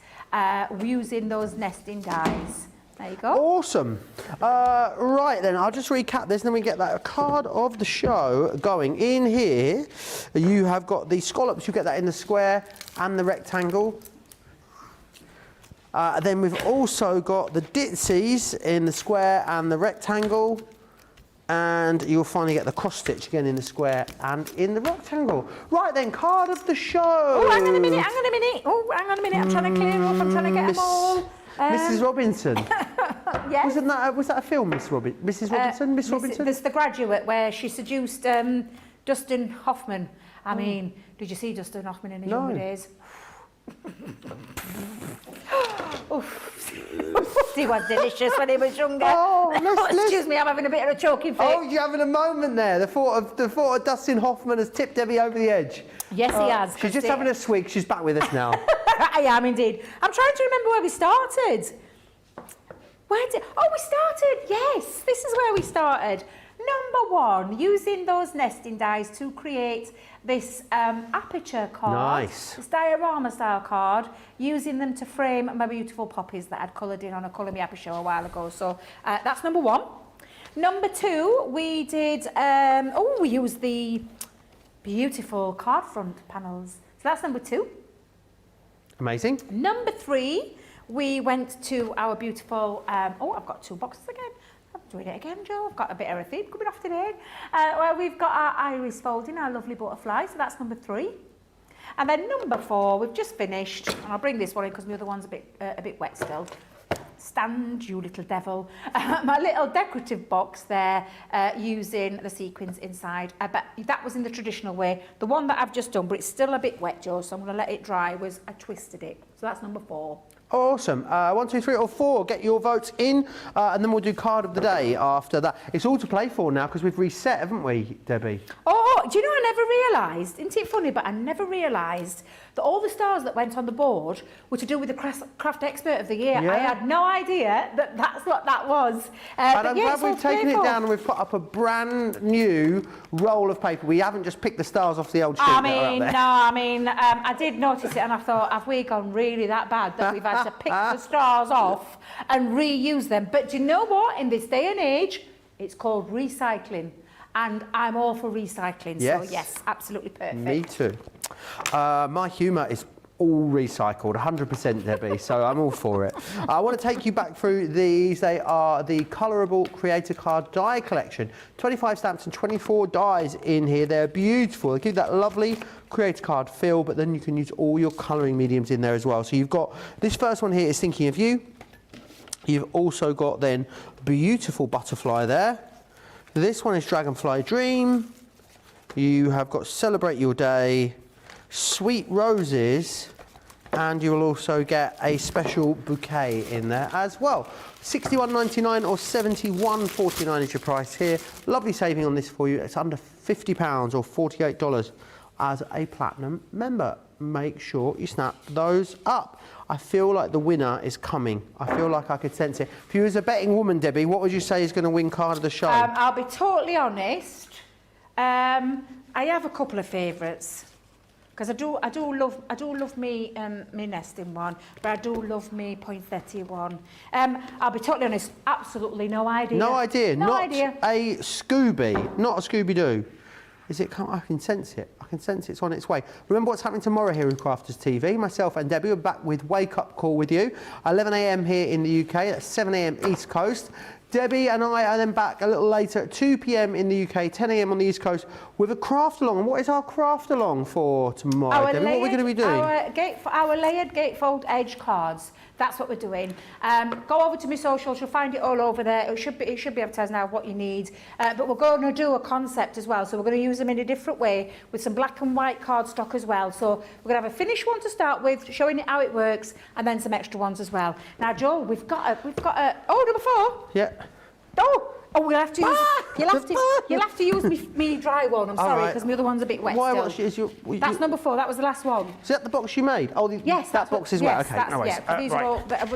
using those nesting dies. There you go. Awesome. Right then, I'll just recap this and then we get that card of the show going. In here, you have got the scallops, you get that in the square and the rectangle. Then we've also got the ditsies in the square and the rectangle. And you'll finally get the cross stitch again in the square and in the rectangle. Right then, card of the show. Oh, hang on a minute. Oh, hang on a minute. I'm trying to clear up. I'm trying to get them all. Mrs. Robinson. Yes. Was that a film, Mrs. Robinson? Miss Robinson? There's The Graduate, where she seduced Dustin Hoffman. I mean, did you see Dustin Hoffman in his younger days? He was delicious when he was younger. Excuse me, I'm having a bit of a choking fit. Oh, you're having a moment there. The thought of Dustin Hoffman has tipped Debbie over the edge. Yes, he has. She's just having a swig. She's back with us now. I am indeed. I'm trying to remember where we started. We started. Yes, this is where we started. Number one, using those nesting dies to create this Aperture card. Nice. This diorama style card, using them to frame my beautiful poppies that I'd coloured in on a Colour Me Aperture a while ago. So that's number one. Number two, we did, we used the beautiful card front panels. So that's number two. Amazing. Number three, we went to our beautiful, I've got two boxes again. I'm doing it again, Joe. I've got a bit of a theme coming off today. Where we've got our iris folding, our lovely butterfly. So that's number three. And then number four, we've just finished. And I'll bring this one in because my other one's a bit wet still. Stand, you little devil. My little decorative box there, using the sequins inside. But that was in the traditional way. The one that I've just done, but it's still a bit wet, Joe, so I'm going to let it dry, was I twisted it. So that's number four. Awesome. 1, 2, 3 or 4. Get your votes in, and then we'll do card of the day after that. It's all to play for now because we've reset, haven't we, Debbie? Oh, do you know, I never realised, isn't it funny, but I never realised that all the stars that went on the board were to do with the Craft Expert of the Year. Yeah. I had no idea that that's what that was. And I'm glad we've taken it down and we've put up a brand new roll of paper. We haven't just picked the stars off the old sheet. I did notice it and I thought, have we gone really that bad that we've had to pick the stars off and reuse them? But do you know what? In this day and age, it's called recycling. And I'm all for recycling. Yes. So yes, absolutely perfect. Me too. My humour is all recycled, 100%, Debbie, so I'm all for it. I want to take you back through these. They are the Colourable Creator Card Die Collection. 25 stamps and 24 dies in here. They're beautiful. They give that lovely Creator Card feel, but then you can use all your colouring mediums in there as well. So you've got, this first one here is Thinking of You. You've also got then beautiful butterfly there. This one is Dragonfly Dream. You have got Celebrate Your Day, Sweet Roses, and you will also get a special bouquet in there as well. £61.99 or £71.49 is your price here. Lovely saving on this for you. It's under £50 or $48 as a platinum member. Make sure you snap those up. I feel like the winner is coming. I feel like I could sense it. If you was a betting woman, Debbie, what would you say is going to win card of the show? I'll be totally honest. I have a couple of favourites. Because I do love me nesting one, but I do love me poinsettia one. I'll be totally honest, absolutely no idea. No idea. No idea. A Scooby, not a Scooby-Doo. Is it? I can sense it. I can sense it's on its way. Remember what's happening tomorrow here in Crafters TV. Myself and Debbie are back with Wake Up Call with you. 11 a.m. here in the UK. That's 7 a.m. East Coast. Debbie and I are then back a little later at 2 p.m. in the UK, 10 a.m. on the East Coast with a craft along. And what is our craft along for tomorrow, Debbie? What are we going to be doing? Our layered gatefold edge cards. That's what we're doing. Go over to my socials. You'll find it all over there. It should be advertised now what you need. But we're going to do a concept as well. So we're going to use them in a different way with some black and white cardstock as well. So we're going to have a finished one to start with, showing it how it works, and then some extra ones as well. Now, Joel, we've got a. Oh, number 4. Yeah. Oh, we'll have to use. You'll have to use me dry one. I'm sorry, because my other one's a bit wet still. That's number 4. That was the last one. Is that the box you made? Oh, yes, that box is wet. Okay, no worries.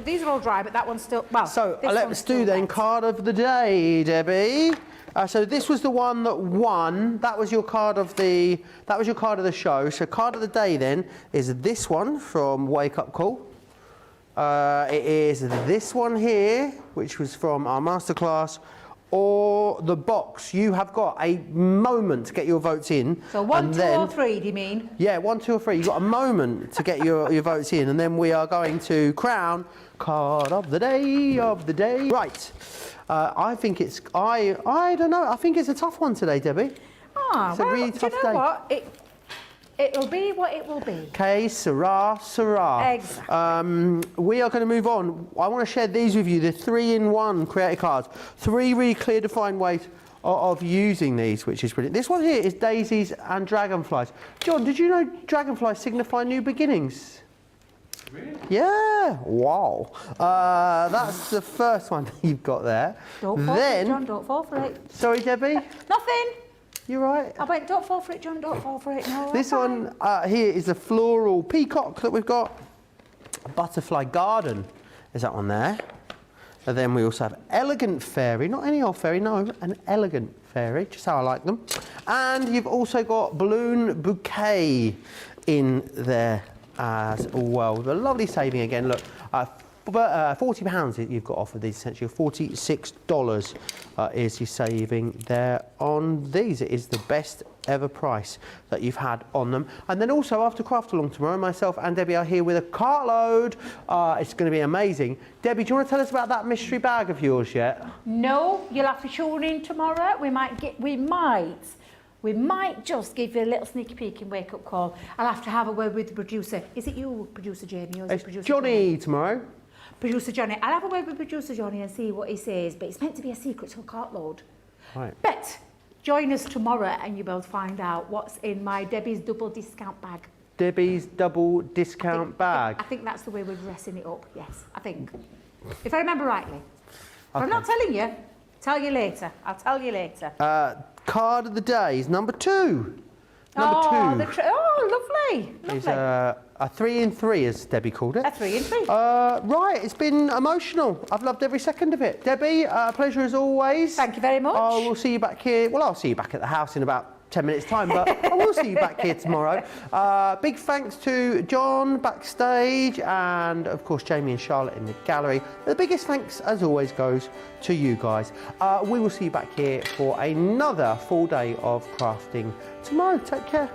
These are all dry, but that one's still. Well, so let's do then card of the day, Debbie. So this was the one that won. That was your card of the. That was your card of the show. So card of the day then is this one from Wake Up Call. It is this one here, which was from our masterclass, or the box. You have got a moment to get your votes in. So 1, 2 or 3, do you mean? Yeah, 1, 2 or 3. You've got a moment to get your votes in, and then we are going to crown card of the day. Right. I think it's, I don't know, I think it's a tough one today, Debbie. It's a really tough day. Do you know what? It'll be what it will be. Okay, Sarah. Exactly. We are going to move on. I want to share these with you, the 3-in-1 creative cards. 3 really clear, defined ways of using these, which is brilliant. This one here is daisies and dragonflies. John, did you know dragonflies signify new beginnings? Really? Yeah. Wow. That's the first one you've got there. Don't fall for it, John. Don't fall for it. Sorry, Debbie? Nothing. You're right. I went, don't fall for it, John, don't fall for it. No, this one here is a floral peacock that we've got. Butterfly garden is that one there. And then we also have elegant fairy, not any old fairy, no, an elegant fairy, just how I like them. And you've also got balloon bouquet in there as well. With a lovely saving again, look. £40 you've got off of these, essentially. $46 is your saving there on these. It is the best ever price that you've had on them. And then also after Craft Along tomorrow, myself and Debbie are here with a cartload. It's going to be amazing. Debbie, do you want to tell us about that mystery bag of yours yet? No, you'll have to tune in tomorrow. We might just give you a little sneaky peek in Wake Up Call. I'll have to have a word with the producer. Is it you, Producer Jamie, or is it Producer Johnny tomorrow. Producer Johnny. I'll have a word with Producer Johnny and see what he says, but it's meant to be a secret to a cartload. Right. But join us tomorrow and you'll be able to find out what's in my Debbie's double discount bag. Debbie's double discount bag. I think that's the way we're dressing it up, yes, I think. If I remember rightly. But Okay. I'm not telling you. Tell you later. I'll tell you later. Card of the day is number 2. Number 2. Lovely. Is a 3-in-3, as Debbie called it. A 3-in-3. Right, it's been emotional. I've loved every second of it. Debbie, a pleasure as always. Thank you very much. We'll see you back here. Well, I'll see you back at the house in about 10 minutes' time, but I will see you back here tomorrow. Big thanks to John backstage and, of course, Jamie and Charlotte in the gallery. But the biggest thanks, as always, goes to you guys. We will see you back here for another full day of crafting tomorrow. Take care.